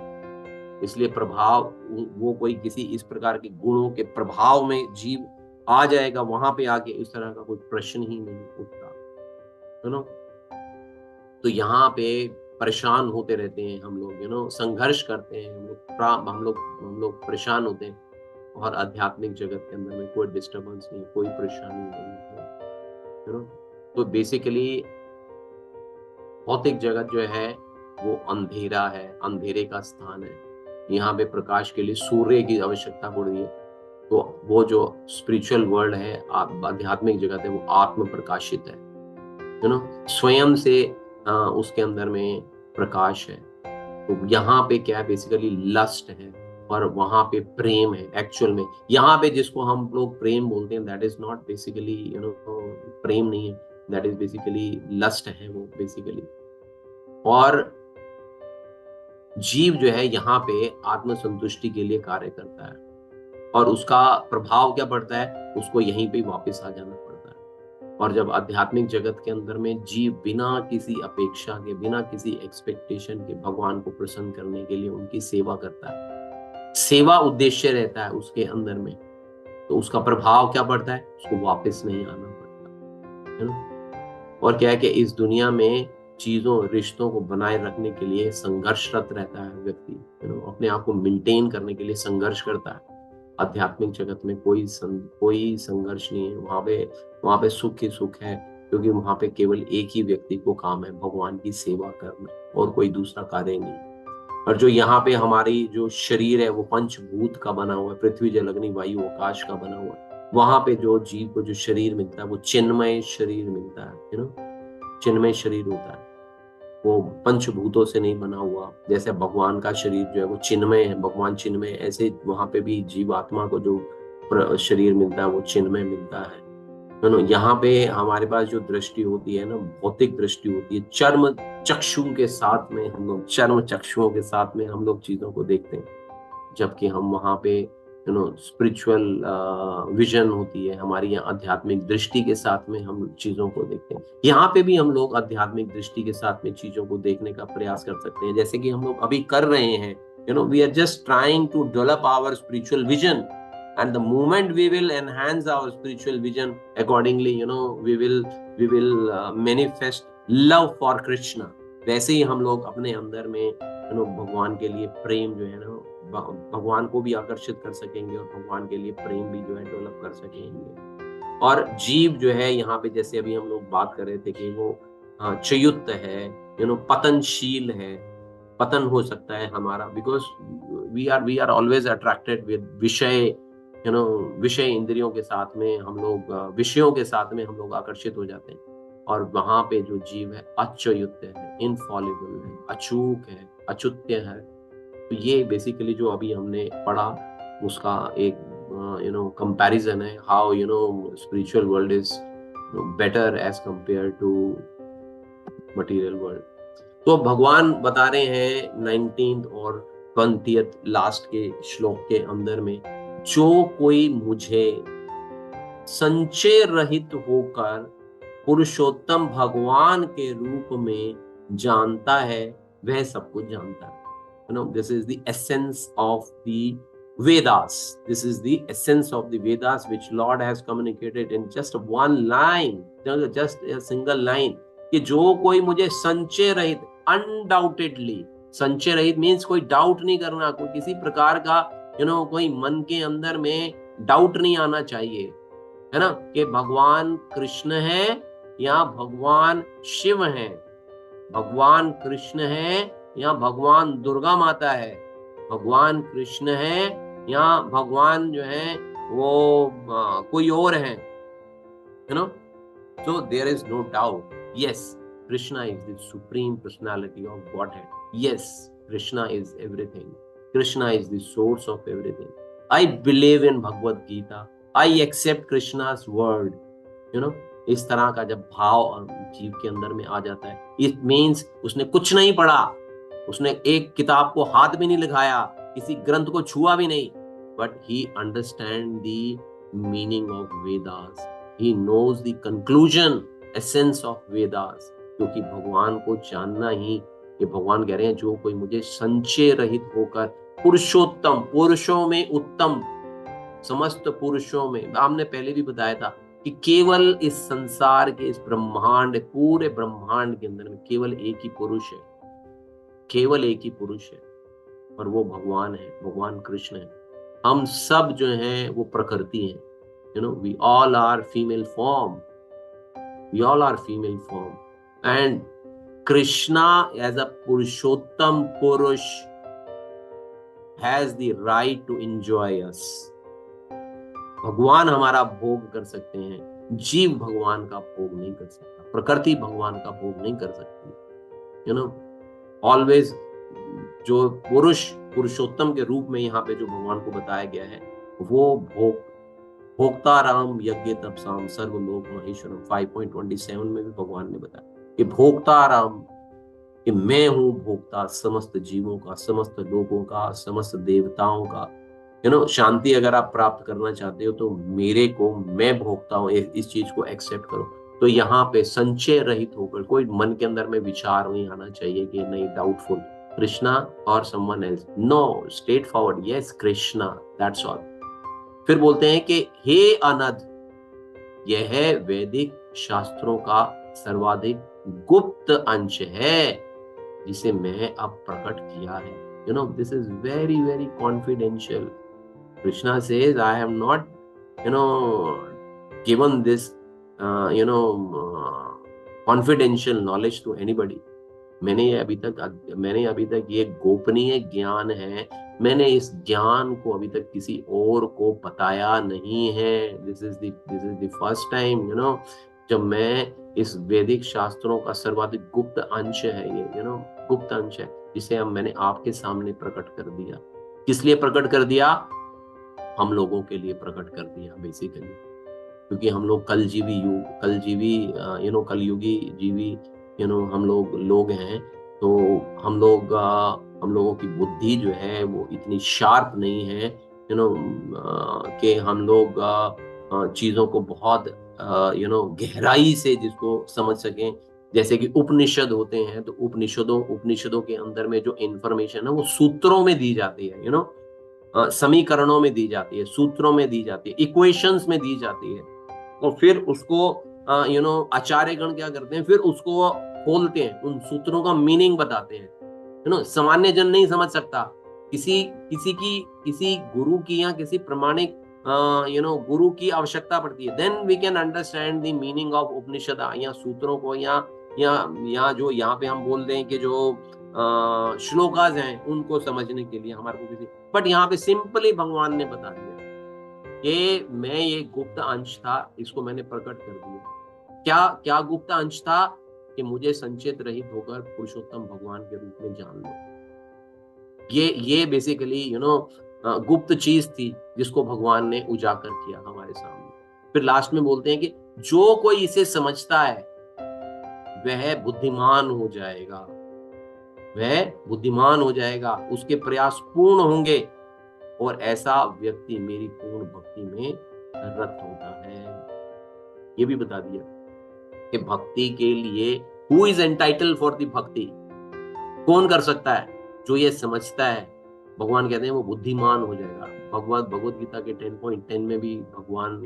इसलिए प्रभाव वो कोई किसी इस प्रकार के गुणों के प्रभाव में जीव आ जाएगा, वहां पे आके इस तरह का कोई प्रश्न ही नहीं उठता, तो यहाँ पे परेशान होते रहते हैं हम लोग, संघर्ष करते हैं हम लोग परेशान होते हैं, और आध्यात्मिक जगत के अंदर में कोई डिस्टर्बेंस नहीं, कोई परेशानी नहीं है, तो बेसिकली भौतिक जगत जो है वो अंधेरा है, अंधेरे का स्थान है, यहाँ पे प्रकाश के लिए सूर्य की आवश्यकता पड़ रही है, तो वो जो स्पिरिचुअल वर्ल्ड है, आध्यात्मिक जगत है, वो आत्म प्रकाशित है, स्वयं से उसके अंदर में प्रकाश है, तो यहाँ पे क्या है, बेसिकली लस्ट है, और वहां पे प्रेम है। एक्चुअल में यहाँ पे जिसको हम लोग प्रेम बोलते हैं, दैट इज नॉट बेसिकली प्रेम नहीं है, दैट इज बेसिकली लस्ट है वो बेसिकली। और जीव जो है यहाँ पे आत्म संतुष्टि के लिए कार्य करता है, और उसका प्रभाव क्या पड़ता है, उसको यहीं पे वापस आ जाना पड़ता है। और जब आध्यात्मिक जगत के अंदर में जीव बिना किसी अपेक्षा के, बिना किसी एक्सपेक्टेशन के भगवान को प्रसन्न करने के लिए उनकी सेवा करता है, सेवा उद्देश्य रहता है उसके अंदर में, तो उसका प्रभाव क्या पड़ता है, उसको वापस नहीं आना पड़ता है ना। और क्या है कि इस दुनिया में चीजों रिश्तों को बनाए रखने के लिए संघर्षरत रहता है व्यक्ति, अपने आप को मेंटेन करने के लिए संघर्ष करता है। आध्यात्मिक जगत में कोई संघर्ष नहीं है, वहां पे सुख ही सुख है, क्योंकि वहां पे केवल एक ही व्यक्ति को काम है, भगवान की सेवा करना, और कोई दूसरा कार्य नहीं। और जो यहाँ पे हमारी जो शरीर है वो पंचभूत का बना हुआ है, पृथ्वी जल अग्नि वायु आकाश का बना हुआ है, वहां पे जो जीव को जो शरीर मिलता है वो चिन्मय शरीर मिलता है, चिन्मय शरीर होता है, वो पंचभूतों से नहीं बना हुआ। जैसे भगवान का शरीर जो है वो चिन्मय है, भगवान चिन्मय, ऐसे वहां पे भी जीव आत्मा को जो शरीर मिलता है वो चिन्मय मिलता है। यहाँ पे हमारे पास जो दृष्टि होती है ना, भौतिक दृष्टि होती है, चर्म चक्षुओं के साथ में हम लोग चीजों को देखते हैं, जबकि हम वहां पे स्पिरिचुअल विजन होती है हमारी, यहाँ आध्यात्मिक दृष्टि के साथ में हम चीजों को देखते हैं। यहाँ पे भी हम लोग आध्यात्मिक दृष्टि के साथ में चीजों को देखने का प्रयास कर सकते हैं, जैसे कि हम लोग अभी कर रहे हैं। We are just trying to develop our spiritual vision, and the moment we will enhance our spiritual vision accordingly, we will manifest love for Krishna। वैसे ही हम लोग अपने अंदर में भगवान के लिए प्रेम जो है ना, भगवान को भी आकर्षित कर सकेंगे, और भगवान के लिए प्रेम भी जो है डेवलप कर सकेंगे। और जीव जो है यहाँ पे, जैसे अभी हम लोग बात कर रहे थे कि वो चयुक्त है, पतनशील है, पतन हो सकता है हमारा, because we are always attracted with विषय, विषय इंद्रियों के साथ में हम लोग, विषयों के साथ में हम लोग आकर्षित हो जाते हैं। और वहां पे जो जीव है अच्युत है, इनफॉलिबल है, अचूक है, अच्युत्य है। तो ये बेसिकली जो अभी हमने पढ़ा उसका एक कंपैरिजन है, how spiritual world is better as compare to material world. तो भगवान बता रहे हैं 19th और 20th लास्ट के श्लोक के अंदर में, जो कोई मुझे संचय रहित होकर पुरुषोत्तम भगवान के रूप में जानता है, वह सब कुछ जानता है। This is the essence of the Vedas. This is the essence of the Vedas which Lord has communicated in just one line, just a single line, कि जो कोई मुझे संचय रहित, अनडाउटेडली, संचय रहित मीन्स कोई डाउट नहीं करना, कोई किसी प्रकार का कोई मन के अंदर में डाउट नहीं आना चाहिए, है ना, कि भगवान कृष्ण है या भगवान शिव है, भगवान कृष्ण है या भगवान दुर्गा माता है, भगवान कृष्ण है या भगवान जो है वो कोई और है, you no. So there is no doubt. Yes, Krishna is the supreme personality of Godhead. Yes, Krishna is everything. Krishna is the source of everything. I believe in Bhagavad Gita. I accept Krishna's word. You know, इस तरह का जब भाव जीव के अंदर में आ जाता है, it means उसने कुछ नहीं पढ़ा, उसने एक किताब को हाथ भी नहीं लगाया, किसी ग्रंथ को छुआ भी नहीं, but he understand the meaning of Vedas. He knows the conclusion, essence of Vedas. क्योंकि भगवान को जानना ही, ये भगवान कह रहे हैं, जो कोई मुझे संचय रहित होकर पुरुषोत्तम, पुरुषों में उत्तम, समस्त पुरुषों में, हमने पहले भी बताया था कि केवल इस संसार के, इस ब्रह्मांड, पूरे ब्रह्मांड के अंदर में केवल एक ही पुरुष है, केवल एक ही पुरुष है, और वो भगवान है, भगवान कृष्ण है. हम सब जो हैं वो प्रकृति हैं. You know, we all are female form. We all are female form. And Krishna as a Purushottam Purush has the right to enjoy us. भगवान हमारा भोग कर सकते हैं, जीव भगवान का भोग नहीं कर सकता, प्रकृति भगवान का भोग नहीं कर सकती. You know, always जो पुरुष, पुरुषोत्तम के रूप में यहाँ पे जो भगवान को बताया गया है, वो भोक्ता राम यज्ञ तपसाम सर्वलोक महेश्वरम 5.27 में भी भगवान ने बताया कि भोक्ता राम, कि मैं हूं भोक्ता समस्त जीवों का, समस्त लोगों का, समस्त देवताओं का. यू नो, शांति अगर आप प्राप्त करना चाहते हो तो मेरे को, मैं भोक्ता हूं, इस चीज को एक्सेप्ट करो. तो यहाँ पे संचय रहित होकर, कोई मन के अंदर में विचार नहीं आना चाहिए कि नहीं डाउटफुल, कृष्णा और someone else. No, straight forward, yes Krishna, that's all. फिर बोलते हैं कि हे अनध, यह वैदिक शास्त्रों का सर्वाधिक गुप्त अंश है जिसे मैं अब प्रकट किया है. You know, this is very very confidential. Krishna says, I have not given this confidential knowledge to anybody. मैंने अभी तक ये गोपनीय ज्ञान है, मैंने इस ज्ञान को अभी तक किसी और को बताया नहीं है. This is the first time, you know, जब मैं इस वैदिक शास्त्रों का सर्वाधिक गुप्त अंश है ये, यू नो, गुप्त अंश है, जिसे मैंने आपके सामने प्रकट कर दिया. किस लिए प्रकट कर दिया? हम लोगों के लिए प्रकट कर दिया बेसिकली, क्योंकि हम लोग कलयुगी जीवी, यू नो, हम लोग हैं. तो हम लोगों की बुद्धि जो है वो इतनी शार्प नहीं है, यू नो, कि हम लोग चीजों को बहुत गहराई से जिसको समझ सकें. जैसे कि उपनिषद होते हैं, तो उपनिषदों के अंदर में जो इंफॉर्मेशन है वो सूत्रों में दी जाती है, यू नो, समीकरणों में दी जाती है, सूत्रों में दी जाती है, इक्वेशंस में दी जाती है. और फिर उसको आचार्यगण क्या करते हैं, फिर उसको खोलते हैं, उन सूत्रों का मीनिंग बताते हैं. यू नो, सामान्य जन नहीं समझ सकता. किसी गुरु की या किसी प्रमाणिक गुरु की आवश्यकता पड़ती है. Then we can understand the meaning of Upanishad या सूत्रों को, या जो यहाँ पे हम बोल दें कि जो श्लोकास हैं उनको समझने के लिए हमारे को किसी, बट यहाँ पे सिंपली भगवान ने बता दिया कि मैं ये गुप्त अंश था, इसको मैंने प्रकट कर दिया. क्या गुप्त अंश था? कि मुझे संचेत रहित होकर पुरुषोत्तम भगवान के रूप में जान लो. ये बेसिकली गुप्त चीज थी जिसको भगवान ने उजागर किया हमारे सामने. फिर लास्ट में बोलते हैं कि जो कोई इसे समझता है वह बुद्धिमान हो जाएगा, उसके प्रयास पूर्ण होंगे, और ऐसा व्यक्ति मेरी पूर्ण भक्ति में रत होता है. ये भी बता दिया कि भक्ति के लिए who is entitle for the bhakti, कौन कर सकता है? जो ये समझता है, भगवान कहते हैं वो बुद्धिमान हो जाएगा. भगवत गीता के 10.10 में भी भगवान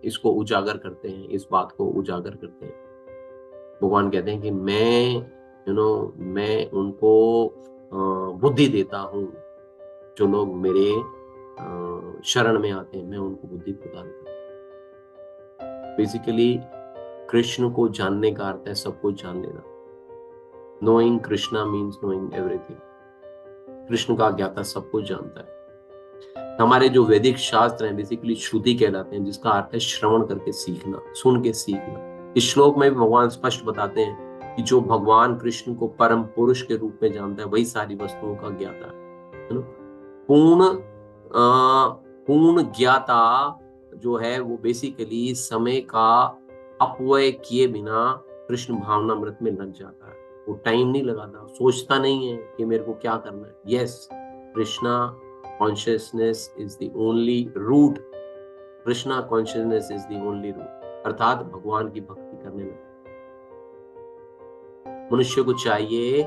इसको उजागर करते हैं, इस बात को उजागर करते हैं. भगवान कहते हैं कि मैं उनको बुद्धि देता हूँ जो लोग मेरे शरण में आते हैं, मैं उनको बुद्धि प्रदान करता। बेसिकली कृष्ण को जानने का अर्थ है सब कुछ जान लेना। Knowing Krishna means knowing everything. Krishna का ज्ञाता सब कुछ जानता है। हमारे जो वैदिक शास्त्र हैं बेसिकली श्रुति कहलाते हैं, जिसका अर्थ है श्रवण करके सीखना, सुन के सीखना। इस श्लोक में भी भगवान स्पष्ट बताते हैं कि जो भगवान कृष्ण को परम पुरुष के रूप में जानता है वही सारी वस्तुओं का ज्ञाता है ना। पूर्ण ज्ञाता जो है वो बेसिकली समय का अपव्यय किए बिना कृष्ण भावनामृत में लग जाता है। वो टाइम नहीं लगाता, सोचता नहीं है कि मेरे को क्या करना है। Yes, Krishna consciousness is the only route. Krishna consciousness is the only route, अर्थात भगवान की भक्ति करने लगे। मनुष्य को चाहिए,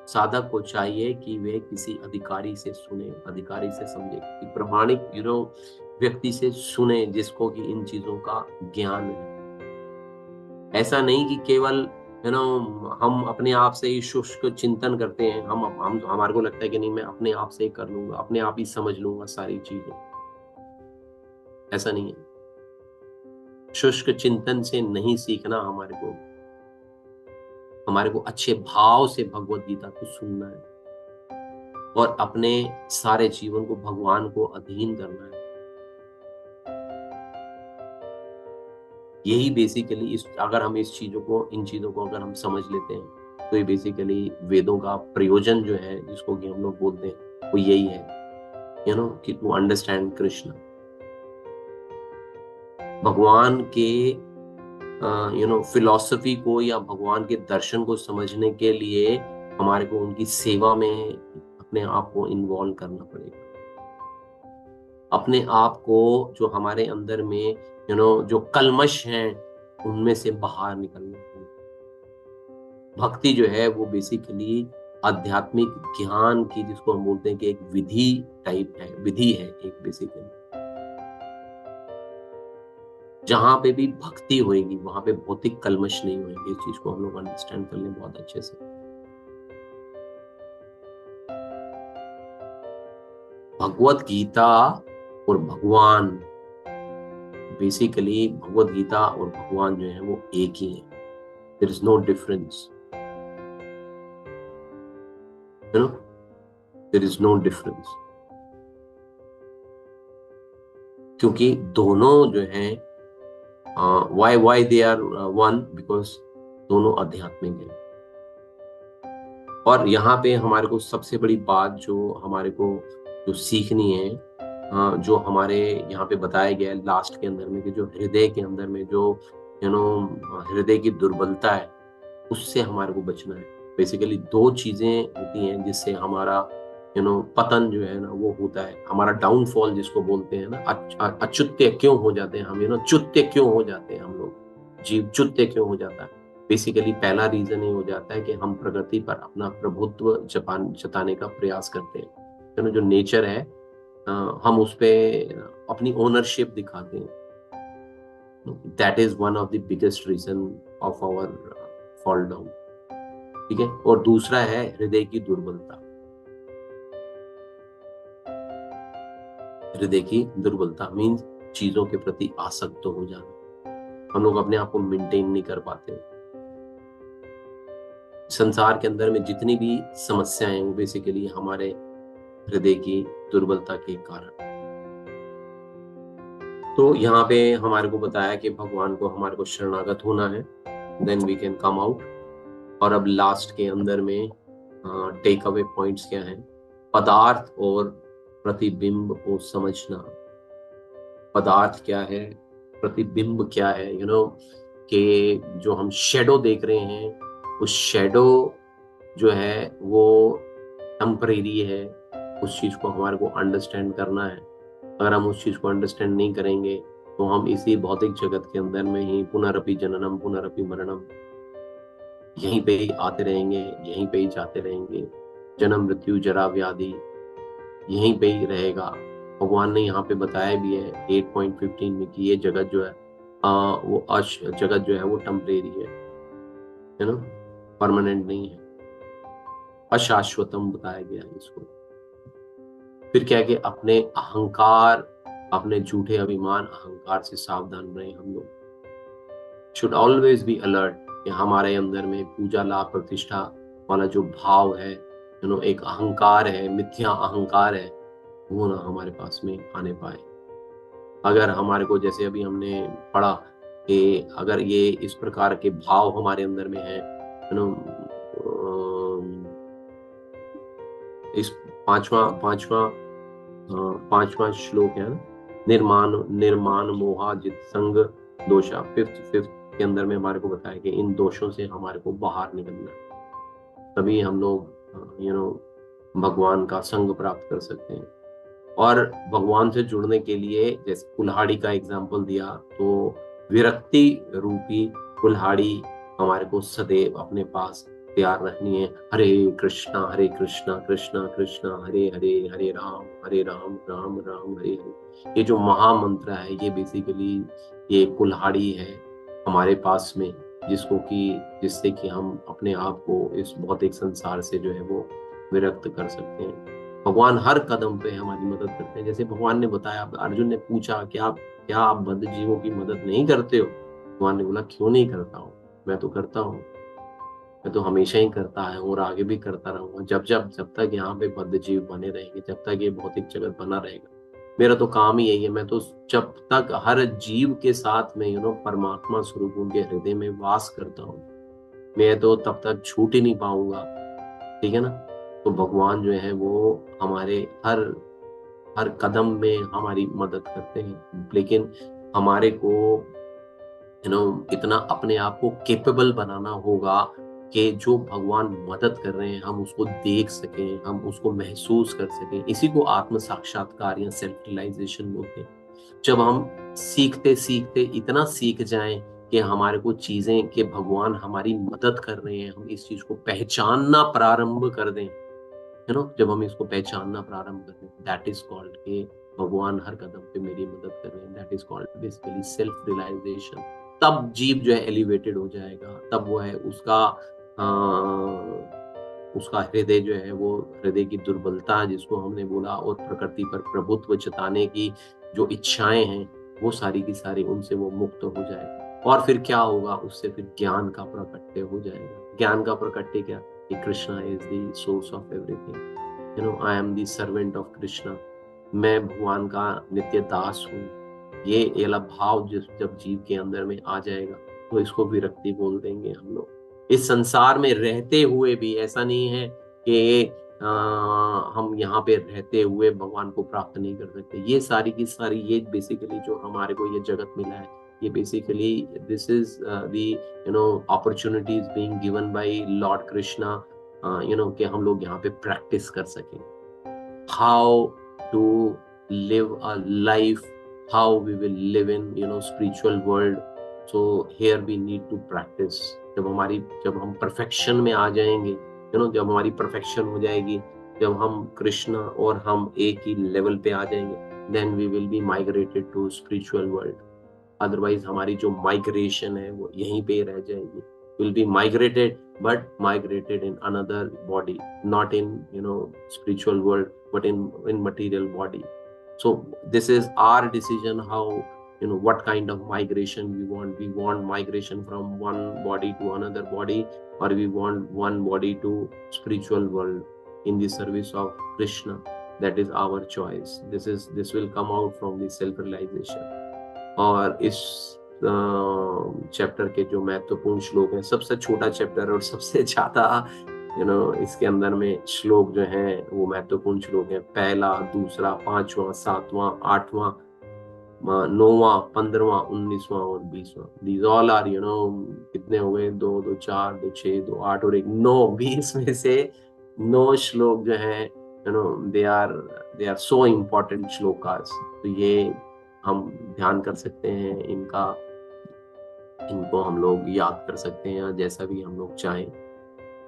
साधक को चाहिए कि वे किसी अधिकारी से सुने, अधिकारी से समझे, कि प्रमाणिक व्यक्ति से सुने जिसको कि इन चीजों का ज्ञान है। ऐसा नहीं कि केवल हम अपने आप से ही शुष्क चिंतन करते हैं। हम हमारे को लगता है कि नहीं, मैं अपने आप से ही कर लूंगा, अपने आप ही समझ लूंगा सारी चीजें। ऐसा नहीं है। शुष्क चिंतन से नहीं सीखना। हमारे को अच्छे भाव से भगवत गीता को सुनना है और अपने सारे जीवन को भगवान को अधीन करना है। यही बेसिकली अगर हम इन चीजों को अगर हम समझ लेते हैं तो ये बेसिकली वेदों का प्रयोजन जो है, जिसको कि हम लोग बोलते हैं, वो यही है कि टू अंडरस्टैंड कृष्ण। भगवान के फिलॉसफी को या भगवान के दर्शन को समझने के लिए हमारे को उनकी सेवा में अपने आप को इन्वॉल्व करना पड़ेगा। अपने आप को जो हमारे अंदर में जो कलमश हैं उनमें से बाहर निकलना पड़ेगा। भक्ति जो है वो बेसिकली आध्यात्मिक ज्ञान की, जिसको हम बोलते हैं कि एक विधि टाइप है, विधि है एक बेसिकली। जहां पे भी भक्ति होएगी वहां पे भौतिक कलमश नहीं होएगी। इस चीज को हम लोग अंडरस्टैंड कर लें बहुत अच्छे से। भगवत गीता और भगवान, बेसिकली भगवत गीता और भगवान जो है वो एक ही है। There is no difference, there is no difference. क्योंकि दोनों जो है why they are one, because दोनों आध्यात्मिक हैं। और यहाँ पे हमारे को सबसे बड़ी बात जो हमारे को जो सीखनी है, जो हमारे यहाँ पे बताया गया है लास्ट के अंदर में, कि जो हृदय के अंदर में जो हृदय की दुर्बलता है उससे हमारे को बचना है। बेसिकली दो चीजें होती हैं जिससे हमारा पतन जो है ना वो होता है, हमारा डाउनफॉल जिसको बोलते हैं ना। अच्युत्य क्यों हो जाते हैं हम, च्युत्य क्यों हो जाते हैं हम लोग, जीव च्युत्य क्यों हो जाता है। बेसिकली पहला रीजन ये हो जाता है कि हम प्रकृति पर अपना प्रभुत्व जताने का प्रयास करते हैं। जो नेचर है हम उस पे अपनी ओनरशिप दिखाते हैं। That is one of the biggest reason of our fall down. ठीक है। और दूसरा है हृदय की दुर्बलता। हृदय की दुर्बलता मीन्स चीजों के प्रति आसक्त हो जाना। हम लोग अपने आप को मेंटेन नहीं कर पाते। संसार के अंदर में जितनी भी समस्याएं हैं वो बेसिकली हमारे हृदय की दुर्बलता के कारण। तो यहाँ पे हमारे को बताया कि भगवान को हमारे को शरणागत होना है, then we can come out. और अब लास्ट के अंदर में टेक अवे पॉइंट्स क्या हैं। पदार्थ और प्रतिबिंब को समझना। पदार्थ क्या है, प्रतिबिंब क्या है। कि जो हम शेडो देख रहे हैं उस शेडो जो है वो टेम्परेरी है। उस चीज को हमारे को अंडरस्टैंड करना है। अगर हम उस चीज को अंडरस्टैंड नहीं करेंगे तो हम इसी भौतिक जगत के अंदर में ही पुनरपि जननम पुनरपि मरणम, यहीं पे ही आते रहेंगे, यहीं पे ही जाते रहेंगे। जन्म मृत्यु जरा व्याधि यहीं पे ही रहेगा। भगवान ने यहाँ पे बताया भी है 8.15 में कि ये जगत जो है वो जगत जो है वो टेम्परेरी है ना, परमानेंट नहीं है, अशाश्वतम बताया गया है इसको। फिर क्या है कि अपने अहंकार अपने झूठे अभिमान अहंकार से सावधान रहें। हम लोग शुड ऑलवेज बी अलर्ट कि हमारे अंदर में पूजा लाभ प्रतिष्ठा वाला जो भाव है, एक अहंकार है, मिथ्या अहंकार है, वो ना हमारे पास में आने पाए। अगर हमारे को, जैसे अभी हमने पढ़ा कि अगर ये इस प्रकार के भाव हमारे अंदर में है, इस पांचवा श्लोक है ना, निर्माण मोहा जित संग दोषा, फिफ्थ के अंदर में हमारे को बताया कि इन दोषों से हमारे को बाहर निकलना है, तभी हम लोग भगवान का संग प्राप्त कर सकते हैं। और भगवान से जुड़ने के लिए, जैसे कुल्हाड़ी का एग्जाम्पल दिया, तो विरक्ति रूपी कुल्हाड़ी हमारे को सदैव अपने पास तैयार रखनी है। हरे कृष्णा कृष्णा कृष्णा हरे हरे, हरे राम राम राम हरे हरे। ये जो महामंत्र है, ये बेसिकली ये कुल्हाड़ी है हमारे पास में, जिससे कि हम अपने आप को इस भौतिक संसार से जो है वो विरक्त कर सकते हैं। भगवान हर कदम पे हमारी मदद करते हैं। जैसे भगवान ने बताया, अर्जुन ने पूछा कि क्या आप बद्ध जीवों की मदद नहीं करते हो? भगवान ने बोला, क्यों नहीं करता हूँ, मैं तो करता हूँ, मैं तो हमेशा ही करता है और आगे भी करता रहूंगा। जब तक यहाँ पे बद्ध जीव बने रहेंगे, जब तक ये भौतिक जगत बना रहेगा, मेरा तो काम ही यही है। मैं तो जब तक हर जीव के साथ में परमात्मा स्वरूप उनके हृदय में वास करता हूँ, मैं तो तब तक छूट ही नहीं पाऊंगा। ठीक है ना? तो भगवान जो है वो हमारे हर कदम में हमारी मदद करते हैं, लेकिन हमारे को इतना अपने आप को केपेबल बनाना होगा कि जो भगवान मदद कर रहे हैं हम उसको देख सकें, हम उसको महसूस कर सकें। इसी को आत्म साक्षात्कार या सेल्फ रियलाइजेशन बोलते हैं। जब हम सीखते सीखते इतना सीख जाएं कि हमारे को चीजें कि भगवान हमारी मदद कर रहे हैं, हम इस चीज को पहचानना प्रारंभ कर दें, जब हम इसको पहचानना प्रारंभ कर दें, दैट इज कॉल्ड कि भगवान हर कदम पे मेरी मदद कर रहे हैं। That is called basically self realisation. तब जीव जो है एलिवेटेड हो जाएगा, तब वो है उसका हृदय जो है वो हृदय की दुर्बलता जिसको हमने बोला, और प्रकृति पर प्रभुत्व जताने की जो इच्छाएं हैं, वो सारी की सारी उनसे वो मुक्त हो जाएगा। और फिर क्या होगा, उससे फिर ज्ञान का प्रकट्य हो जाएगा। ज्ञान का प्रकट्य क्या? कि Krishna is the source of everything, I am the servant of Krishna, मैं भगवान का नित्य दास हूँ। ये वाला भाव जब जीव के अंदर में आ जाएगा तो इसको विरक्ति बोल देंगे हम लोग। इस संसार में रहते हुए भी ऐसा नहीं है कि हम यहाँ पे रहते हुए भगवान को प्राप्त नहीं कर सकते। ये सारी की सारी, ये बेसिकली जो हमारे को ये जगत मिला है, ये basically this is the opportunities being given by Lord Krishna, कि हम लोग यहाँ पे प्रैक्टिस कर सकें how to live a life, how we will live in spiritual world. So here we need to practice. जब हम परफेक्शन में आ जाएंगे, जब हमारी परफेक्शन हो जाएगी, जब हम कृष्ण और हम एक ही लेवल पे आ जाएंगे, then we will be migrated to spiritual world. Otherwise हमारी जो माइग्रेशन है वो यहीं पे रह जाएगी। Will be migrated, but migrated in another body, not in spiritual world, but in material body. So this is our decision how what kind of migration we want. We want migration from one body to another body, or we want one body to spiritual world in the service of Krishna. That is our choice. This will come out from the self realization. और इस chapter के जो महत्वपूर्ण श्लोक हैं, सबसे छोटा chapter और सबसे ज्यादा इसके अंदर में श्लोक जो हैं वो महत्वपूर्ण श्लोक हैं। पहला, दूसरा, पांचवा, सातवां, आठवां, 9वां, 15वां, 19वां और 20वां। These all are कितने हो गए? 2, 2, 4, 2, 6, 2, 8 और 1, 9। 20 में से 9 श्लोक जो हैं they are so important shlokas. तो ये हम ध्यान कर सकते हैं, इनको हम लोग याद कर सकते हैं जैसा भी हम लोग चाहें।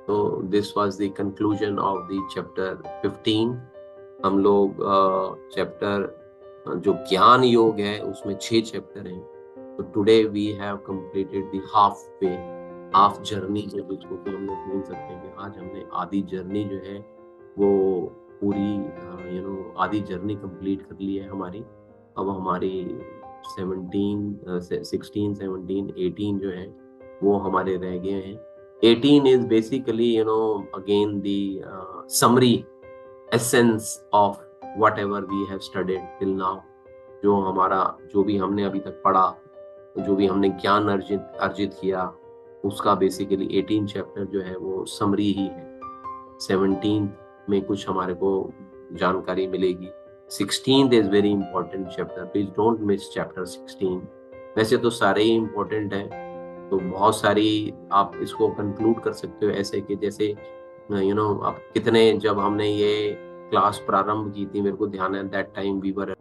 तो this was the conclusion of the chapter 15। हम लोग चैप्टर जो ज्ञान योग है उसमें 6 चैप्टर हैं। तो today we have completed the half journey, जिसको कि हम लोग बोल सकते हैं कि आज हमने आधी जर्नी जो है वो पूरी आधी जर्नी कंप्लीट कर ली है हमारी। अब हमारी 17 16 17 18 जो है वो हमारे रह गए हैं। 18 is basically again the summary essence of whatever we have studied till now। जो भी हमने अभी तक पढ़ा, जो भी हमने ज्ञान अर्जित किया, उसका बेसिकली 18 चैप्टर जो है वो समरी ही है। 17 में कुछ हमारे को जानकारी मिलेगी। 16th is very important chapter, please don't miss chapter 16। वैसे तो सारे ही इंपॉर्टेंट है, तो बहुत सारी आप इसको कंक्लूड कर सकते हो ऐसे कि जैसे आप कितने, जब हमने ये क्लास प्रारंभ की थी, मेरे को ध्यान है दैट टाइम वी वर